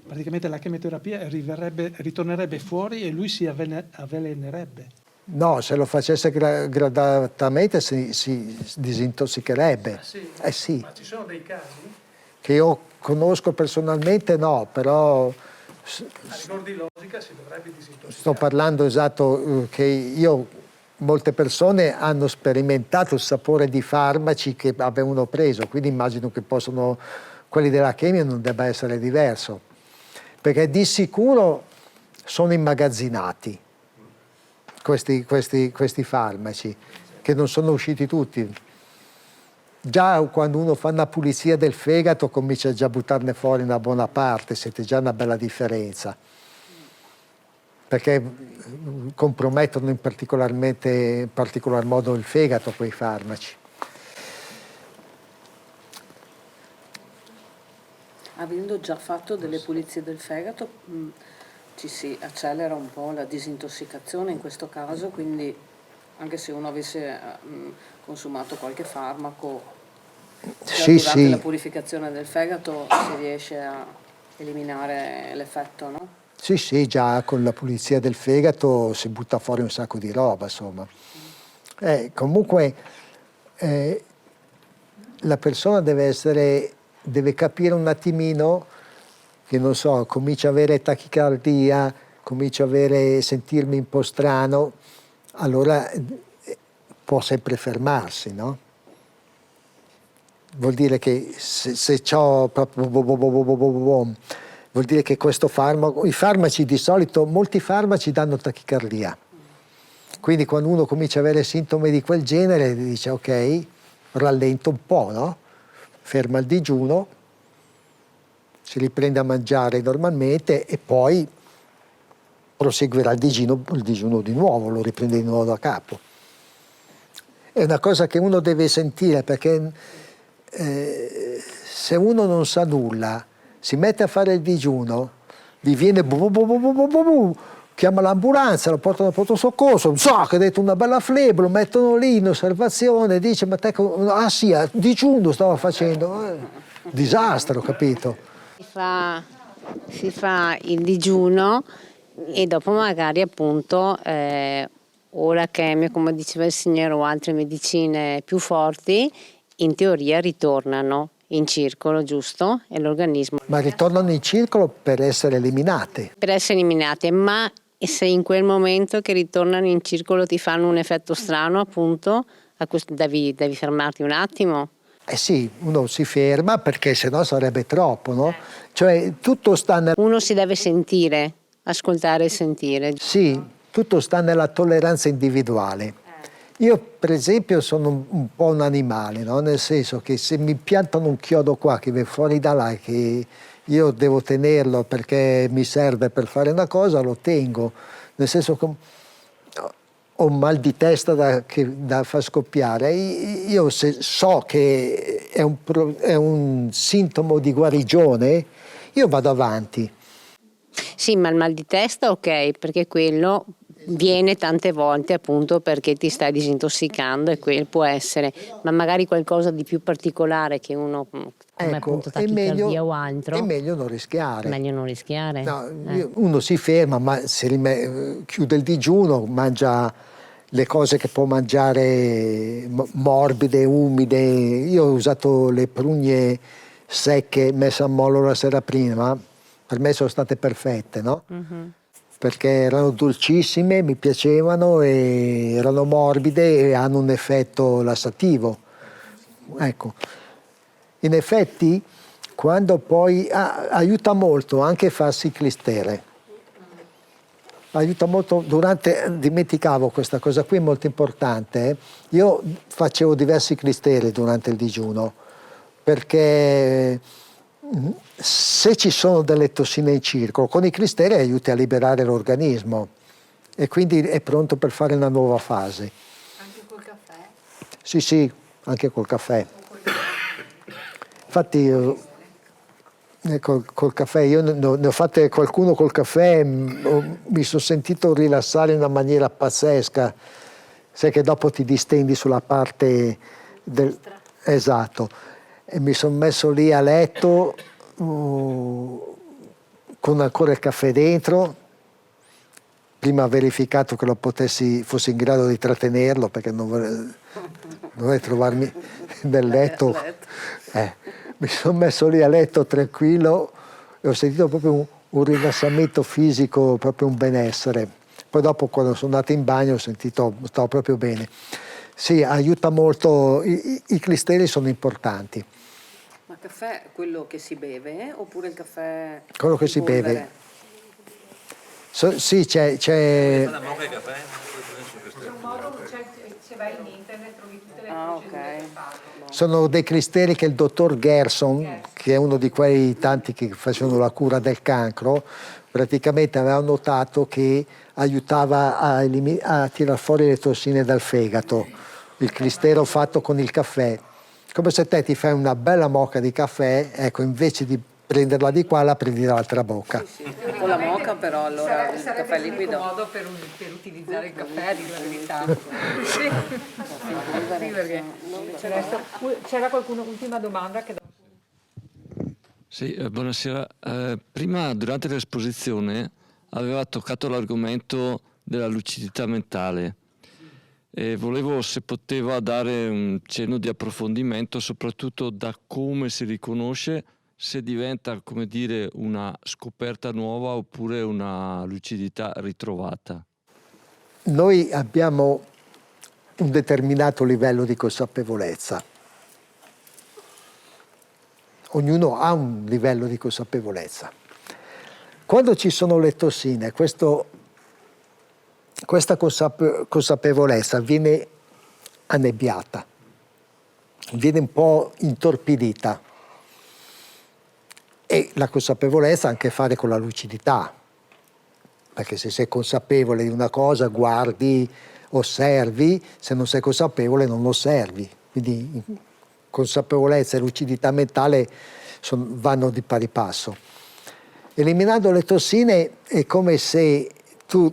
praticamente la chemioterapia ritornerebbe fuori e lui si avvelenerebbe. No, se lo facesse gradatamente si disintossicherebbe. Ah, sì? Sì. Ma ci sono dei casi? Che io conosco personalmente no, però A rigor di logica si dovrebbe disintossicare. Sto parlando esatto che molte persone hanno sperimentato il sapore di farmaci che avevano preso, quindi immagino che quelli della chemia non debba essere diverso, perché di sicuro sono immagazzinati questi farmaci, che non sono usciti tutti. Già quando uno fa una pulizia del fegato comincia già a buttarne fuori una buona parte, siete già una bella differenza, perché compromettono in particolar modo il fegato quei farmaci. Avendo già fatto delle pulizie del fegato, ci si accelera un po' la disintossicazione in questo caso, quindi anche se uno avesse consumato qualche farmaco, durante la purificazione del fegato si riesce a eliminare l'effetto, no? Sì, già con la pulizia del fegato si butta fuori un sacco di roba, insomma. Comunque la persona deve capire un attimino che, non so, comincia a avere tachicardia, comincia a sentirmi un po' strano, allora può sempre fermarsi, no? Vuol dire che se c'ho proprio vuol dire che questo farmaco, i farmaci di solito, molti farmaci danno tachicardia. Quindi quando uno comincia ad avere sintomi di quel genere dice ok, rallento un po', no? Ferma il digiuno, si riprende a mangiare normalmente e poi proseguirà il digiuno di nuovo, lo riprende di nuovo da capo. È una cosa che uno deve sentire, perché se uno non sa nulla, si mette a fare il digiuno, gli viene chiama l'ambulanza, lo portano al pronto soccorso, so che ha detto una bella flebba, lo mettono lì in osservazione, dice ma te, ah sì, digiuno stava facendo, disastro, capito? Si fa il digiuno e dopo magari appunto o la chemio, come diceva il signore, o altre medicine più forti, in teoria ritornano in circolo, giusto? E l'organismo... Ma ritornano in circolo per essere eliminate. Per essere eliminate, ma se in quel momento che ritornano in circolo ti fanno un effetto strano, appunto, devi fermarti un attimo. Eh sì, uno si ferma perché sennò sarebbe troppo, no? Cioè tutto sta nel... Uno si deve sentire, ascoltare e sentire. Sì, tutto sta nella tolleranza individuale. Io per esempio sono un po' un animale, no? Nel senso che se mi piantano un chiodo qua che viene fuori da là, che io devo tenerlo perché mi serve per fare una cosa, lo tengo. Nel senso che ho un mal di testa da far scoppiare. Io se so che è un sintomo di guarigione, io vado avanti. Sì, ma il mal di testa ok, perché quello viene tante volte appunto perché ti stai disintossicando e quel può essere, ma magari qualcosa di più particolare che uno, come appunto tachicardia o altro. È meglio non rischiare. Meglio non rischiare. No, uno si ferma, ma chiude il digiuno, mangia le cose che può mangiare morbide, umide. Io ho usato le prugne secche messe a mollo la sera prima, per me sono state perfette, no? Perché erano dolcissime, mi piacevano, e erano morbide e hanno un effetto lassativo. Ecco, in effetti quando poi aiuta molto anche farsi clistere. Aiuta molto dimenticavo questa cosa qui, è molto importante. Io facevo diversi clisteri durante il digiuno, perché se ci sono delle tossine in circolo, con i clisteri aiuti a liberare l'organismo e quindi è pronto per fare una nuova fase. Anche col caffè? Sì, anche col caffè. Infatti col caffè, io ne ho fatte qualcuno col caffè, mi sono sentito rilassare in una maniera pazzesca. Sai che dopo ti distendi sulla parte del... Esatto. E mi sono messo lì a letto con ancora il caffè dentro, prima ho verificato che fossi in grado di trattenerlo, perché non vorrei trovarmi nel letto. Mi sono messo lì a letto tranquillo e ho sentito proprio un rilassamento fisico, proprio un benessere. Poi dopo, quando sono andato in bagno, ho sentito, stavo proprio bene. Sì, aiuta molto, i cristeli sono importanti. Ma caffè è quello che si beve oppure il caffè Quello che in si polvere? beve. Sì, c'è C'è un modo, se vai in internet trovi tutte le procedure per farlo. sono dei cristeli che il dottor Gerson, che è uno di quei tanti che facevano la cura del cancro, praticamente aveva notato che aiutava a tirar fuori le tossine dal fegato. Il cristero fatto con il caffè. Come se te ti fai una bella moka di caffè, ecco, invece di prenderla di qua, la prendi dall'altra bocca. Sì, con la moka però allora il Sarebbe caffè l'unico liquido. modo per utilizzare il caffè, a dire la verità. Sì, perché c'era qualcuno, ultima domanda che... Sì, buonasera. Prima, durante l'esposizione, aveva toccato l'argomento della lucidità mentale e volevo se poteva dare un cenno di approfondimento, soprattutto da come si riconosce, se diventa, come dire, una scoperta nuova oppure una lucidità ritrovata. Noi abbiamo un determinato livello di consapevolezza. Ognuno ha un livello di consapevolezza. Quando ci sono le tossine, questa consapevolezza viene annebbiata, viene un po' intorpidita. E la consapevolezza ha anche a che fare con la lucidità, perché se sei consapevole di una cosa, guardi, osservi, se non sei consapevole non osservi. Quindi consapevolezza e lucidità mentale vanno di pari passo. Eliminando le tossine è come se tu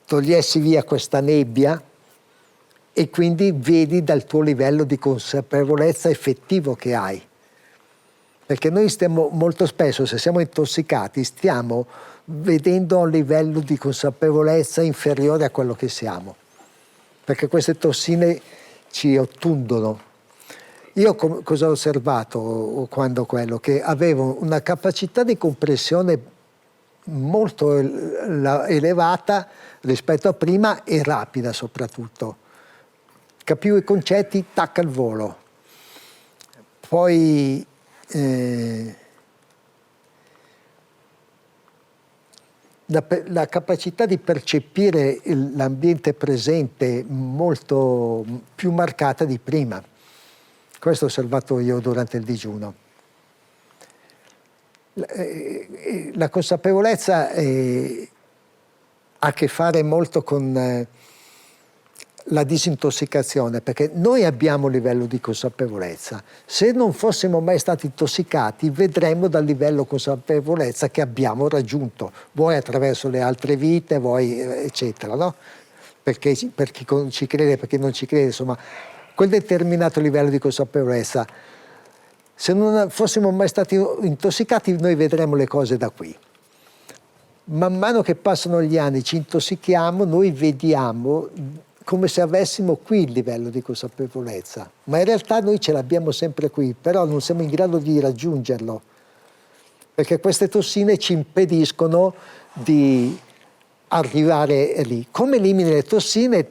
togliessi via questa nebbia e quindi vedi dal tuo livello di consapevolezza effettivo che hai. Perché noi stiamo molto spesso, se siamo intossicati, stiamo vedendo a un livello di consapevolezza inferiore a quello che siamo. Perché queste tossine ci ottundono. Io cosa ho osservato quando quello? Che avevo una capacità di comprensione molto elevata rispetto a prima e rapida soprattutto. Capivo i concetti, tac al volo. Poi la capacità di percepire l'ambiente presente molto più marcata di prima. Questo ho osservato io durante il digiuno. La consapevolezza ha a che fare molto con la disintossicazione, perché noi abbiamo un livello di consapevolezza. Se non fossimo mai stati intossicati, vedremmo dal livello di consapevolezza che abbiamo raggiunto, vuoi attraverso le altre vite, vuoi eccetera, no? Perché per chi ci crede, per chi non ci crede, insomma, quel determinato livello di consapevolezza, se non fossimo mai stati intossicati, noi vedremo le cose da qui. Man mano che passano gli anni, ci intossichiamo, noi vediamo come se avessimo qui il livello di consapevolezza, ma in realtà noi ce l'abbiamo sempre qui, però non siamo in grado di raggiungerlo, perché queste tossine ci impediscono di arrivare lì. Come elimini le tossine,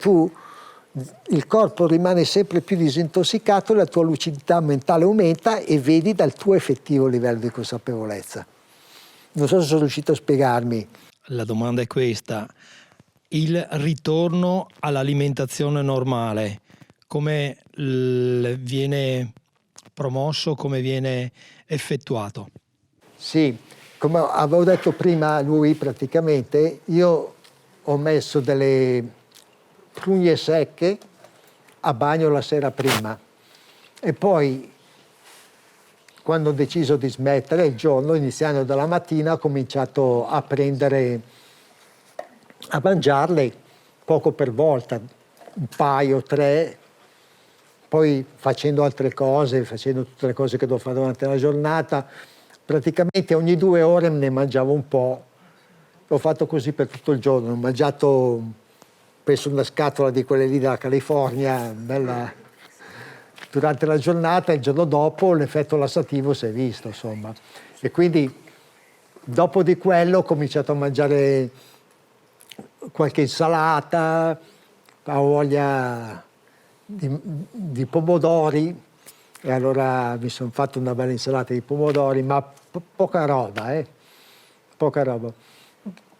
il corpo rimane sempre più disintossicato, la tua lucidità mentale aumenta e vedi dal tuo effettivo livello di consapevolezza. Non so se sono riuscito a spiegarmi. La domanda è questa: il ritorno all'alimentazione normale, come viene promosso, come viene effettuato? Sì, come avevo detto prima a lui, praticamente io ho messo delle prugne secche a bagno la sera prima e poi, quando ho deciso di smettere il giorno, iniziando dalla mattina, ho cominciato a mangiarle poco per volta, un paio, 3, poi facendo altre cose, facendo tutte le cose che devo fare durante la giornata, praticamente ogni 2 ore me ne mangiavo un po'. L'ho fatto così per tutto il giorno, ho mangiato, penso, una scatola di quelle lì della California, bella, durante la giornata, e il giorno dopo l'effetto lassativo si è visto, insomma. E quindi Dopo di quello ho cominciato a mangiare qualche insalata, avevo voglia di pomodori, e allora mi sono fatto una bella insalata di pomodori, ma poca roba, poca roba.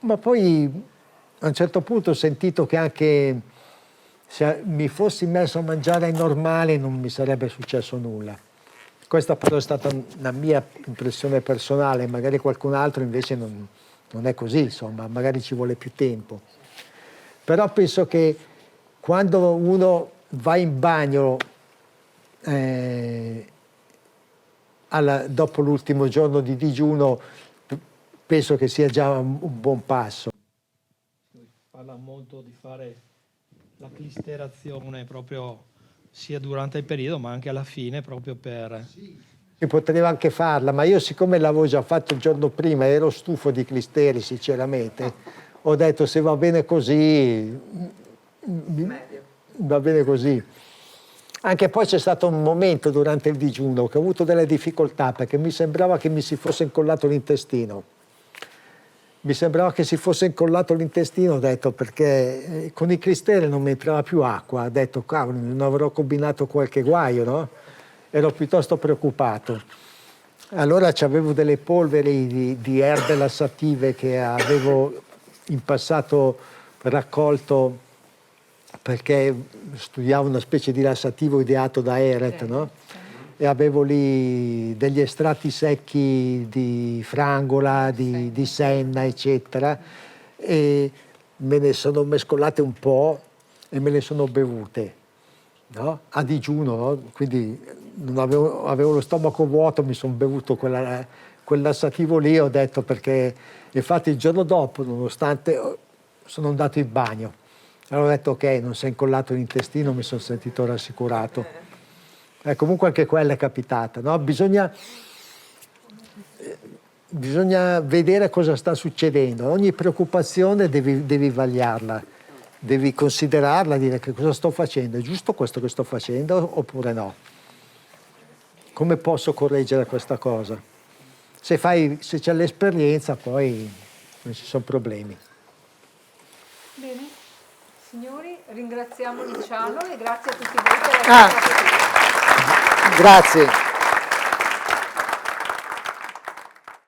Ma poi a un certo punto ho sentito che anche se mi fossi messo a mangiare normale non mi sarebbe successo nulla. Questa però è stata una mia impressione personale, magari qualcun altro invece non è così, insomma, magari ci vuole più tempo. Però penso che quando uno va in bagno dopo l'ultimo giorno di digiuno, penso che sia già un buon passo. Parla molto di fare la clisterazione proprio sia durante il periodo ma anche alla fine, proprio per... Si poteva anche farla, ma io siccome l'avevo già fatto il giorno prima, ero stufo di clisteri sinceramente, ho detto se va bene così, va bene così. Anche poi c'è stato un momento durante il digiuno che ho avuto delle difficoltà perché mi sembrava che mi si fosse incollato l'intestino. Mi sembrava che si fosse incollato l'intestino, ho detto, perché con i clisteri non mi entrava più acqua. Ho detto, cavolo, non avrò combinato qualche guaio, no? Ero piuttosto preoccupato. Allora avevo delle polveri di erbe lassative che avevo in passato raccolto perché studiavo una specie di lassativo ideato da Eret, no? E avevo lì degli estratti secchi di frangola, di senna, eccetera, e me ne sono mescolate un po' e me le sono bevute, no? A digiuno, no? Quindi non avevo lo stomaco vuoto, mi sono bevuto quel lassativo lì, ho detto, perché infatti il giorno dopo, nonostante sono andato in bagno, allora ho detto ok, non si è incollato l'intestino, mi sono sentito rassicurato. Comunque anche quella è capitata, no? Bisogna vedere cosa sta succedendo. Ogni preoccupazione devi vagliarla, devi considerarla, dire che cosa sto facendo, è giusto questo che sto facendo oppure no? Come posso correggere questa cosa? Se c'è l'esperienza poi non ci sono problemi. Bene, signori, ringraziamo Luciano e grazie a tutti voi per essere stati qui. Grazie.